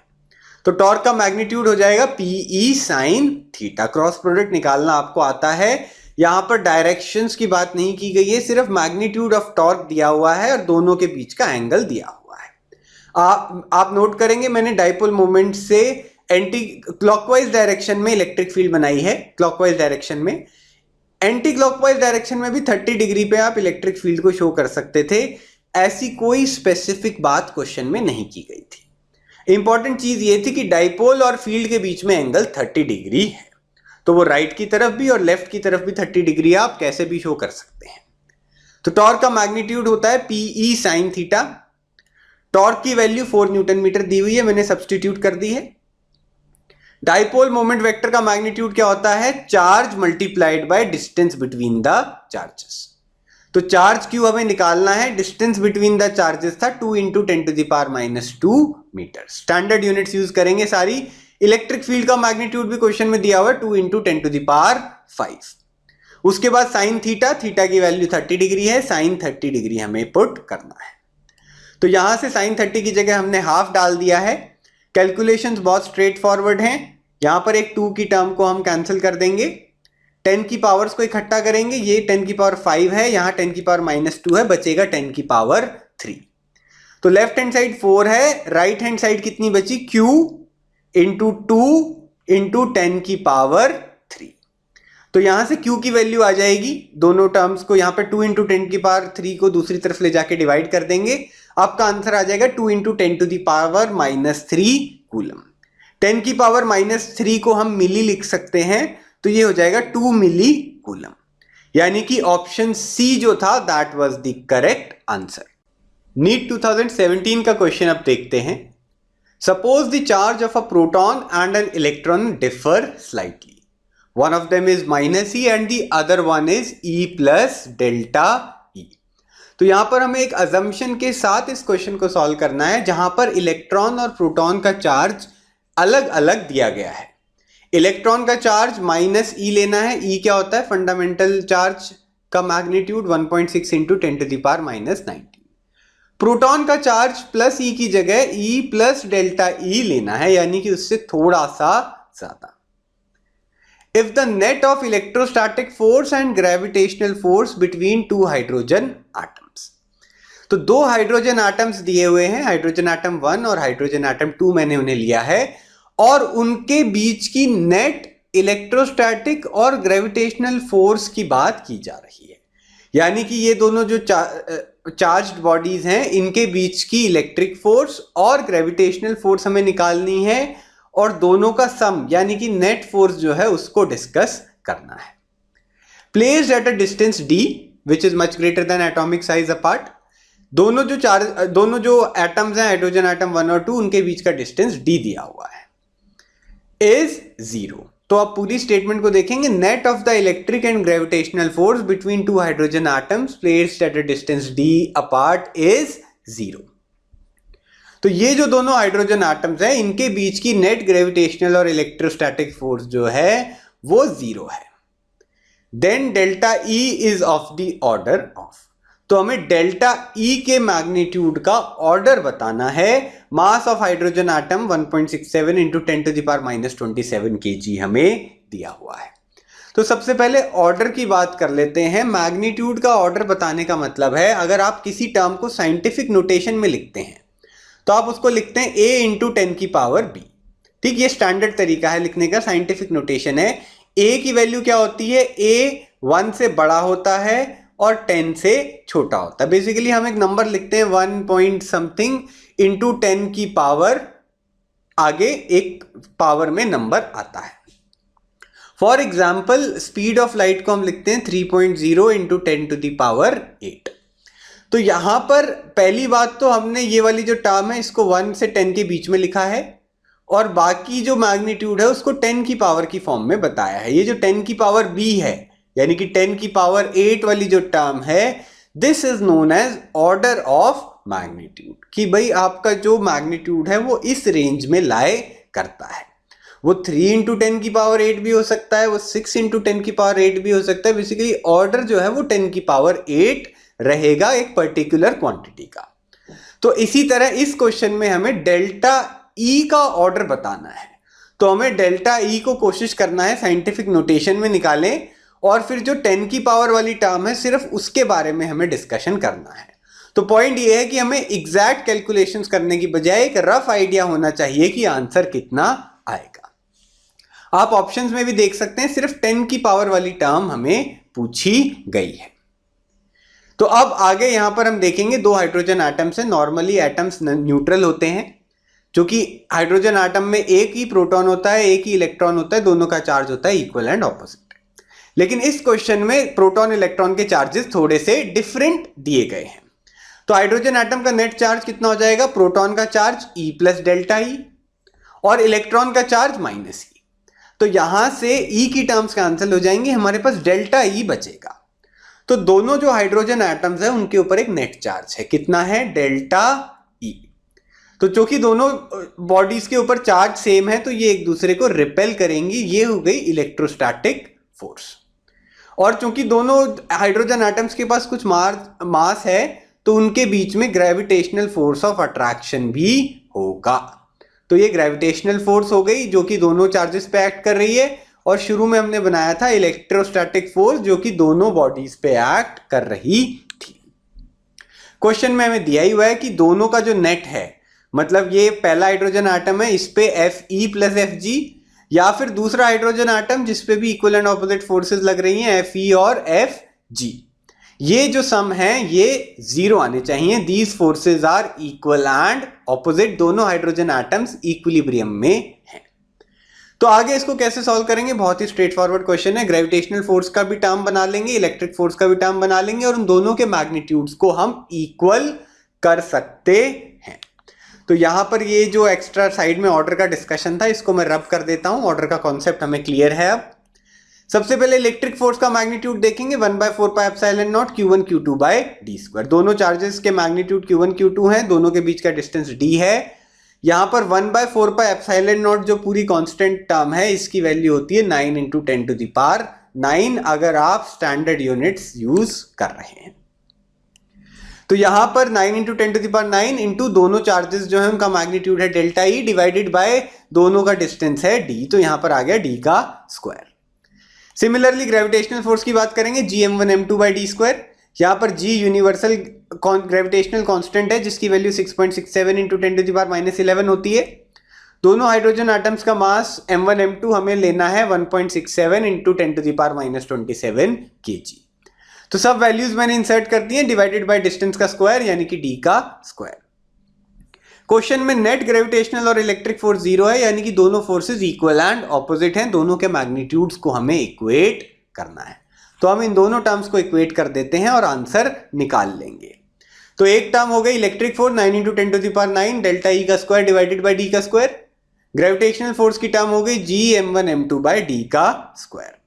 तो टॉर्क का मैग्नीट्यूड हो जाएगा PE sin theta. Cross product निकालना आपको आता है। यहां पर डायरेक्शंस की बात नहीं की गई है, सिर्फ मैग्नीट्यूड ऑफ टॉर्क दिया हुआ है और दोनों के बीच का एंगल दिया हुआ है। आप नोट करेंगे मैंने डाइपोल मोमेंट से एंटी क्लॉकवाइज डायरेक्शन में इलेक्ट्रिक फील्ड बनाई है। क्लॉकवाइज डायरेक्शन में, एंटी क्लॉकवाइज डायरेक्शन में भी 30 डिग्री पे आप इलेक्ट्रिक फील्ड को शो कर सकते थे। ऐसी कोई स्पेसिफिक बात क्वेश्चन में नहीं की गई थी। इंपॉर्टेंट चीज ये थी कि डाइपोल और फील्ड के बीच में एंगल 30 डिग्री है, तो वो राइट की तरफ भी और लेफ्ट की तरफ भी 30 डिग्री आप कैसे भी शो कर सकते हैं। तो टॉर्क का मैग्नीट्यूड होता है PE sin थीटा। टॉर्क की वैल्यू 4 न्यूटन मीटर दी हुई है, मैंने सब्स्टिट्यूट कर दी है। डाइपोल मोमेंट वेक्टर का मैग्नीट्यूड क्या होता है? Charge multiplied by distance between the charges. तो चार्ज Q हमें निकालना है, डिस्टेंस बिटवीन द चार्जेस था 2 × 10⁻² मीटर। स्टैंडर्ड यूनिट्स यूज करेंगे सारी। इलेक्ट्रिक फील्ड का मैग्नीट्यूड भी क्वेश्चन में दिया हुआ है 2 × 10⁵। उसके बाद साइन थीटा, थीटा की वैल्यू 30 डिग्री है, साइन 30 डिग्री हमें पुट करना है। तो यहां से साइन 30 की जगह हमने हाफ डाल दिया है। कैलकुलेशंस बहुत स्ट्रेट फॉरवर्ड हैं। यहां पर एक 2 की टर्म को हम कैंसिल कर देंगे, 10 की पावर्स को इकट्ठा करेंगे। ये 10 की पावर 5 है, यहां 10 की पावर -2 है, बचेगा 10 की पावर 3। तो लेफ्ट हैंड साइड 4 है, राइट हैंड साइड कितनी बची? Q × 2 × 10 की पावर 3। तो यहां से Q की वैल्यू आ जाएगी। दोनों टर्म्स को यहां पर 2 × 10 की पावर 3 को दूसरी तरफ ले जाके डिवाइड कर देंगे। आपका आंसर आ जाएगा 2 × 10⁻³ कूलम। 10 की पावर -3 को हम मिली लिख सकते हैं, तो ये हो जाएगा 2 मिली कूलम। यानी कि ऑप्शन सी जो था that was the correct answer. NEET 2017 का क्वेश्चन अब देखते हैं। Suppose the charge of a proton and an electron differ slightly. One of them is -E and the other one is E + ΔE। तो यहां पर हमें एक अजम्पशन के साथ इस क्वेश्चन को सॉल्व करना है, जहां पर इलेक्ट्रॉन और प्रोटॉन का चार्ज अलग अलग दिया गया है। इलेक्ट्रॉन का चार्ज -E लेना है। E क्या होता है? फंडामेंटल चार्ज का मैग्नीट्यूड 1.6 × 10⁻⁹। प्रोटॉन का चार्ज +E की जगह E + ΔE लेना है, यानी कि उससे थोड़ा सा ज्यादा। If the net of electrostatic force and gravitational force between two hydrogen atoms, तो 2 हाइड्रोजन एटम्स दिए हुए हैं, हाइड्रोजन एटम 1 और हाइड्रोजन एटम 2 मैंने उन्हें लिया है, और उनके बीच की नेट इलेक्ट्रोस्टैटिक और ग्रेविटेशनल फोर्स की बात की जा रही है। यानी कि ये दोनों जो चार्ज्ड बॉडीज हैं, इनके बीच की इलेक्ट्रिक फोर्स और ग्रेविटेशनल फोर्स हमें निकालनी है, और दोनों का सम यानी कि नेट फोर्स जो है उसको डिस्कस करना है। Placed at a distance d which is much greater than atomic size apart, दोनों जो एटम्स हैं, हाइड्रोजन एटम 1 और 2, उनके बीच का डिस्टेंस d दिया हुआ है, इज 0। तो आप पूरी स्टेटमेंट को देखेंगे। Net of the electric and gravitational force between 2 hydrogen atoms placed at a distance d apart is 0। तो ये जो दोनों हाइड्रोजन एटम्स हैं, इनके बीच की नेट ग्रेविटेशनल और इलेक्ट्रोस्टैटिक फोर्स जो है वो 0 है। Then ΔE is of the order of, तो हमें ΔE के मैग्नीट्यूड का ऑर्डर बताना है। Mass of hydrogen atom 1.67 × 10⁻⁻27 kg हमें दिया हुआ है। तो सबसे पहले ऑर्डर की बात कर लेते हैं। मैग्नीट्यूड का ऑर्डर बताने का मतलब है, अगर आप किसी टर्म को साइंटिफिक नोटेशन में लिखते हैं तो आप उसको लिखते हैं A × 10⁻⁵ ठीक, ये स्टैंडर्ड तरीका है लिखने का, साइंटिफिक नोटेशन है। a की वैल्यू क्या होती है, a 1 से बड़ा होता है और 10 से छोटा होता है। बेसिकली हम एक नंबर लिखते हैं 1 पॉइंट समथिंग इंटू 10 की पावर, आगे एक पावर में नंबर आता है। For example speed of light को हम लिखते हैं 3.0 इंटू 10 टू द पावर 8। तो यहां पर पहली बात तो हमने ये वाली जो टर्म है इसको 1 से 10 के बीच में लिखा है, और बाकी जो मैग्नीट्यूड है उसको 10 की पावर की फॉर्म में बताया है। ये जो 10 की पावर b है, यानी कि 10 की पावर 8 वाली जो टर्म है, this is known as order of magnitude, कि भाई आपका जो मैग्नीट्यूड है वो इस रेंज में लाए करता है। वो 3 इंटू 10 की पावर 8 भी हो सकता है, वो 6 इंटू 10 की पावर 8 भी हो सकता है। बेसिकली ऑर्डर जो है वो 10 की पावर 8 रहेगा एक पर्टिकुलर क्वांटिटी का। तो इसी तरह इस क्वेश्चन में हमें डेल्टा ई का ऑर्डर बताना है, तो हमें डेल्टा ई को कोशिश करना है साइंटिफिक नोटेशन में निकालें, और फिर जो 10 की पावर वाली टर्म है सिर्फ उसके बारे में हमें डिस्कशन करना है। तो पॉइंट ये है कि हमें एग्जैक्ट कैलकुलेशंस करने की बजाय एक रफ आइडिया होना चाहिए कि आंसर कितना आएगा। आप ऑप्शंस में भी देख सकते हैं, सिर्फ 10 की पावर वाली टर्म हमें पूछी गई है। तो अब आगे यहां पर हम देखेंगे दो हाइड्रोजन एटम्स हैं। नॉर्मली एटम्स न्यूट्रल होते हैं, क्योंकि हाइड्रोजन एटम में एक ही प्रोटॉन होता है, एक ही इलेक्ट्रॉन होता है, दोनों का चार्ज होता है इक्वल एंड ऑपोजिट। लेकिन इस क्वेश्चन में प्रोटॉन इलेक्ट्रॉन के चार्जेस थोड़े से डिफरेंट दिए गए हैं। तो हाइड्रोजन एटम का नेट चार्ज कितना हो जाएगा, प्रोटॉन का charge E plus delta E और इलेक्ट्रॉन का चार्ज माइनस ई। तो यहां से E की टर्म्स कैंसिल हो जाएंगे, हमारे पास डेल्टा ई बचेगा। तो दोनों जो हाइड्रोजन एटम्स है उनके ऊपर एक नेट चार्ज है, कितना है, डेल्टा ई। तो चूंकि दोनों बॉडीज के ऊपर चार्ज सेम है तो ये एक दूसरे को रिपेल करेंगी, ये हो गई इलेक्ट्रोस्टैटिक फोर्स। और चूंकि दोनों हाइड्रोजन एटम्स के पास कुछ मास है तो उनके बीच में ग्रेविटेशनल फोर्स ऑफ अट्रैक्शन भी होगा। तो ये ग्रेविटेशनल फोर्स हो गई जो कि दोनों चार्जेस पे एक्ट कर रही है, और शुरू में हमने बनाया था इलेक्ट्रोस्टैटिक फोर्स जो कि दोनों बॉडीज पे एक्ट कर रही थी। क्वेश्चन में हमें दिया ही हुआ है कि दोनों का जो नेट है, मतलब ये पहला हाइड्रोजन एटम है इस पे Fe प्लस Fg, या फिर दूसरा हाइड्रोजन एटम जिस पे भी इक्वल एंड ऑपोजिट फोर्सेस लग रही हैं Fe और Fg, ये जो सम है ये 0 आने चाहिए। These forces are equal and opposite, दोनों हाइड्रोजन एटम्स इक्विलिब्रियम में हैं। तो आगे इसको कैसे सॉल्व करेंगे, बहुत ही स्ट्रेट फॉरवर्ड क्वेश्चन है। ग्रेविटेशनल फोर्स का भी टर्म बना लेंगे, इलेक्ट्रिक फोर्स का भी टर्म बना लेंगे, और उन दोनों के मैग्नीट्यूड्स को हम इक्वल कर सकते हैं। तो यहां पर ये जो एक्स्ट्रा साइड में ऑर्डर का डिस्कशन था इसको मैं रब कर देता हूं, ऑर्डर का कॉन्सेप्ट हमें क्लियर है। अब सबसे पहले इलेक्ट्रिक फोर्स का मैग्नीट्यूड देखेंगे, 1/4πε0 q1 q2 by d square. दोनों चार्जेस के मैग्नीट्यूड q1 q2 है, दोनों के बीच का डिस्टेंस d है। यहां पर 1/4πε0 जो पूरी कांस्टेंट टर्म है इसकी वैल्यू होती है 9 इंटू 10 टू द पावर 9 अगर आप स्टैंडर्ड यूनिट्स यूज कर रहे हैं। तो यहां पर 9 into 10 to the power 9 into दोनों चार्जेस जो है उनका मैग्नीट्यूड है डेल्टा ई डिवाइडेड बाय दोनों का डिस्टेंस है d, तो यहां पर आ गया d का स्क्वायर। सिमिलरली ग्रेविटेशनल फोर्स की बात करेंगे, gm1 m2 by D square. यहां पर g यूनिवर्सल ग्रेविटेशनल कांस्टेंट है जिसकी value 6.67 into 10 to the power -11 होती है। दोनों हाइड्रोजन एटम्स का मास m1 m2 हमें लेना है 1.67 into 10 to the power -27 kg। तो सब वैल्यूज मैंने इंसर्ट कर दी हैं, डिवाइडेड बाय डिस्टेंस का स्क्वायर यानी कि d का स्क्वायर। क्वेश्चन में नेट ग्रेविटेशनल और इलेक्ट्रिक फोर्स 0 है, यानी कि दोनों फोर्सेस इक्वल एंड ऑपोजिट हैं, दोनों के मैग्नीट्यूड्स को हमें इक्वेट करना है। तो हम इन दोनों टर्म्स को इक्वेट कर देते हैं और आंसर निकाल लेंगे। तो एक टर्म हो गई electric force 9 into 10 to the power 9 delta e का स्क्वायर डिवाइडेड बाय डी का स्क्वायर। ग्रेविटेशनल फोर्स की टर्म हो गई gm1 m2 बाय डी का स्क्वायर।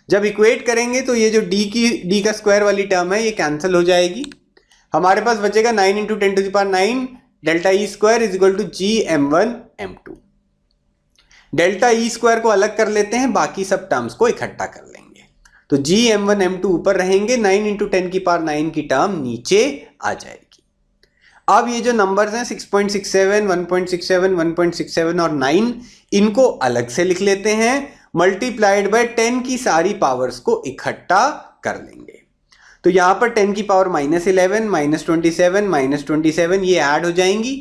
जब इक्वेट करेंगे तो ये जो d का स्क्वायर वाली टर्म है ये कैंसिल हो जाएगी, हमारे पास बचेगा 9 into 10 to the power 9 delta e square is equal to gm1 m2। Delta e square को अलग कर लेते हैं, बाकी सब टर्म्स को इकट्ठा कर लेंगे। तो gm1 m2 ऊपर रहेंगे, 9 इंटू 10 की पावर 9 की टर्म नीचे आ जाएगी। अब ये जो नंबर्स हैं 6.67, 1.67, 1.67 और 9, इनको अलग से लिख लेते हैं, मल्टीप्लाइड बाय 10 की सारी पावर्स को इकट्ठा कर लेंगे। तो यहां पर 10 की पावर -11, -27, -27 ये ऐड हो जाएंगी,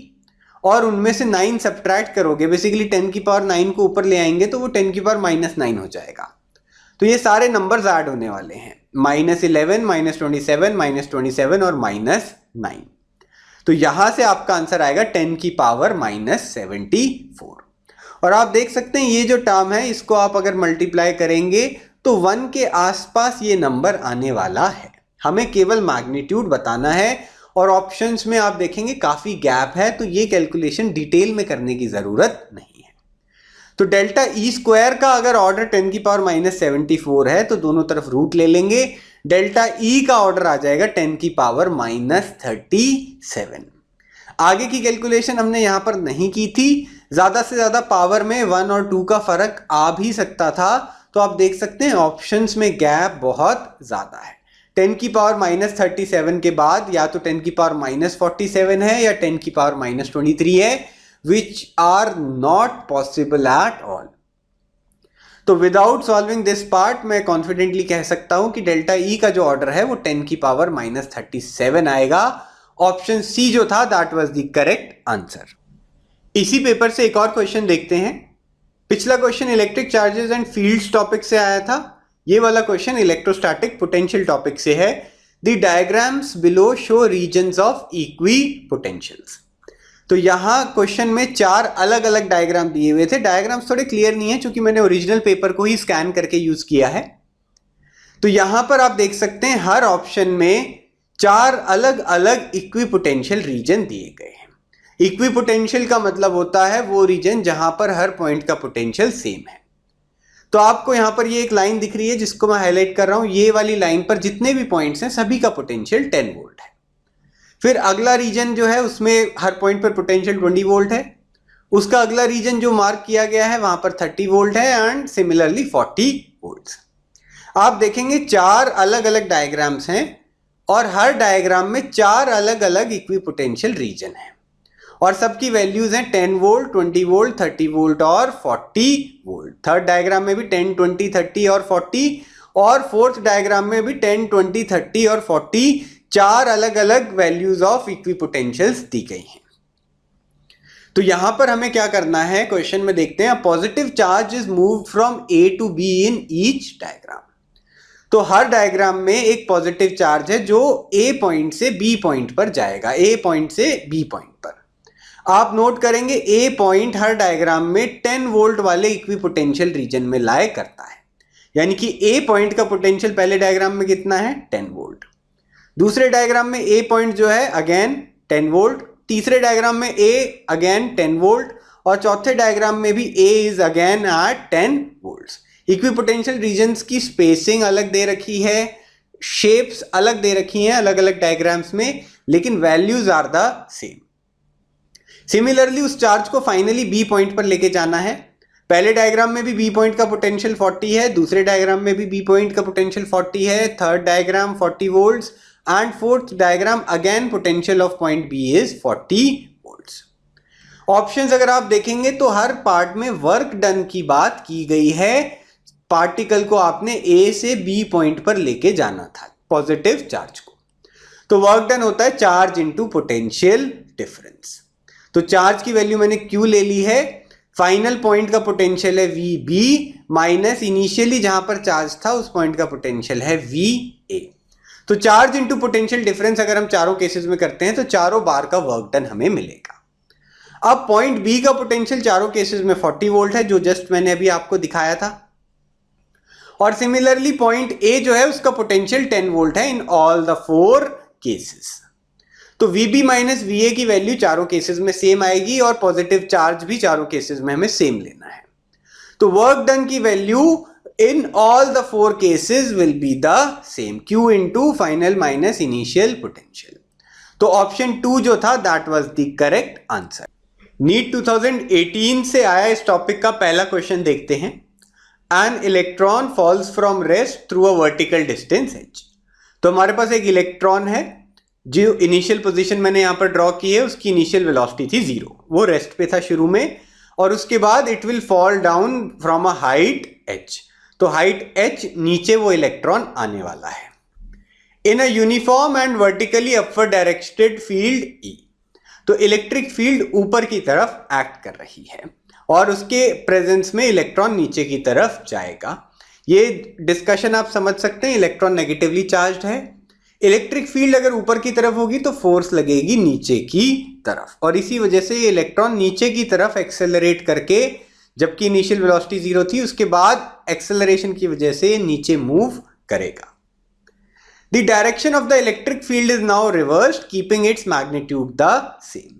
और उनमें से 9 सब्ट्रैक्ट करोगे, बेसिकली 10 की पावर 9 को ऊपर ले आएंगे तो वो 10 की पावर -9 हो जाएगा। तो ये सारे नंबर्स ऐड होने वाले हैं, -11, -27, -27 और -9। तो यहां से आपका आंसर आएगा 10 की पावर -74। और आप देख सकते हैं ये जो टर्म है इसको आप अगर मल्टीप्लाई करेंगे तो 1 के आसपास ये नंबर आने वाला है। हमें केवल मैग्नीट्यूड बताना है और ऑप्शंस में आप देखेंगे काफी गैप है, तो ये कैलकुलेशन डिटेल में करने की जरूरत नहीं है। तो डेल्टा ई स्क्वायर का अगर ऑर्डर 10 की पावर -74 है तो दोनों तरफ रूट ले लेंगे, डेल्टा ई का ऑर्डर आ जाएगा 10 की पावर -37। आगे की कैलकुलेशन हमने यहां पर नहीं की थी, ज्यादा से ज्यादा पावर में 1 और 2 का फर्क आ भी सकता था, तो आप देख सकते हैं ऑप्शंस में गैप बहुत ज्यादा है। 10 की पावर -37 के बाद या तो 10 की पावर -47 है या 10 की पावर -23 है, which are not possible at all. तो विदाउट सॉल्विंग दिस पार्ट मैं कॉन्फिडेंटली कह सकता हूं कि डेल्टा ई का जो ऑर्डर है वो 10 की पावर -37 आएगा। ऑप्शन सी जो था that was the correct answer. इसी पेपर से एक और क्वेश्चन देखते हैं। पिछला question electric charges and fields topic से आया था, ये वाला क्वेश्चन इलेक्ट्रोस्टैटिक पोटेंशियल टॉपिक से है। The diagrams below show regions of equipotentials. तो यहां क्वेश्चन में 4 अलग अलग डायग्राम दिए हुए थे। डायग्राम्स थोड़े क्लियर नहीं है क्योंकि मैंने ओरिजिनल पेपर को ही स्कैन करके यूज किया है। तो यहां पर आप देख सकते हैं हर ऑप्शन में 4 अलग अलग इक्विपोटेंशियल रीजन दिए गए हैं। इक्विपोटेंशियल का मतलब होता है वो रीजन जहां पर हर पॉइंट का पोटेंशियल सेम है। तो आपको यहां पर ये एक लाइन दिख रही है जिसको मैं हाईलाइट कर रहा हूं, ये वाली लाइन पर जितने भी पॉइंट्स हैं सभी का पोटेंशियल 10 वोल्ट है। फिर अगला रीजन जो है उसमें हर पॉइंट पर पोटेंशियल 20 वोल्ट है। उसका अगला रीजन जो मार्क किया गया है वहां पर 30 वोल्ट है एंड सिमिलरली 40 वोल्ट। आप देखेंगे 4 अलग अलग डायग्राम्स हैं और हर डायग्राम में 4 अलग अलग इक्विपोटेंशियल रीजन है और सबकी वैल्यूज हैं 10 वोल्ट, 20 वोल्ट, 30 वोल्ट और 40 वोल्ट। थर्ड डायग्राम में भी 10, 20, 30 और 40 और फोर्थ डायग्राम में भी 10, 20, 30 और 40, 4 अलग अलग वैल्यूज ऑफ इक्विपोटेंशियल्स दी गई हैं। तो यहां पर हमें क्या करना है, क्वेश्चन में देखते हैं। Positive charge is moved from A to B in each diagram. तो हर डायग्राम में एक पॉजिटिव चार्ज है जो ए पॉइंट से बी पॉइंट पर जाएगा, ए पॉइंट से बी पॉइंट पर। आप नोट करेंगे ए पॉइंट हर डायग्राम में 10 वोल्ट वाले इक्विपोटेंशियल रीजन में लाए करता है, यानी कि ए पॉइंट का पोटेंशियल पहले डायग्राम में कितना है 10 वोल्ट। दूसरे डायग्राम में ए पॉइंट जो है अगेन 10 वोल्ट, तीसरे डायग्राम में ए अगेन 10 वोल्ट और चौथे डायग्राम में भी A is again at 10 volts. Equipotential regions की स्पेसिंग अलग दे रखी है, शेप्स अलग दे रखी हैं अलग अलग डायग्राम्स में, लेकिन values are the same. Similarly उस चार्ज को फाइनली बी पॉइंट पर लेके जाना है। पहले डायग्राम में भी बी पॉइंट का पोटेंशियल 40 है, दूसरे डायग्राम में भी बी पॉइंट का पोटेंशियल 40 है, third diagram 40 volts and fourth diagram again potential of point B is 40 volts. Options अगर आप देखेंगे तो हर पार्ट में वर्क डन की बात की गई है। पार्टिकल को आपने ए से बी पॉइंट पर लेके जाना था, पॉजिटिव चार्ज को। तो वर्क डन होता है चार्ज इनटू पोटेंशियल डिफरेंस। तो चार्ज की वैल्यू मैंने क्यू ले ली है, फाइनल पॉइंट का पोटेंशियल है वी बी माइनस इनिशियली जहां पर चार्ज था उस पॉइंट का पोटेंशियल है वी ए। तो चार्ज इनटू पोटेंशियल डिफरेंस अगर हम चारों केसेस में करते हैं तो चारों बार का वर्क डन हमें मिलेगा। अब पॉइंट बी का पोटेंशियल चारों केसेस में 40 वोल्ट है जो जस्ट मैंने अभी आपको दिखाया था, और सिमिलरली पॉइंट ए जो है उसका पोटेंशियल 10 वोल्ट है इन ऑल द 4 केसेस। तो VB माइनस VA की वैल्यू चारों केसेस में सेम आएगी और पॉजिटिव चार्ज भी चारों केसेस में हमें सेम लेना है। तो वर्क डन की value in all the 4 cases will be the same, Q into final minus initial potential. तो ऑप्शन 2 जो था that was the correct answer. NEET 2018 से आया इस टॉपिक का पहला क्वेश्चन देखते हैं। An electron falls from rest through a vertical distance h। तो हमारे पास एक इलेक्ट्रॉन है, जो इनिशियल पोजीशन मैंने यहां पर ड्रॉ की है उसकी इनिशियल वेलोसिटी थी 0, वो रेस्ट पे था शुरू में, और उसके बाद it will fall down from a height h। तो हाइट h नीचे वो इलेक्ट्रॉन आने वाला है in a uniform and vertically upward directed field E। तो तो इलेक्ट्रिक फील्ड ऊपर की तरफ एक्ट कर रही है और उसके प्रेजेंस में इलेक्ट्रॉन नीचे की तरफ जाएगा। ये डिस्कशन आप समझ सकते हैं, इलेक्ट्रॉन नेगेटिवली चार्ज्ड है। इलेक्ट्रिक फील्ड अगर ऊपर की तरफ होगी तो फोर्स लगेगी नीचे की तरफ, और इसी वजह से ये इलेक्ट्रॉन नीचे की तरफ एक्सेलरेट करके, जबकि इनिशियल वेलोसिटी 0 थी, उसके बाद एक्सेलरेशन की वजह से नीचे मूव करेगा। The direction of the electric field is now reversed, keeping its magnitude the same.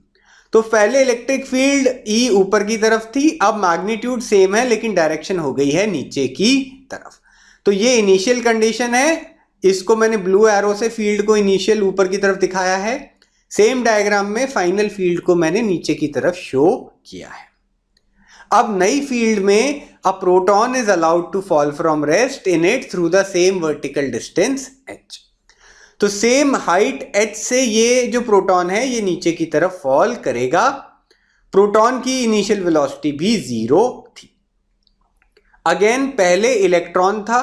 तो पहले इलेक्ट्रिक फील्ड E ऊपर की तरफ थी, अब मैग्नीट्यूड सेम है लेकिन डायरेक्शन हो गई है नीचे की तरफ। तो ये इनिशियल कंडीशन है, इसको मैंने ब्लू एरो से फील्ड को इनिशियल ऊपर की तरफ दिखाया है। सेम डायग्राम में फाइनल फील्ड को मैंने नीचे की तरफ शो किया है। अब नई फील्ड में a proton is allowed to fall from rest in it through the same vertical distance h। तो सेम हाइट h से ये जो प्रोटॉन है ये नीचे की तरफ फॉल करेगा। प्रोटॉन की इनिशियल वेलोसिटी भी 0 थी। अगेन पहले इलेक्ट्रॉन था,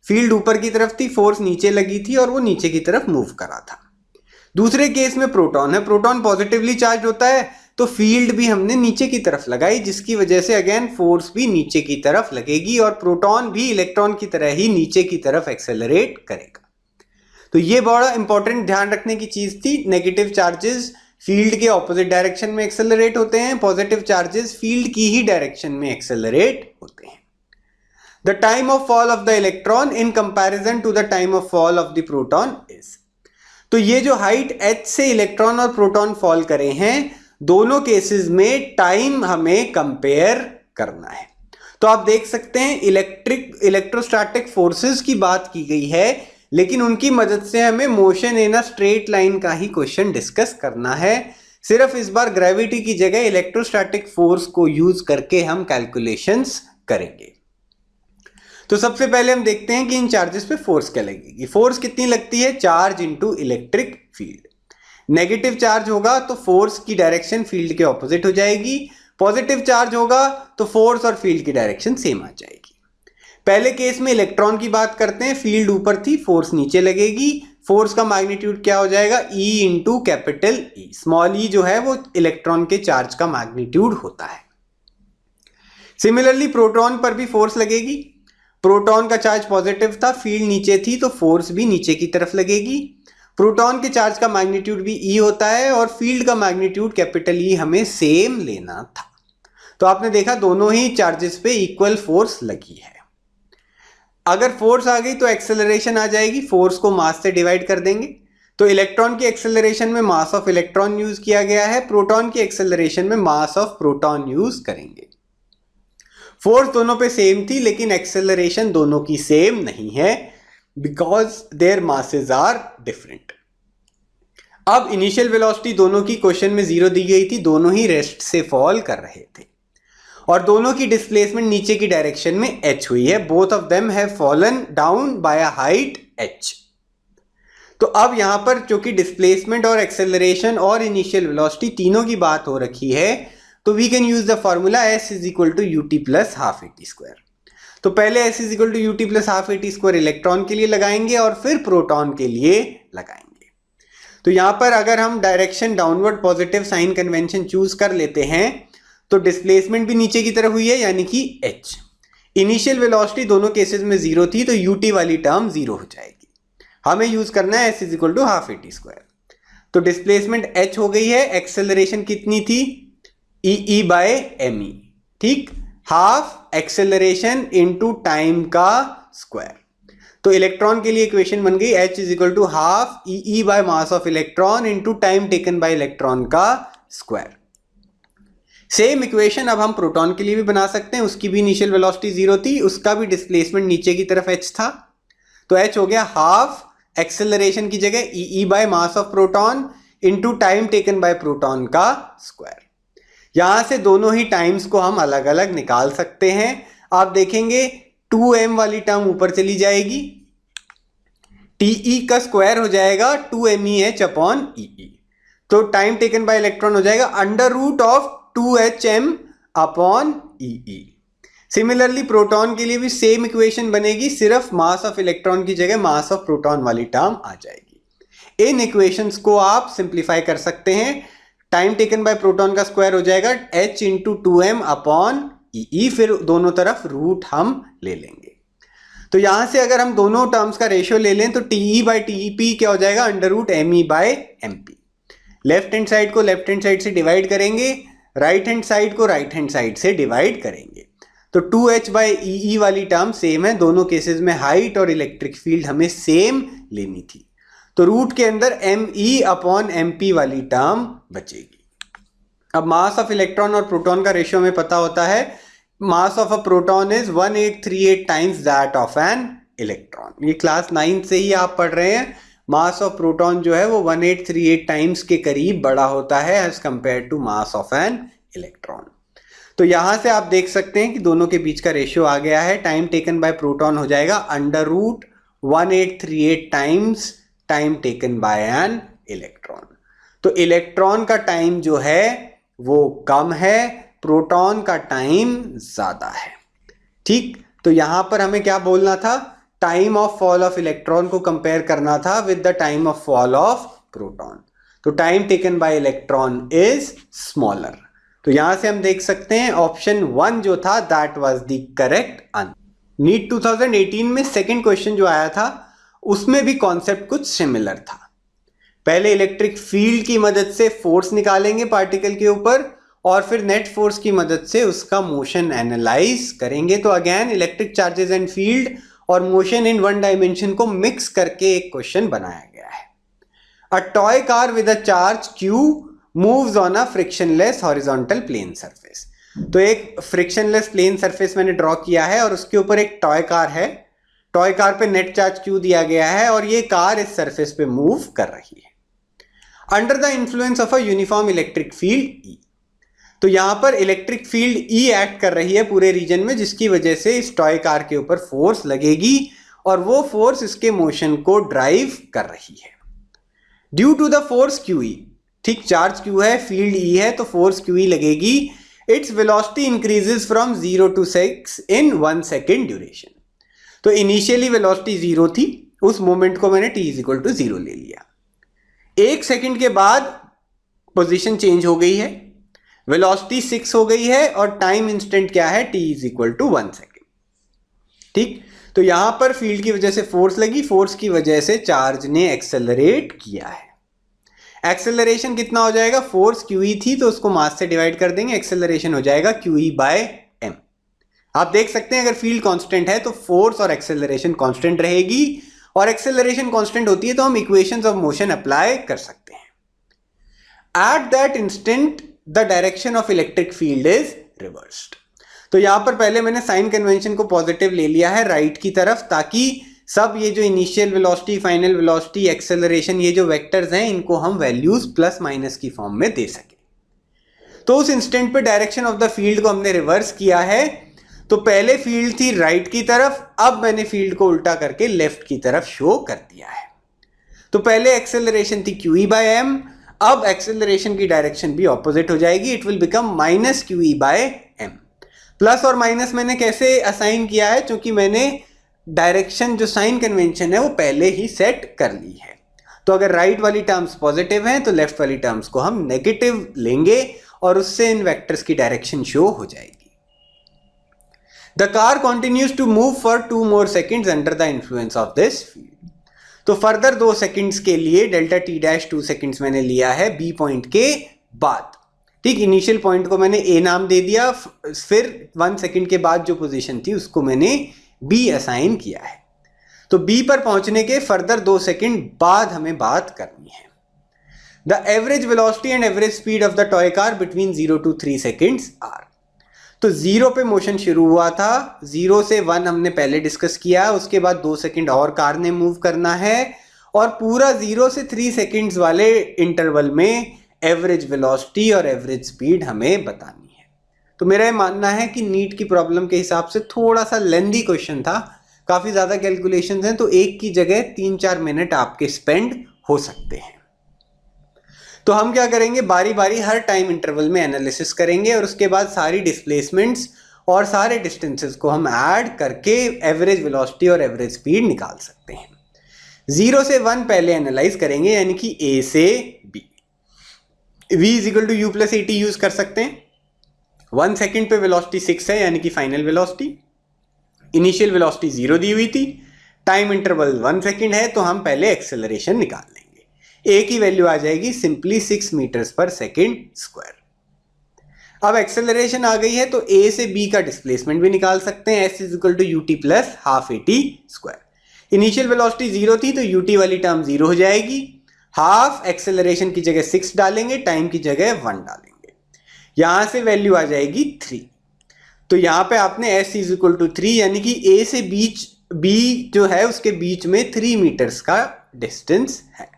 फील्ड ऊपर की तरफ थी, फोर्स नीचे लगी थी और वो नीचे की तरफ मूव करा था। दूसरे केस में प्रोटॉन है, प्रोटॉन पॉजिटिवली चार्ज होता है तो फील्ड भी हमने नीचे की तरफ लगाई, जिसकी वजह से अगेन फोर्स भी नीचे की तरफ लगेगी और प्रोटॉन भी इलेक्ट्रॉन की तरह ही नीचे की तरफ एक्सेलरेट करेगा। तो ये बड़ा इंपॉर्टेंट ध्यान रखने की चीज थी। नेगेटिव चार्जेस फील्ड के ऑपोजिट डायरेक्शन में एक्सेलरेट होते हैं, पॉजिटिव चार्जेस फील्ड की ही डायरेक्शन में एक्सेलरेट होते हैं। The time of fall of the electron in comparison to the time of fall of the proton is. तो ये जो हाइट h से इलेक्ट्रॉन और प्रोटॉन फॉल करे हैं, दोनों केसेस में टाइम हमें कंपेयर करना है। तो आप देख सकते हैं इलेक्ट्रोस्टैटिक फोर्सेस की बात की गई है, लेकिन उनकी मदद से हमें motion in a straight line का ही क्वेश्चन डिस्कस करना है। सिर्फ इस बार ग्रेविटी की जगह इलेक्ट्रोस्टैटिक फोर्स को यूज करके हम कैलकुलेशंस करेंगे। तो सबसे पहले हम देखते हैं कि इन चार्जेस पे फोर्स क्या लगेगी। फोर्स कितनी लगती है? Charge into electric field. Negative charge होगा तो फोर्स की डायरेक्शन फील्ड के ऑपोजिट हो जाएगी, पॉजिटिव चार्ज होगा तो फोर्स और फील्ड की डायरेक्शन सेम आ जाएगी। पहले केस में इलेक्ट्रॉन की बात करते हैं, फील्ड ऊपर थी, फोर्स नीचे लगेगी। फोर्स का मैग्नीट्यूड क्या हो जाएगा? E into capital E। Small e जो है वो इलेक्ट्रॉन के चार्ज का मैग्नीट्यूड होता है। सिमिलरली प्रोटॉन पर भी फोर्स लगेगी। प्रोटॉन का चार्ज पॉजिटिव था, फील्ड नीचे थी तो फोर्स भी नीचे की तरफ लगेगी। प्रोटॉन के चार्ज का मैग्नीट्यूड भी E होता है और फील्ड का मैग्नीट्यूड कैपिटल E हमें सेम लेना था। तो आपने देखा दोनों ही चार्जेस पे इक्वल फोर्स लगी है। अगर फोर्स आ गई तो एक्सेलरेशन आ जाएगी, फोर्स को मास से डिवाइड कर देंगे। तो इलेक्ट्रॉन की एक्सेलरेशन में मास ऑफ इलेक्ट्रॉन यूज किया गया है, प्रोटॉन की एक्सेलरेशन में मास ऑफ प्रोटॉन यूज करेंगे। फोर्स दोनों पे सेम थी लेकिन एक्सेलरेशन दोनों की सेम नहीं है, because their masses are different. अब इनिशियल वेलोसिटी दोनों की क्वेश्चन में 0 दी गई थी, दोनों ही रेस्ट से फॉल कर रहे थे और दोनों की डिस्प्लेसमेंट नीचे की डायरेक्शन में h हुई है। Both of them have fallen down by a height h। तो अब यहां पर चूंकि डिस्प्लेसमेंट और एक्सेलरेशन और इनिशियल वेलोसिटी तीनों की बात हो रखी है, तो we can use the formula s is equal to ut plus half at square. तो पहले s is equal to ut plus half at square electron के लिए लगाएंगे और फिर प्रोटॉन के लिए लगाएंगे। तो यहां पर अगर हम direction downward positive sign convention choose कर लेते हैं तो डिस्प्लेसमेंट भी नीचे की तरफ हुई है, यानी कि h। इनिशियल वेलोसिटी दोनों केसेस में 0 थी तो ut वाली टर्म 0 हो जाएगी। हमें यूज करना है s is equal to half at square. तो डिस्प्लेसमेंट h हो गई है, एक्सेलरेशन कितनी थी? E बाय me, ठीक, हाफ एक्सेलरेशन इनटू टाइम का स्क्वायर। तो इलेक्ट्रॉन के लिए इक्वेशन बन गई h is equal to half E by mass of electron into time taken by electron का स्क्वायर। सेम इक्वेशन अब हम प्रोटॉन के लिए भी बना सकते हैं, उसकी भी इनिशियल वेलोसिटी 0 थी, उसका भी डिस्प्लेसमेंट नीचे की तरफ h था। तो h हो गया हाफ एक्सेलरेशन की जगह E by mass of proton into time taken bye proton का स्क्वायर। यहां से दोनों ही टाइम्स को हम अलग अलग निकाल सकते हैं। आप देखेंगे 2m वाली टर्म ऊपर चली जाएगी, TE का स्क्वायर हो जाएगा 2meh अपॉन EE। तो टाइम टेकन बाय इलेक्ट्रॉन हो जाएगा under root of 2hm upon EE। Similarly proton के लिए भी सेम इक्वेशन बनेगी, सिर्फ मास ऑफ इलेक्ट्रॉन की जगह मास ऑफ प्रोटॉन वाली टर्म आ जाएगी। इन इक्वेशंस को आप सिंप्लीफाई कर सकते हैं। टाइम टेकन बाय प्रोटॉन का स्क्वायर हो जाएगा h इंटू 2m अपॉन ई, फिर दोनों तरफ रूट हम ले लेंगे। तो यहां से अगर हम दोनों टर्म्स का रेशियो ले लें तो टीई बाई टीपी क्या हो जाएगा, under root m e by m p. Left hand side को लेफ्ट हैंड साइड से डिवाइड करेंगे, राइट हैंड साइड को राइट हैंड साइड से डिवाइड करेंगे। तो 2h बाई ई वाली टर्म सेम है, दोनों केसेस में हाइट और इलेक्ट्रिक फील्ड हमें सेम लेनी थी। तो रूट के अंदर m e upon m p वाली टर्म बचेगी। अब मास ऑफ इलेक्ट्रॉन और प्रोटॉन का रेशियो हमें पता होता है, mass of a proton is 1838 times that of an electron. ये क्लास 9 से ही आप पढ़ रहे हैं, मास ऑफ प्रोटॉन जो है वो 1838 टाइम्स के करीब बड़ा होता है as compare to mass of an electron. तो यहां से आप देख सकते हैं कि दोनों के बीच का रेशियो आ गया है, टाइम टेकन बाय प्रोटॉन हो जाएगा under root 1838 times time taken by an electron. तो इलेक्ट्रॉन का टाइम जो है वो कम है, प्रोटॉन का टाइम ज्यादा है। ठीक, तो यहां पर हमें क्या बोलना था, time of fall of electron को कंपेयर करना था with the time of fall of proton. तो time taken by electron is smaller. तो यहां से हम देख सकते हैं ऑप्शन 1 जो था that was the correct answer. NEET 2018 में सेकंड क्वेश्चन जो आया था उसमें भी कॉन्सेप्ट कुछ सिमिलर था। पहले इलेक्ट्रिक फील्ड की मदद से फोर्स निकालेंगे पार्टिकल के ऊपर और फिर नेट फोर्स की मदद से उसका मोशन एनालाइज करेंगे। तो again electric charges and field और मोशन इन वन डायमेंशन को मिक्स करके एक क्वेश्चन बनाया गया है। A toy car with a charge Q moves on a frictionless horizontal plane surface. तो एक फ्रिक्शनलेस प्लेन सरफेस मैंने ड्रॉ किया है और उसके ऊपर एक टॉय कार है, टॉय कार पे नेट चार्ज Q दिया गया है और ये कार इस सरफेस पे मूव कर रही है under the influence of a uniform electric field E। तो यहां पर इलेक्ट्रिक फील्ड E एक्ट कर रही है पूरे रीजन में, जिसकी वजह से इस टॉय कार के ऊपर फोर्स लगेगी और वो फोर्स इसके मोशन को ड्राइव कर रही है। Due to the force QE, ठीक, चार्ज Q है, फील्ड E है, तो फोर्स QE लगेगी। Its velocity increases from 0 to 6 in 1 second duration. तो इनिशियली वेलोसिटी 0 थी, उस मोमेंट को मैंने t=0 ले लिया। 1 सेकेंड के बाद पोजीशन चेंज हो गई है, वेलोसिटी 6 हो गई है और टाइम इंस्टेंट क्या है, t=1 सेकेंड। ठीक, तो यहां पर फील्ड की वजह से फोर्स लगी, फोर्स की वजह से चार्ज ने एक्सेलरेट किया है। एक्सेलरेशन कितना हो जाएगा, फोर्स QE थी तो उसको मास से डिवाइड कर देंगे, एक्सेलरेशन हो जाएगा QE बाय m। आप देख सकते हैं अगर फील्ड कांस्टेंट है तो फोर्स और एक्सेलरेशन कांस्टेंट रहेगी, और एक्सेलरेशन कांस्टेंट होती है तो हम इक्वेशंस ऑफ मोशन अप्लाई कर सकते हैं। At that instant the direction of electric field is reversed. तो यहां पर पहले मैंने साइन कन्वेंशन को पॉजिटिव ले लिया है राइट की तरफ, ताकि सब ये जो initial velocity, final velocity, acceleration, ये जो वेक्टर्स हैं इनको हम वैल्यूज प्लस माइनस की फॉर्म में दे सके। तो उस इंस्टेंट पे डायरेक्शन ऑफ द फील्ड को हमने रिवर्स किया है। तो पहले फील्ड थी राइट की तरफ, अब मैंने फील्ड को उल्टा करके लेफ्ट की तरफ शो कर दिया है। तो पहले एक्सेलरेशन थी QE बाय m, अब एक्सेलरेशन की डायरेक्शन भी ऑपोजिट हो जाएगी, it will become minus QE by m। Plus और माइनस मैंने कैसे असाइन किया है, क्योंकि मैंने डायरेक्शन जो साइन कन्वेंशन है वो पहले ही सेट कर ली है। तो अगर राइट वाली टर्म्स पॉजिटिव हैं तो लेफ्ट वाली टर्म्स को हम नेगेटिव लेंगे और उससे इन वेक्टर्स की डायरेक्शन शो हो जाएगी। The car continues to move for 2 more seconds under the influence of this field. तो फर्दर 2 सेकेंड्स के लिए डेल्टा t' 2 सेकेंड्स मैंने लिया है B पॉइंट के बाद। ठीक, इनिशियल पॉइंट को मैंने A नाम दे दिया, फिर 1 सेकेंड के बाद जो पोजीशन थी उसको मैंने B असाइन किया है। तो B पर पहुंचने के फर्दर 2 सेकेंड बाद हमें बात करनी है। The average velocity and average speed of the toy car between 0 to 3 seconds are. तो 0 पे मोशन शुरू हुआ था, 0 से 1 हमने पहले डिस्कस किया, उसके बाद 2 सेकेंड और कार ने मूव करना है और पूरा 0 से 3 सेकेंड्स वाले इंटरवल में एवरेज वेलोसिटी और एवरेज स्पीड हमें बतानी है। तो मेरा ये मानना है कि नीट की प्रॉब्लम के हिसाब से थोड़ा सा लेंदी क्वेश्चन था, काफ़ी ज़्यादा कैलकुलेशंस हैं, तो एक की जगह 3-4 मिनट आपके स्पेंड हो सकते हैं। तो हम क्या करेंगे, बारी बारी हर टाइम इंटरवल में एनालिसिस करेंगे और उसके बाद सारी डिस्प्लेसमेंट्स और सारे डिस्टेंसेस को हम ऐड करके एवरेज वेलोसिटी और एवरेज स्पीड निकाल सकते हैं। 0 से 1 पहले एनालाइज करेंगे, यानी कि A से B। v is equal to u plus a t use कर सकते हैं। 1 सेकेंड पे वेलोसिटी 6 है यानी कि फाइनल वेलोसिटी, इनिशियल वेलोसिटी 0 दी हुई थी, टाइम इंटरवल 1 सेकेंड है, तो हम पहले एक्सेलरेशन निकाल लेंगे। ए की वैल्यू आ जाएगी सिंपली 6 मीटर्स पर सेकेंड स्क्वायर। अब एक्सेलरेशन आ गई है तो ए से बी का डिस्प्लेसमेंट भी निकाल सकते हैं, s is equal to u t plus half a t square. Initial velocity 0 थी तो यू टी वाली टर्म 0 हो जाएगी, हाफ एक्सेलरेशन की जगह 6 डालेंगे, टाइम की जगह 1 डालेंगे, यहां से वैल्यू आ जाएगी 3। तो यहां पे आपने एस इज इक्वल टू 3 यानी कि ए से बी जो है उसके बीच में 3 मीटर्स का डिस्टेंस है।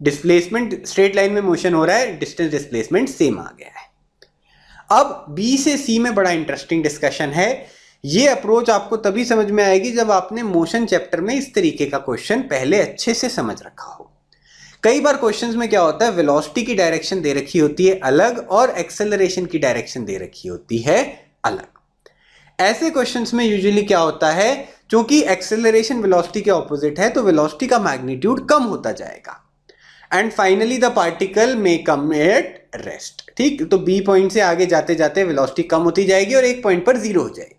डिस्प्लेसमेंट स्ट्रेट लाइन में मोशन हो रहा है, डिस्टेंस डिस्प्लेसमेंट सेम आ गया है। अब बी से सी में बड़ा इंटरेस्टिंग डिस्कशन है। ये अप्रोच आपको तभी समझ में आएगी जब आपने मोशन चैप्टर में इस तरीके का क्वेश्चन पहले अच्छे से समझ रखा हो। कई बार क्वेश्चंस में क्या होता है, वेलोसिटी की डायरेक्शन दे रखी होती है अलग और एक्सेलरेशन की डायरेक्शन दे रखी होती है अलग। ऐसे क्वेश्चंस में यूजुअली क्या होता है, क्योंकि एक्सेलरेशन वेलोसिटी के ऑपोजिट है तो वेलोसिटी का मैग्नीट्यूड कम होता जाएगा and finally the particle may come at rest. ठीक, तो बी पॉइंट से आगे जाते जाते वेलोसिटी कम होती जाएगी और एक पॉइंट पर 0 हो जाएगी।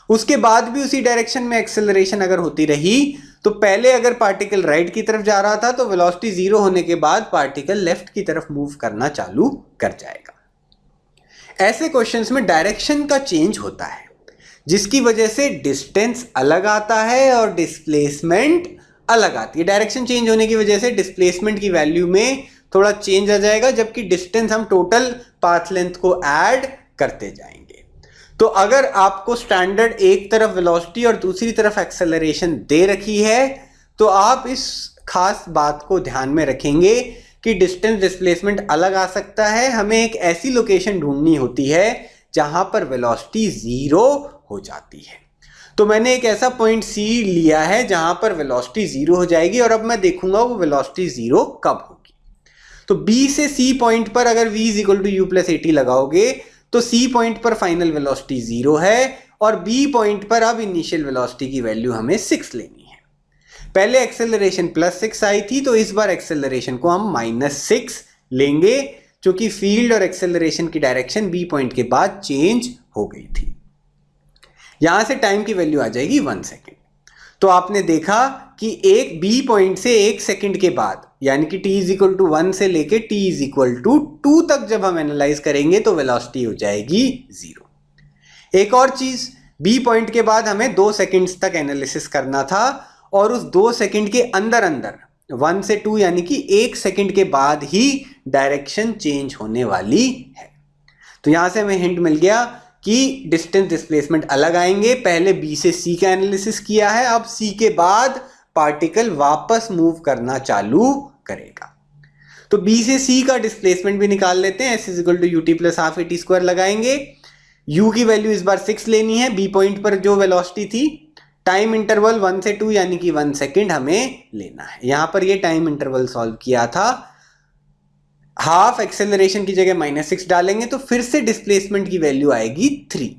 उसके बाद भी उसी डायरेक्शन में एक्सेलरेशन अगर होती रही तो पहले अगर पार्टिकल राइट की तरफ जा रहा था तो वेलोसिटी 0 होने के बाद पार्टिकल लेफ्ट की तरफ मूव करना चालू कर जाएगा। ऐसे क्वेश्चंस में डायरेक्शन का चेंज होता है जिसकी वजह से डिस्टेंस अलग आता है और डिस्प्लेसमेंट अलग आती है। डायरेक्शन चेंज होने की वजह से डिस्प्लेसमेंट की वैल्यू में थोड़ा चेंज आ जाएगा, जबकि डिस्टेंस हम टोटल पाथ लेंथ को ऐड करते जाएंगे। तो अगर आपको स्टैंडर्ड एक तरफ वेलोसिटी और दूसरी तरफ एक्सेलरेशन दे रखी है तो आप इस खास बात को ध्यान में रखेंगे कि डिस्टेंस डिस्प्लेसमेंट अलग आ सकता है। हमें एक ऐसी लोकेशन ढूंढनी होती है जहां पर वेलोसिटी 0 हो जाती है। तो मैंने एक ऐसा पॉइंट सी लिया है जहां पर वेलोसिटी 0 हो जाएगी और अब मैं देखूंगा वो वेलोसिटी 0 कब होगी। तो बी से सी पॉइंट पर अगर v is equal to u plus a t लगाओगे तो सी पॉइंट पर फाइनल वेलोसिटी 0 है और बी पॉइंट पर अब इनिशियल वेलोसिटी की वैल्यू हमें 6 लेनी है। पहले एक्सेलरेशन +6 आई थी तो इस बार एक्सेलरेशन को हम -6 लेंगे, क्योंकि फील्ड और एक्सेलरेशन की डायरेक्शन बी पॉइंट के बाद चेंज हो गई थी। यहां से टाइम की वैल्यू आ जाएगी 1 सेकेंड। तो आपने देखा कि एक बी पॉइंट से 1 सेकेंड के बाद यानी कि t इज इक्वल टू 1 से लेके t इज इक्वल टू 2 तक जब हम एनालाइज करेंगे तो वेलोसिटी हो जाएगी 0। एक और चीज, बी पॉइंट के बाद हमें 2 सेकेंड्स तक एनालिसिस करना था और उस 2 सेकेंड के अंदर अंदर 1 से 2 यानी कि 1 सेकेंड के बाद ही डायरेक्शन चेंज होने वाली है। तो यहां से हमें हिंट मिल गया कि डिस्टेंस डिस्प्लेसमेंट अलग आएंगे। पहले बी से सी का एनालिसिस किया है, अब सी के बाद पार्टिकल वापस मूव करना चालू करेगा। तो बी से सी का डिस्प्लेसमेंट भी निकाल लेते हैं, s is equal to u t plus half a t square लगाएंगे। यू की वैल्यू इस बार 6 लेनी है, बी पॉइंट पर जो वेलोसिटी थी। टाइम इंटरवल 1 से 2 यानी कि 1 सेकेंड हमें लेना है। यहां पर ये टाइम इंटरवल सॉल्व किया था, हाफ एक्सेलरेशन की जगह -6 डालेंगे तो फिर से डिस्प्लेसमेंट की वैल्यू आएगी 3।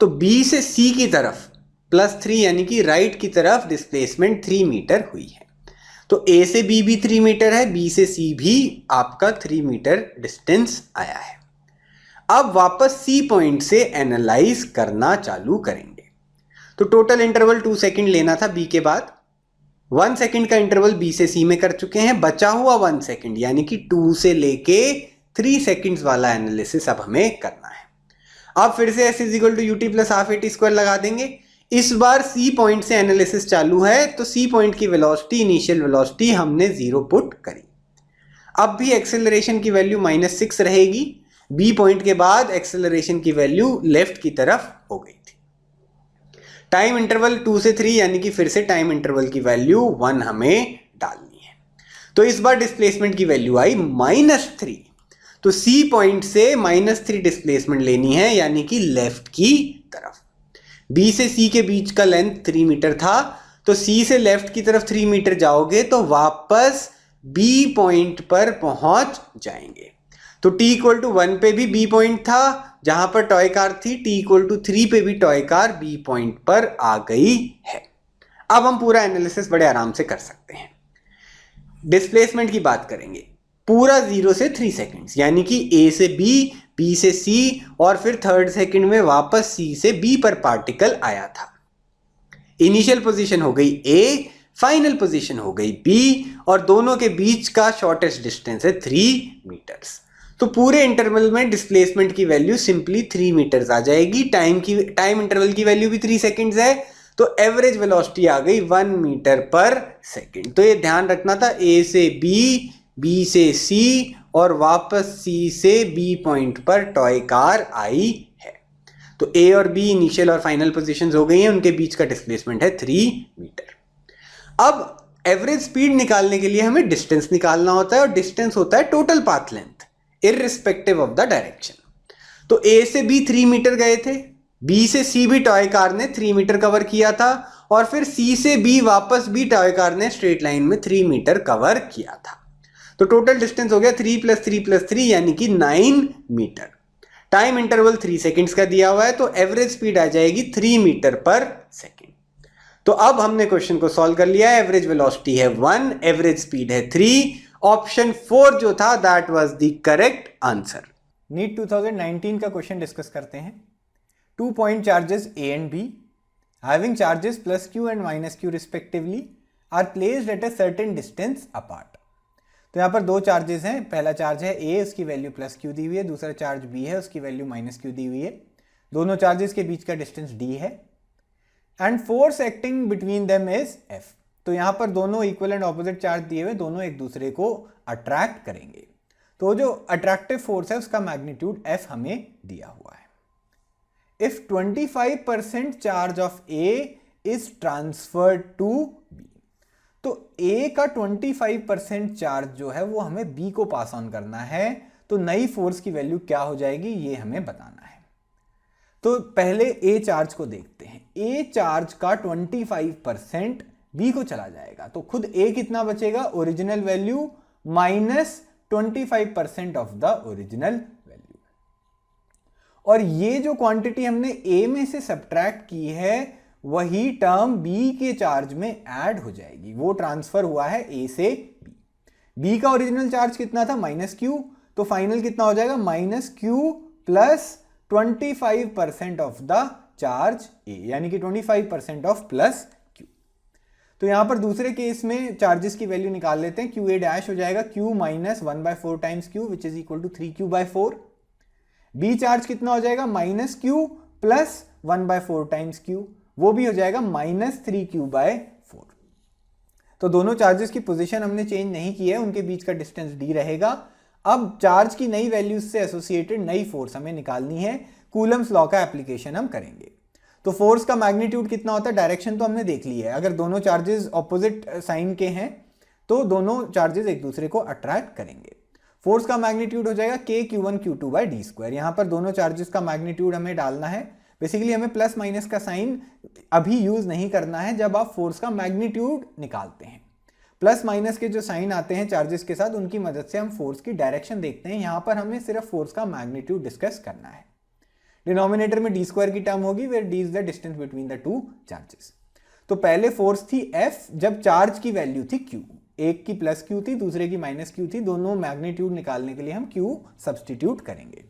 तो बी से सी की तरफ +3 यानी कि राइट की तरफ डिस्प्लेसमेंट 3 मीटर हुई है। तो ए से बी भी 3 मीटर है, बी से सी भी आपका 3 मीटर डिस्टेंस आया है। अब वापस सी पॉइंट से एनालाइज करना चालू करेंगे। तो टोटल इंटरवल 2 सेकेंड लेना था बी के बाद, 1 सेकेंड का इंटरवल बी से सी में कर चुके हैं, बचा हुआ 1 सेकेंड यानी कि 2 से लेके 3 सेकेंड्स वाला एनालिसिस अब हमें करना है। अब फिर से s is equal to u t plus half a t square लगा देंगे। इस बार सी पॉइंट से एनालिसिस चालू है तो सी पॉइंट की वेलोसिटी, इनिशियल वेलोसिटी हमने 0 पुट करी। अब भी एक्सेलरेशन की वैल्यू -6 रहेगी, बी पॉइंट के बाद एक्सेलरेशन की वैल्यू लेफ्ट की तरफ हो गई थी। टाइम इंटरवल 2 से 3 यानी कि फिर से टाइम इंटरवल की वैल्यू 1 हमें डालनी है। तो इस बार डिस्प्लेसमेंट की वैल्यू आई -3। तो सी पॉइंट से -3 डिस्प्लेसमेंट लेनी है यानी कि लेफ्ट की तरफ। बी से सी के बीच का लेंथ 3 मीटर था, तो सी से लेफ्ट की तरफ 3 मीटर जाओगे तो वापस बी पॉइंट पर पहुंच जाएंगे। तो t इक्वल टू 1 पे भी बी पॉइंट था जहां पर टॉय कार थी, t इक्वल टू 3 पे भी टॉय कार बी पॉइंट पर आ गई है। अब हम पूरा एनालिसिस बड़े आराम से कर सकते हैं। डिस्प्लेसमेंट की बात करेंगे। पूरा 0 से 3 सेकंड्स, यानी कि A से B, B से C और फिर थर्ड सेकंड में वापस C से B पर पार्टिकल आया था। इनिशियल पोजीशन हो गई A, फाइनल पोजीशन हो गई B और दोनों के बीच का शॉर्टेस्ट डिस्टेंस है 3 मीटर्स। तो पूरे इंटरवल में डिस्प्लेसमेंट की वैल्यू सिंपली 3 मीटर्स आ जाएगी। टाइम इंटरवल की वैल्यू भी 3 सेकंड्स है, तो एवरेज वेलोसिटी आ गई 1 मीटर पर सेकंड। तो ये ध्यान रखना था, A से B, B से C और वापस C से B पॉइंट पर टॉय कार आई है। तो A और B इनिशियल और फाइनल पोजीशंस हो गई हैं, उनके बीच का डिस्प्लेसमेंट है 3 मीटर। अब एवरेज स्पीड निकालने के लिए हमें डिस्टेंस निकालना होता है और डिस्टेंस होता है total path length irrespective of the direction. तो A से B 3 मीटर गए थे, B से C भी टॉय कार ने 3 मीटर कवर किया था और फिर C से B वापस भी टॉय कार ने स्ट्रेट लाइन में 3 मीटर कवर किया था। तो टोटल डिस्टेंस हो गया 3 + 3 + 3 यानी कि 9 मीटर। टाइम इंटरवल 3 सेकंड्स का दिया हुआ है, तो एवरेज स्पीड आ जाएगी 3 मीटर पर सेकंड। तो अब हमने क्वेश्चन को सॉल्व कर लिया। एवरेज वेलोसिटी है 1, एवरेज स्पीड है 3। ऑप्शन 4 जो था that was the correct answer. NEET 2019 का क्वेश्चन डिस्कस करते हैं। 2 point charges A and B having charges +Q and -Q respectively are placed at a certain distance apart। तो यहाँ पर दो चार्जेस हैं, पहला चार्ज है A, उसकी वैल्यू +Q दी हुई है, दूसरा चार्ज B है, उसकी वैल्यू -Q दी हुई है। दोनों चार्जेस के बीच का डिस्टेंस D है and force acting between them is F। तो यहाँ पर दोनों इक्वल एंड ऑपोजिट चार्ज दिए हुए, दोनों एक दूसरे को अट्रैक्ट करेंगे। तो जो अट्रैक्टिव फोर्स है उसका मैग्नीट्यूड F हमें दिया हुआ है। If 25% charge of A is transferred to B, तो A का 25% चार्ज जो है वो हमें B को पास ऑन करना है, तो नई फोर्स की वैल्यू क्या हो जाएगी ये हमें बताना है। तो पहले A चार्ज को देखते हैं। A चार्ज का 25% B को चला जाएगा, तो खुद A कितना बचेगा, original value minus 25% of the original value. और ये जो क्वांटिटी हमने A में से सब्ट्रैक्ट की है वही टर्म B के चार्ज में ऐड हो जाएगी। वो ट्रांसफर हुआ है A से B। B का ओरिजिनल चार्ज कितना था, -Q, तो फाइनल कितना हो जाएगा, -Q plus 25% of the charge A, यानी कि 25% ऑफ +Q। तो यहां पर दूसरे केस में चार्जेस की वैल्यू निकाल लेते हैं। QA डैश हो जाएगा Q minus 1/4 times Q which is equal to 3Q/4। B charge कितना हो जाएगा, -Q प्लस 1/4 टाइम्स Q, वो भी हो जाएगा -3Q/4। तो दोनों चार्जेस की पोजीशन हमने चेंज नहीं की है, उनके बीच का डिस्टेंस D रहेगा। अब चार्ज की नई वैल्यूज से एसोसिएटेड नई फोर्स हमें निकालनी है। कूलम्स लॉ का एप्लीकेशन हम करेंगे। तो फोर्स का मैग्नीट्यूड कितना होता है, डायरेक्शन तो हमने देख ली है। अगर दोनों चार्जेस ऑपोजिट साइन के हैं तो दोनों चार्जेस एक दूसरे को अट्रैक्ट करेंगे। फोर्स का मैग्नीट्यूड हो जाएगा K(Q1Q2)/d²। यहां पर दोनों चार्जेस का मैग्नीट्यूड हमें डालना है। बेसिकली हमें प्लस माइनस का साइन अभी यूज नहीं करना है जब आप फोर्स का मैग्नीट्यूड निकालते हैं। प्लस माइनस के जो साइन आते हैं चार्जेस के साथ, उनकी मदद से हम फोर्स की डायरेक्शन देखते हैं। यहां पर हमें सिर्फ फोर्स का मैग्नीट्यूड डिस्कस करना है। डिनोमिनेटर में d² की टर्म होगी, where d is the distance between the two charges. तो पहले फोर्स थी F जब चार्ज की वैल्यू थी Q, एक की +Q थी, दूसरे की -Q थी। दोनों मैग्नीट्यूड निकालने के लिए हम Q सब्सटीट्यूट करेंगे।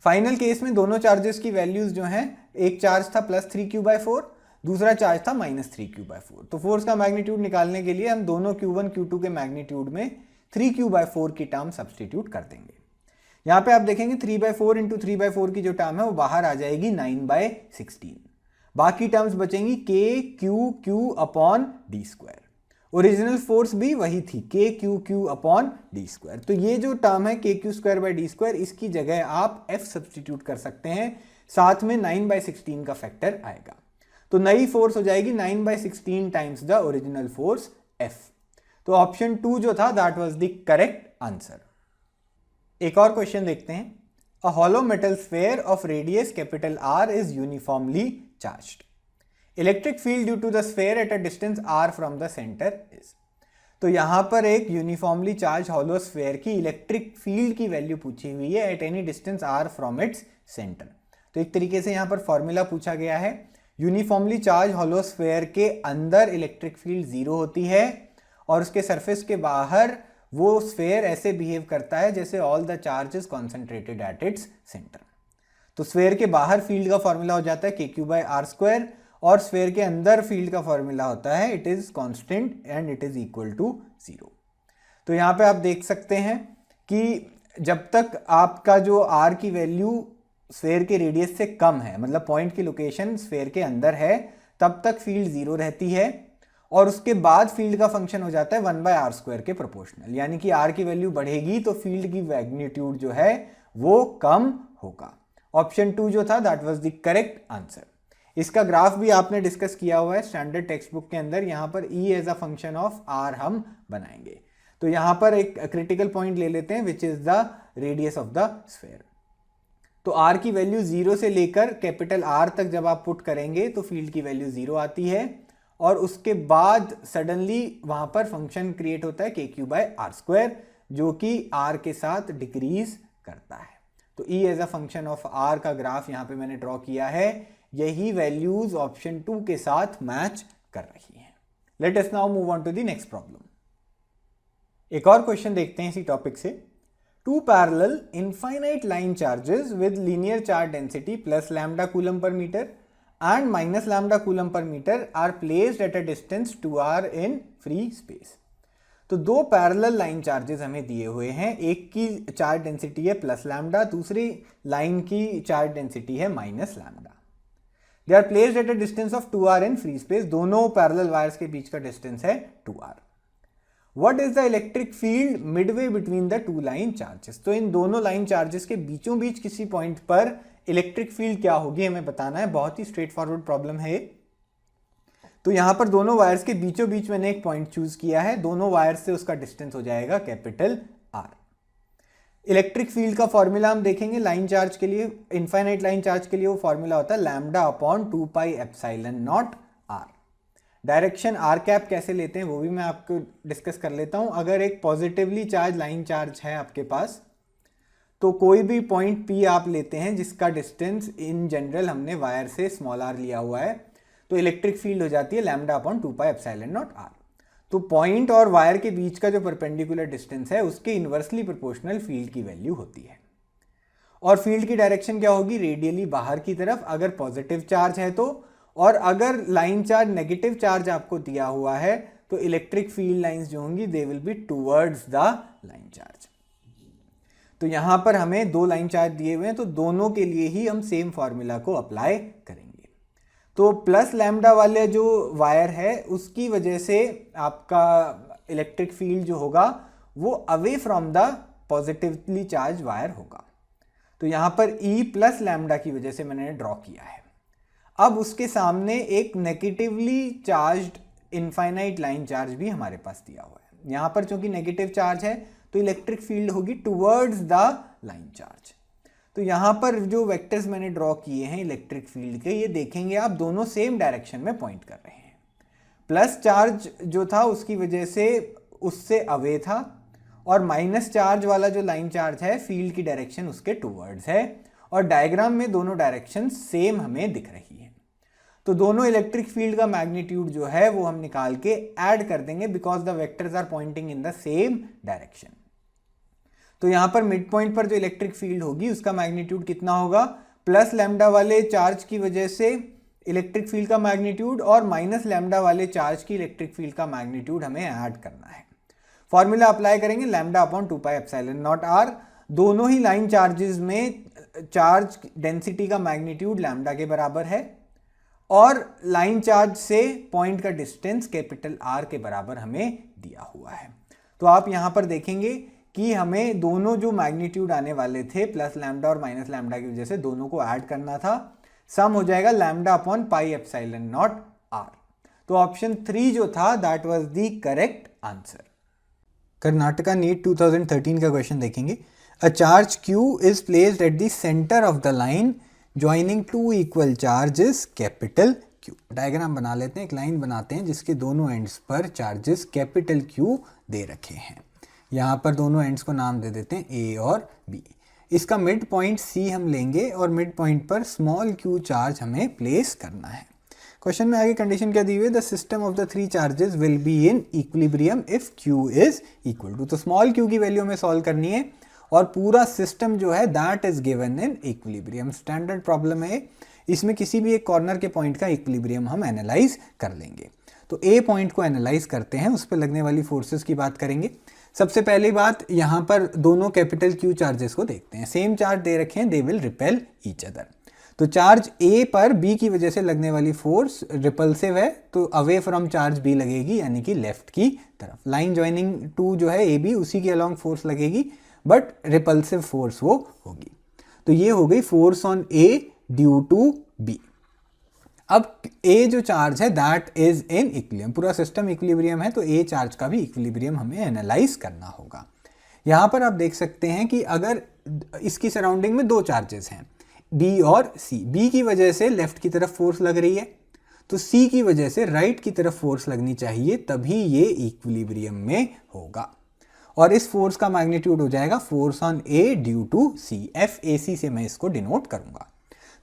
फाइनल केस में दोनों चार्जेस की वैल्यूज जो हैं, एक चार्ज था +3Q/4, दूसरा चार्ज था -3Q/4। तो फोर्स का मैग्नीट्यूड निकालने के लिए हम दोनों Q1 Q2 के मैग्नीट्यूड में 3Q/4 की टर्म सब्सटीट्यूट कर देंगे। यहां पे आप देखेंगे 3/4 इंटू 3/4 की जो टर्म है वो बाहर आ जाएगी 9/16। बाकी टर्म्स बचेंगी KQQ/d²। ओरिजिनल फोर्स भी वही थी KQQ/d²। तो ये जो टर्म है KQ²/d², इसकी जगह आप F सब्सटीट्यूट कर सकते हैं, साथ में 9/16 का फैक्टर आएगा। तो नई फोर्स हो जाएगी 9/16 times the original force F। तो ऑप्शन 2 जो था that was the correct answer. एक और क्वेश्चन देखते हैं। A hollow metal sphere of radius R is uniformly charged. Electric field due to the sphere at a distance R from the centre is. तो यहां पर एक यूनिफॉर्मली चार्ज हॉलो स्फेयर की इलेक्ट्रिक फील्ड की वैल्यू पूछी हुई है at any distance R from its centre. तो एक तरीके से यहां पर फॉर्मूला पूछा गया है। यूनिफॉर्मली चार्ज हॉलो स्फेयर के अंदर इलेक्ट्रिक फील्ड 0 होती है और उसके सरफेस के बाहर वो स्फेयर ऐसे बिहेव करता है जैसे all the charge is concentrated at its centre. तो स्फेयर के बाहर फील्ड का फॉर्मूला हो जाता है KQ/R², और स्फेयर के अंदर फील्ड का फॉर्मूला होता है it is constant and it is equal to 0। तो यहाँ पे आप देख सकते हैं कि जब तक आपका जो R की वैल्यू स्फेयर के रेडियस से कम है, मतलब पॉइंट की लोकेशन स्फेयर के अंदर है, तब तक फील्ड 0 रहती है, और उसके बाद फील्ड का फंक्शन हो जाता है 1/R² के प्रोपोर्शनल, यानी कि R की वैल्यू बढ़ेगी तो फील्ड की मैग्नीट्यूड जो है वो कम होगा। ऑप्शन 2 जो था that was the correct answer. इसका ग्राफ भी आपने डिस्कस किया हुआ है स्टैंडर्ड टेक्स्ट बुक के अंदर। यहाँ पर E as a function of R हम बनाएंगे। तो यहाँ पर एक क्रिटिकल पॉइंट ले लेते हैं which is the radius of the sphere. तो R की वैल्यू 0 से लेकर कैपिटल R तक जब आप पुट करेंगे तो फील्ड की वैल्यू 0 आती है, और उसके बाद सडनली वहां पर फंक्शन क्रिएट होता है KQ/R², जो कि R के साथ डिक्रीज करता है। तो E as a function of R का ग्राफ यहाँ पे मैंने ड्रॉ किया है। यही वैल्यूज ऑप्शन 2 के साथ मैच कर रही हैं। Let us now move on to the next problem. एक और क्वेश्चन देखते हैं इसी टॉपिक से। Two parallel infinite line charges with linear charge density plus lambda coulomb per metre and minus lambda coulomb per metre are placed at a distance 2r in free space. तो दो पैरेलल लाइन चार्जेस हमें दिए हुए हैं, एक की चार्ज डेंसिटी है प्लस लैम्डा, दूसरी लाइन की चार्ज डेंसिटी है minus lambda. They are placed at a distance of 2r in free space. दोनों पैरेलल वायर्स के बीच का डिस्टेंस है 2r। What is the electric field midway between the two line charges? तो इन दोनों लाइन चार्जेस के बीचों बीच किसी पॉइंट पर इलेक्ट्रिक फील्ड क्या होगी हमें बताना है। बहुत ही स्ट्रेट फॉरवर्ड प्रॉब्लम है। तो यहां पर दोनों वायर्स के बीचों बीच मैंने एक पॉइंट चूज किया है, दोनों वायर्स से उसका डिस्टेंस हो जाएगा कैपिटल R। इलेक्ट्रिक फील्ड का फॉर्मूला हम देखेंगे लाइन चार्ज के लिए, इनफाइनाइट लाइन चार्ज के लिए वो फॉर्मूला होता है λ/2πε0r। डायरेक्शन आर कैप कैसे लेते हैं वो भी मैं आपको डिस्कस कर लेता हूं। अगर एक पॉजिटिवली चार्ज लाइन चार्ज है आपके पास, तो कोई भी पॉइंट P आप लेते हैं जिसका डिस्टेंस इन जनरल हमने वायर से स्मॉल r लिया हुआ है, तो इलेक्ट्रिक फील्ड हो जाती है λ/2πε0r। तो पॉइंट और वायर के बीच का जो परपेंडिकुलर डिस्टेंस है उसके इन्वर्सली प्रोपोर्शनल फील्ड की वैल्यू होती है। और फील्ड की डायरेक्शन क्या होगी, रेडियली बाहर की तरफ अगर पॉजिटिव चार्ज है तो, और अगर लाइन चार्ज नेगेटिव चार्ज आपको दिया हुआ है तो इलेक्ट्रिक फील्ड लाइंस जो होंगी they will be towards the line charge. तो यहां पर हमें दो लाइन चार्ज दिए हुए हैं, तो दोनों के लिए ही हम सेम फॉर्मूला को अप्लाई करेंगे। तो प्लस लैम्डा वाले जो वायर है उसकी वजह से आपका इलेक्ट्रिक फील्ड जो होगा वो away from the positively charge wire होगा। तो यहां पर E प्लस लैम्डा की वजह से मैंने ड्रॉ किया है। अब उसके सामने एक negatively charged infinite line charge भी हमारे पास दिया हुआ है। यहां पर चूंकि नेगेटिव चार्ज है तो इलेक्ट्रिक फील्ड होगी टुवर्ड्स द लाइन चार्ज। तो यहां पर जो वेक्टर्स मैंने ड्रॉ किए हैं इलेक्ट्रिक फील्ड के, ये देखेंगे आप दोनों सेम डायरेक्शन में पॉइंट कर रहे हैं। प्लस चार्ज जो था उसकी वजह से उससे अवे था, और माइनस चार्ज वाला जो लाइन चार्ज है फील्ड की डायरेक्शन उसके टुवर्ड्स है, और डायग्राम में दोनों डायरेक्शन सेम हमें दिख रही है। तो दोनों इलेक्ट्रिक फील्ड का मैग्नीट्यूड जो है वो हम निकाल के ऐड कर देंगे because the vectors are pointing in the same direction. तो यहां पर मिड पॉइंट पर जो इलेक्ट्रिक फील्ड होगी उसका मैग्नीट्यूड कितना होगा, प्लस लैम्डा वाले चार्ज की वजह से इलेक्ट्रिक फील्ड का मैग्नीट्यूड और माइनस लैम्डा वाले चार्ज की इलेक्ट्रिक फील्ड का मैग्नीट्यूड हमें ऐड करना है। फॉर्मूला अप्लाई करेंगे λ/2πε0r। दोनों ही लाइन चार्जेस में चार्ज डेंसिटी का मैग्नीट्यूड लैम्डा के बराबर है, और लाइन चार्ज से पॉइंट का डिस्टेंस कैपिटल R के बराबर हमें दिया हुआ है। तो आप यहां पर देखेंगे कि हमें दोनों जो मैग्नीट्यूड आने वाले थे प्लस लैम्डा और माइनस लैम्डा की वजह से दोनों को ऐड करना था। सम हो जाएगा λ/πε0r। तो ऑप्शन 3 जो था that was the correct answer. Karnataka NEET 2013 का क्वेश्चन देखेंगे। A charge Q is placed at the centre of the line joining two equal charges capital Q। Diagram बना लेते हैं, एक लाइन बनाते हैं जिसके दोनों एंड्स पर चार्जेस कैपिटल Q दे रखे हैं। यहाँ पर दोनों एंड्स को नाम दे देते हैं A और B। इसका मिड पॉइंट C हम लेंगे और मिड पॉइंट पर स्मॉल q चार्ज हमें प्लेस करना है। क्वेश्चन में आगे कंडीशन क्या दी हुई है, the system of the three charges will be in equilibrium if q is equal to, तो स्मॉल क्यू की वैल्यू हमें सॉल्व करनी है और पूरा सिस्टम जो है that is given in equilibrium. Standard problem है, इसमें किसी भी एक कॉर्नर के पॉइंट का इक्विलिब्रियम हम एनालाइज कर लेंगे। तो ए पॉइंट को एनालाइज करते हैं, उस पर लगने वाली फोर्सेस की बात करेंगे। सबसे पहली बात, यहाँ पर दोनों कैपिटल क्यू चार्जेस को देखते हैं। सेम चार्ज दे रखे हैं, they will repel each other. तो चार्ज ए पर बी की वजह से लगने वाली फोर्स रिपल्सिव है, तो अवे फ्रॉम चार्ज बी लगेगी, यानी कि लेफ्ट की तरफ। लाइन ज्वाइनिंग टू जो है ए बी, उसी के अलॉन्ग फोर्स लगेगी, बट रिपल्सिव फोर्स वो होगी। तो ये हो गई force on A due to B. अब ए जो चार्ज है दैट इज इन इक्विलिब्रियम, पूरा सिस्टम इक्विलिब्रियम है, तो ए चार्ज का भी इक्विलिब्रियम हमें एनालाइज करना होगा। यहाँ पर आप देख सकते हैं कि अगर इसकी सराउंडिंग में दो चार्जेस हैं बी और सी, बी की वजह से लेफ्ट की तरफ फोर्स लग रही है, तो सी की वजह से राइट की तरफ फोर्स लगनी चाहिए, तभी ये इक्विलिब्रियम में होगा। और इस फोर्स का मैग्नीट्यूड हो जाएगा force on A due to C, F A C से मैं इसको डिनोट करूंगा।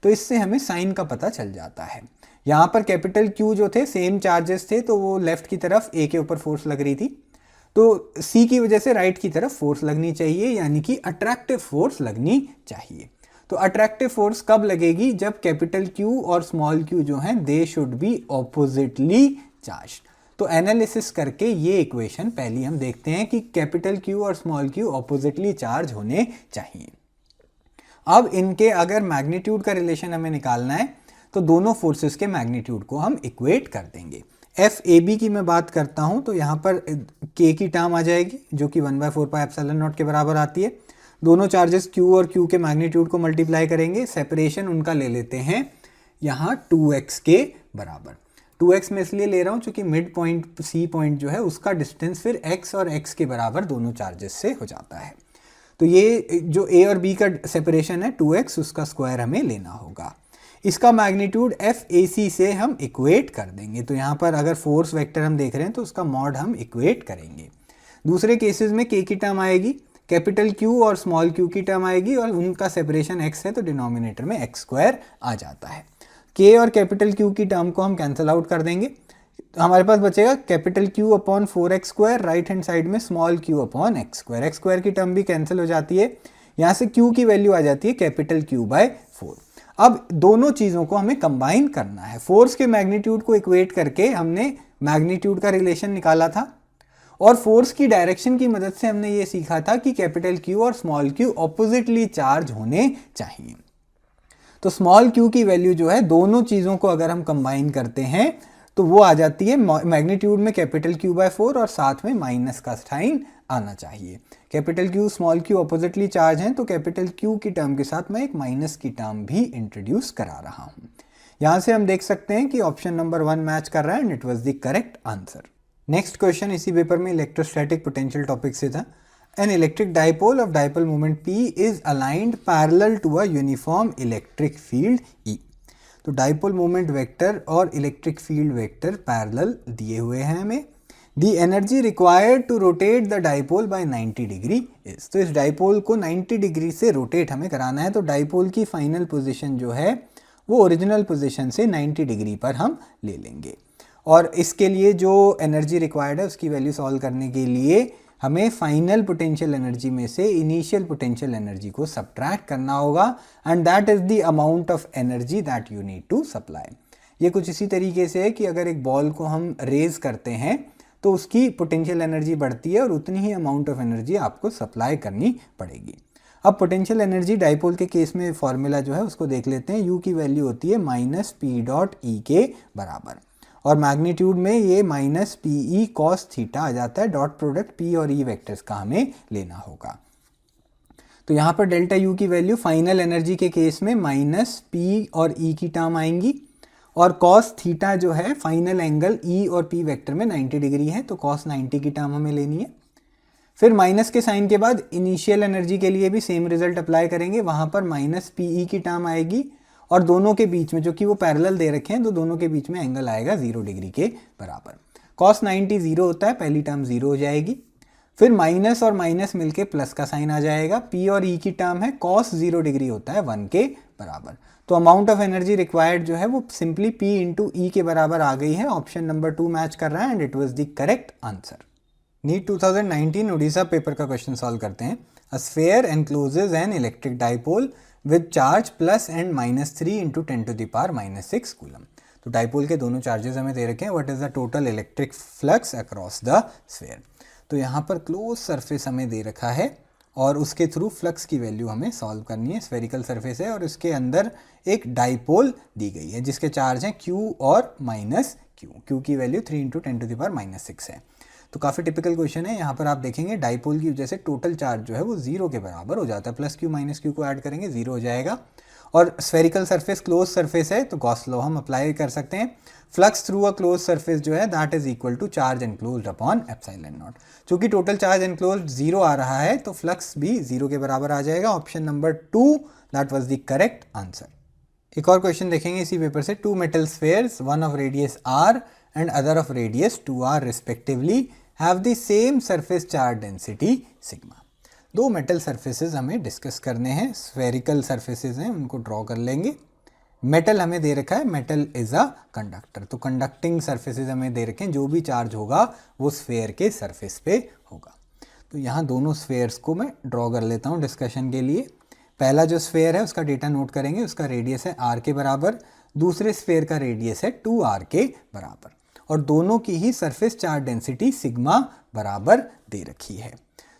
तो इससे हमें साइन का पता चल जाता है। यहाँ पर कैपिटल क्यू जो थे सेम चार्जेस थे, तो वो लेफ्ट की तरफ ए के ऊपर फोर्स लग रही थी, तो सी की वजह से राइट की तरफ फोर्स लगनी चाहिए, यानी कि अट्रैक्टिव फोर्स लगनी चाहिए। तो अट्रैक्टिव फोर्स कब लगेगी, जब कैपिटल क्यू और स्मॉल क्यू जो हैं they should be oppositely charge. तो एनालिसिस करके ये इक्वेशन पहली हम देखते हैं कि कैपिटल क्यू और स्मॉल क्यू ऑपोजिटली चार्ज होने चाहिए। अब इनके अगर मैग्नीट्यूड का रिलेशन हमें निकालना है, तो दोनों फोर्सेस के मैग्नीट्यूड को हम इक्वेट कर देंगे। एफ ए बी की मैं बात करता हूं, तो यहाँ पर के की टर्म आ जाएगी जो कि 1/4πε0 के बराबर आती है। दोनों चार्जेस क्यू और क्यू के मैग्नीट्यूड को मल्टीप्लाई करेंगे, सेपरेशन उनका ले लेते हैं यहाँ 2x के बराबर। 2x में इसलिए ले रहा हूँ क्योंकि मिड पॉइंट सी पॉइंट जो है उसका डिस्टेंस फिर x और x के बराबर दोनों चार्जेस से हो जाता है। तो ये जो a और b का सेपरेशन है 2x, उसका स्क्वायर हमें लेना होगा। इसका मैग्नीट्यूड एफ ए सी से हम इक्वेट कर देंगे। तो यहाँ पर अगर फोर्स वेक्टर हम देख रहे हैं तो उसका मॉड हम इक्वेट करेंगे। दूसरे केसेस में के की टर्म आएगी, कैपिटल क्यू और स्मॉल क्यू की टर्म आएगी, और उनका सेपरेशन x है, तो डिनोमिनेटर में x² आ जाता है। के और कैपिटल क्यू की टर्म को हम कैंसिल आउट कर देंगे, तो हमारे पास बचेगा capital Q upon 4x², right hand side में small q upon x²। x² की टर्म भी कैंसिल हो जाती है, यहाँ से q की वैल्यू आ जाती है कैपिटल Q/4। अब दोनों चीज़ों को हमें कंबाइन करना है। फोर्स के मैग्नीट्यूड को इक्वेट करके हमने मैग्नीट्यूड का रिलेशन निकाला था, और फोर्स की डायरेक्शन की मदद से हमने ये सीखा था कि कैपिटल क्यू और स्मॉल क्यू ऑपोजिटली चार्ज होने चाहिए। तो स्मॉल क्यू की वैल्यू जो है, दोनों चीज़ों को अगर हम कंबाइन करते हैं तो वो आ जाती है मैग्नीट्यूड में कैपिटल Q/4 और साथ में माइनस का साइन आना चाहिए। Capital Q small Q oppositely charge हैं, तो कैपिटल क्यू की टर्म के साथ मैं एक माइनस की टर्म भी इंट्रोड्यूस करा रहा हूँ। यहाँ से हम देख सकते हैं कि ऑप्शन नंबर 1 मैच कर रहा है, and it was the correct answer. Next question इसी पेपर में इलेक्ट्रोस्टैटिक पोटेंशियल टॉपिक से था। An electric dipole of dipole moment P is aligned parallel to a uniform electric field E। तो डाइपोल मोमेंट वेक्टर और इलेक्ट्रिक फील्ड वेक्टर पैरेलल दिए हुए हैं हमें। The energy required to rotate the dipole by 90 degree is. तो इस डाइपोल को 90 डिग्री से रोटेट हमें कराना है, तो डाइपोल की फाइनल पोजीशन जो है वो ओरिजिनल पोजीशन से 90 डिग्री पर हम ले लेंगे। और इसके लिए जो एनर्जी रिक्वायर्ड है उसकी वैल्यू सॉल्व करने के लिए हमें फाइनल पोटेंशियल एनर्जी में से इनिशियल पोटेंशियल एनर्जी को सब्ट्रैक्ट करना होगा, and that is the amount of energy that you need to supply. ये कुछ इसी तरीके से है कि अगर एक बॉल को हम रेज करते हैं तो उसकी पोटेंशियल एनर्जी बढ़ती है और उतनी ही अमाउंट ऑफ एनर्जी आपको सप्लाई करनी पड़ेगी। अब पोटेंशियल एनर्जी डाइपोल के केस में फॉर्मूला जो है उसको देख लेते हैं। यू की वैल्यू होती है -P.E के बराबर, और मैग्नीट्यूड में ये -PE cos थीटा आ जाता है। डॉट प्रोडक्ट P और E वेक्टर्स का हमें लेना होगा। तो यहाँ पर डेल्टा U की वैल्यू फाइनल एनर्जी के केस में -P और E की टर्म आएंगी, और cos थीटा जो है फाइनल एंगल E और P वेक्टर में 90 डिग्री है, तो cos 90 की टर्म हमें लेनी है। फिर माइनस के साइन के बाद इनिशियल एनर्जी के लिए भी सेम रिजल्ट अप्लाई करेंगे, वहाँ पर -PE की टर्म आएगी, और दोनों के बीच में, जो कि वो पैरेलल दे रखे हैं, तो दोनों के बीच में एंगल आएगा 0 डिग्री के बराबर। cos 90 0 होता है, पहली टर्म 0 हो जाएगी। फिर माइनस और माइनस मिलके प्लस का साइन आ जाएगा। P और E की टर्म है, cos 0 डिग्री होता है 1 के बराबर। तो अमाउंट ऑफ एनर्जी रिक्वायर्ड जो है वो सिंपली P इंटू ई के बराबर आ गई है। ऑप्शन नंबर 2 मैच कर रहा है and it was the correct answer. NEET 2019 Orissa paper का क्वेश्चन सॉल्व करते हैं। A sphere encloses an electric dipole with charge plus and -3 into 10⁻⁻6 coulomb. तो डाइपोल के दोनों चार्जेस हमें दे रखे हैं। What is the total electric flux across the sphere. तो यहाँ पर क्लोज सरफेस हमें दे रखा है और उसके थ्रू फ्लक्स की वैल्यू हमें सॉल्व करनी है। स्फेरिकल सरफेस है और इसके अंदर एक डाइपोल दी गई है जिसके चार्ज हैं Q और -Q। Q की वैल्यू 3 इंटू 10⁻⁻6 है। तो काफ़ी टिपिकल क्वेश्चन है। यहाँ पर आप देखेंगे डाइपोल की वजह से टोटल चार्ज जो है वो 0 के बराबर हो जाता है। +Q -Q को ऐड करेंगे 0 हो जाएगा। और स्फेरिकल सरफेस क्लोज सरफेस है तो गॉस लॉ हम अप्लाई कर सकते हैं। Flux through a close surface जो है that is equal to charge enclosed upon epsilon naught. चूंकि टोटल चार्ज एनक्लोज्ड 0 आ रहा है तो फ्लक्स भी 0 के बराबर आ जाएगा। Option number 2 that was the correct answer. एक और क्वेश्चन देखेंगे इसी पेपर से। 2 metal spheres, one of radius r and other of radius 2r respectively have the same surface charge density sigma. 2 metal surfaces हमें डिस्कस करने हैं। स्फेरिकल सरफेसेस हैं उनको ड्रॉ कर लेंगे। मेटल हमें दे रखा है, मेटल इज अ कंडक्टर। तो कंडक्टिंग सरफेसेस हमें दे रखे हैं। जो भी चार्ज होगा वो स्फेयर के सरफेस पे होगा। तो यहाँ दोनों स्फेयर्स को मैं ड्रॉ कर लेता हूँ डिस्कशन के लिए। पहला जो स्फेयर है उसका डेटा नोट करेंगे। उसका रेडियस है r के बराबर। दूसरे स्फेयर का रेडियस है 2r के बराबर और दोनों की ही सरफेस चार्ज डेंसिटी सिग्मा बराबर दे रखी है।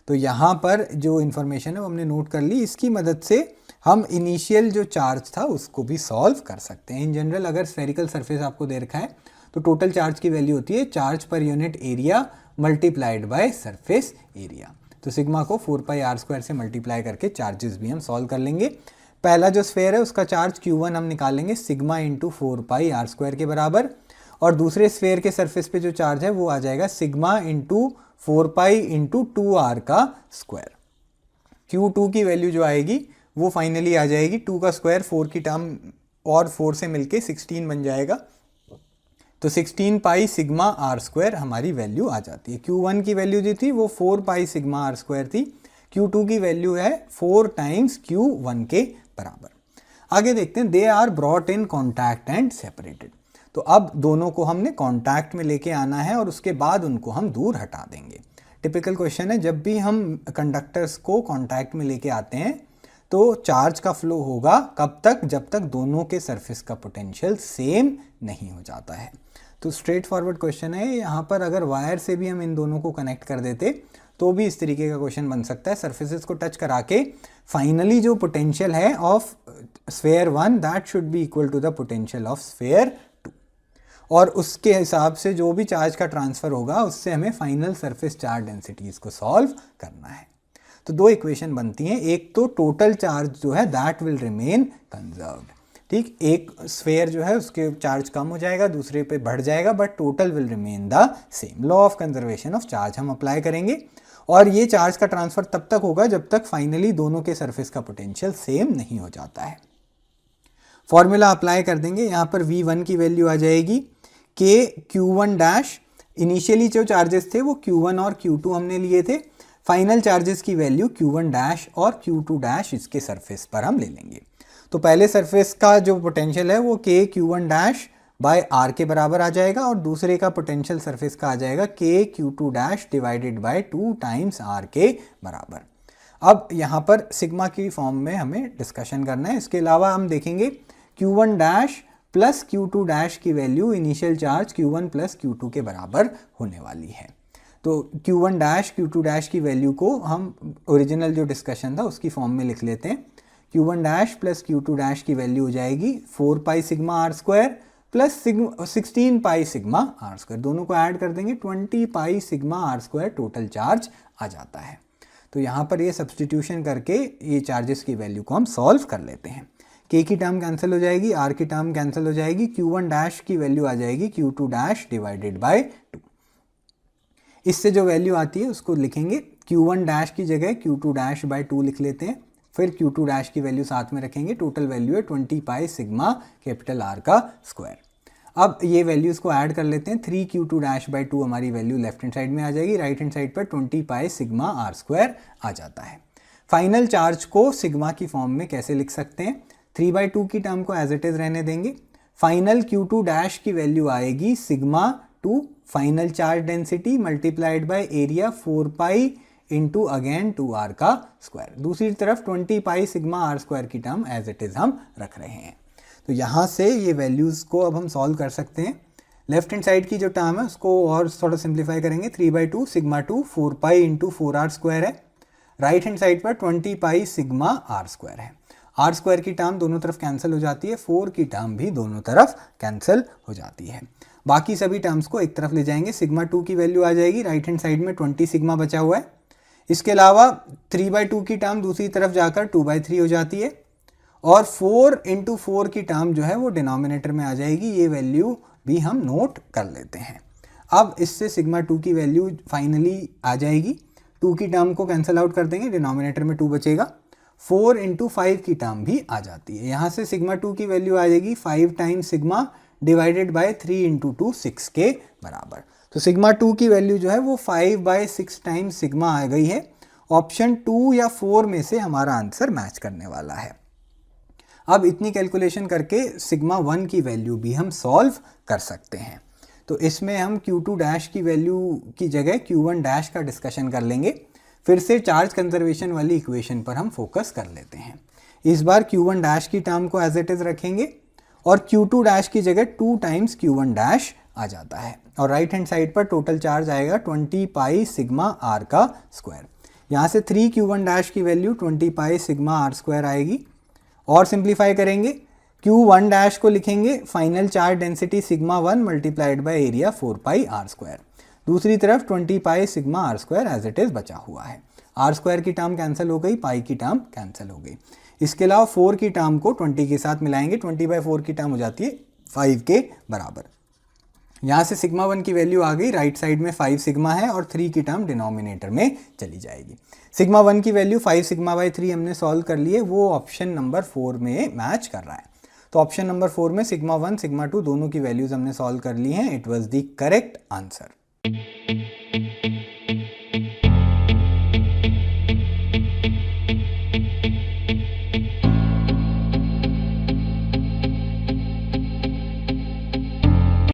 तो यहाँ पर जो इन्फॉर्मेशन है वो हमने नोट कर ली। इसकी मदद से हम इनिशियल जो चार्ज था उसको भी सॉल्व कर सकते हैं। इन जनरल अगर स्फेरिकल सरफेस आपको दे रखा है तो टोटल चार्ज की वैल्यू होती है charge per unit area multiplied by surface area. तो सिग्मा को 4πr² से मल्टीप्लाई करके चार्जेस भी हम सॉल्व कर लेंगे। पहला जो स्फेयर है उसका चार्ज Q1 हम निकालेंगे सिग्मा इंटू 4πr² के बराबर और दूसरे स्फेयर के सरफेस पे जो चार्ज है वो आ जाएगा सिग्मा इंटू 4π इंटू 2r का स्क्वायर। Q2 की वैल्यू जो आएगी वो फाइनली आ जाएगी 2 का स्क्वायर 4 की टर्म और 4 से मिलके 16 बन जाएगा। तो 16π सिग्मा r² हमारी वैल्यू आ जाती है। Q1 की वैल्यू जो थी वो 4π सिग्मा r² थी। Q2 की वैल्यू है 4 टाइम्स Q1 के बराबर। आगे देखते हैं। They are brought in contact and separated. तो अब दोनों को हमने कांटेक्ट में लेके आना है और उसके बाद उनको हम दूर हटा देंगे। टिपिकल क्वेश्चन है, जब भी हम कंडक्टर्स को कांटेक्ट में लेके आते हैं तो चार्ज का फ्लो होगा कब तक, जब तक दोनों के सरफेस का पोटेंशियल सेम नहीं हो जाता है। तो स्ट्रेट फॉरवर्ड क्वेश्चन है। यहाँ पर अगर वायर से भी हम इन दोनों को कनेक्ट कर देते तो भी इस तरीके का क्वेश्चन बन सकता है। सरफेसेस को टच करा के फाइनली जो पोटेंशियल है of sphere 1 that should be equal to the potential of sphere 2 और उसके हिसाब से जो भी चार्ज का ट्रांसफर होगा उससे हमें फाइनल सरफेस चार्ज डेंसिटीज को सॉल्व करना है। तो 2 इक्वेशन बनती हैं। एक तो टोटल चार्ज जो है दैट विल रिमेन कंजर्व्ड, ठीक। एक स्फेयर जो है उसके चार्ज कम हो जाएगा, दूसरे पे बढ़ जाएगा, but total will remain the same. Law of conservation of charge हम अप्लाई करेंगे और ये चार्ज का ट्रांसफर तब तक होगा जब तक फाइनली दोनों के सरफेस का पोटेंशियल सेम नहीं हो जाता है। फॉर्मूला अप्लाई कर देंगे। यहाँ पर V1 की वैल्यू आ जाएगी K Q1 डैश। इनिशियली जो चार्जेस थे वो Q1 और Q2 हमने लिए थे। फाइनल चार्जेस की वैल्यू Q1 डैश और Q2 डैश इसके सरफेस पर हम ले लेंगे। तो पहले सरफेस का जो पोटेंशियल है वो K Q1 dash by R के बराबर आ जाएगा और दूसरे का पोटेंशियल सरफेस का आ जाएगा K Q2 dash divided by 2 times R के बराबर। अब यहाँ पर सिग्मा की फॉर्म में हमें डिस्कशन करना है। इसके अलावा हम देखेंगे Q1 dash plus Q2 dash की value initial charge Q1 plus Q2 के बराबर होने वाली है। तो Q1 डैश Q2 डैश की वैल्यू को हम ओरिजिनल जो डिस्कशन था उसकी फॉर्म में लिख लेते हैं। Q1 dash plus Q2 dash की वैल्यू हो जाएगी 4π sigma r² plus 16π sigma r²। दोनों को ऐड कर देंगे 20π सिग्मा r² टोटल चार्ज आ जाता है। तो यहाँ पर ये सब्सटीट्यूशन करके ये चार्जेस की वैल्यू को हम सॉल्व कर लेते हैं। K की टर्म कैंसिल हो जाएगी, R की टर्म कैंसिल हो जाएगी, Q1 डैश की वैल्यू आ जाएगी Q2 डैश डिवाइडेड बाय 2। इससे जो वैल्यू आती है उसको लिखेंगे Q1 डैश की जगह Q2 डैश बाय 2 लिख लेते हैं। फिर Q2 डैश की वैल्यू साथ में रखेंगे। टोटल वैल्यू है 20π सिग्मा कैपिटल R का स्क्वायर। अब ये वैल्यूज को ऐड कर लेते हैं। 3Q2 डैश बाय 2 हमारी वैल्यू लेफ्ट हैंड साइड में आ जाएगी, राइट हैंड साइड पर 20π सिग्मा r² आ जाता है। फाइनल चार्ज को सिग्मा की फॉर्म में कैसे लिख सकते हैं? 3/2 की टर्म को एज इट इज रहने देंगे। फाइनल Q2 डैश की वैल्यू आएगी sigma 2 final charge density multiplied by area 4 pi into again 2r का स्क्वायर। दूसरी तरफ 20 पाई सिग्मा r स्क्वायर की टर्म एज इट इज हम रख रहे हैं। तो यहाँ से ये वैल्यूज़ को अब हम सॉल्व कर सकते हैं। लेफ्ट हैंड साइड की जो टर्म है उसको और थोड़ा सिंप्लीफाई करेंगे। 3/2 sigma 2 4 pi into 4r square है। राइट हैंड साइड पर 20 पाई सिग्मा r स्क्वायर है। r स्क्वायर की टर्म दोनों तरफ कैंसिल हो जाती है, 4 की टर्म भी दोनों तरफ कैंसिल हो जाती है। बाकी सभी टर्म्स को एक तरफ ले जाएंगे। सिग्मा 2 की वैल्यू आ जाएगी, राइट हैंड साइड में 20 सिग्मा बचा हुआ है। इसके अलावा 3/2 की टर्म दूसरी तरफ जाकर 2/3 हो जाती है और 4 इंटू 4 की टर्म जो है वो डिनोमिनेटर में आ जाएगी। ये वैल्यू भी हम नोट कर लेते हैं। अब इससे सिग्मा 2 की वैल्यू फाइनली आ जाएगी। 2 की टर्म को कैंसिल आउट कर देंगे, डिनोमिनेटर में 2 बचेगा। 4 इंटू 5 की टर्म भी आ जाती है। यहाँ से सिग्मा 2 की वैल्यू आ जाएगी 5 times sigma divided by 3 into 2 6 के बराबर। तो सिग्मा 2 की वैल्यू जो है वो 5/6 टाइम्स सिग्मा आ गई है। ऑप्शन 2 या 4 में से हमारा आंसर मैच करने वाला है। अब इतनी कैलकुलेशन करके सिग्मा 1 की वैल्यू भी हम सॉल्व कर सकते हैं। तो इसमें हम Q2 डैश की वैल्यू की जगह Q1 डैश का डिस्कशन कर लेंगे। फिर से चार्ज कंजर्वेशन वाली इक्वेशन पर हम फोकस कर लेते हैं। इस बार Q1 डैश की टर्म को एज इट इज रखेंगे और Q2 डैश की जगह 2 टाइम्स Q1 डैश आ जाता है और राइट हैंड साइड पर टोटल चार्ज आएगा 20 पाई सिग्मा r का स्क्वायर। यहाँ से 3 Q1 डैश की value 20 pi sigma r square आएगी और सिंप्लीफाई करेंगे। Q1 डैश को लिखेंगे final charge density sigma 1 multiplied by area 4 pi r square. दूसरी तरफ 20 pi sigma r square as it is बचा हुआ है। r स्क्वायर की टर्म कैंसिल हो गई, पाई की टर्म कैंसिल हो गई। इसके अलावा 4 की टर्म को 20 के साथ मिलाएंगे, 20/4 की टर्म हो जाती है 5 के बराबर। यहाँ से सिग्मा 1 की वैल्यू आ गई, राइट साइड में 5 सिग्मा है और 3 की टर्म डिनोमिनेटर में चली जाएगी। सिग्मा 1 की वैल्यू 5 सिग्मा बाई 3 हमने सॉल्व कर लिए, वो ऑप्शन नंबर 4 में मैच कर रहा है। तो ऑप्शन नंबर 4 में सिग्मा 1 सिग्मा 2 दोनों की वैल्यूज हमने सॉल्व कर ली हैं। It was the correct answer.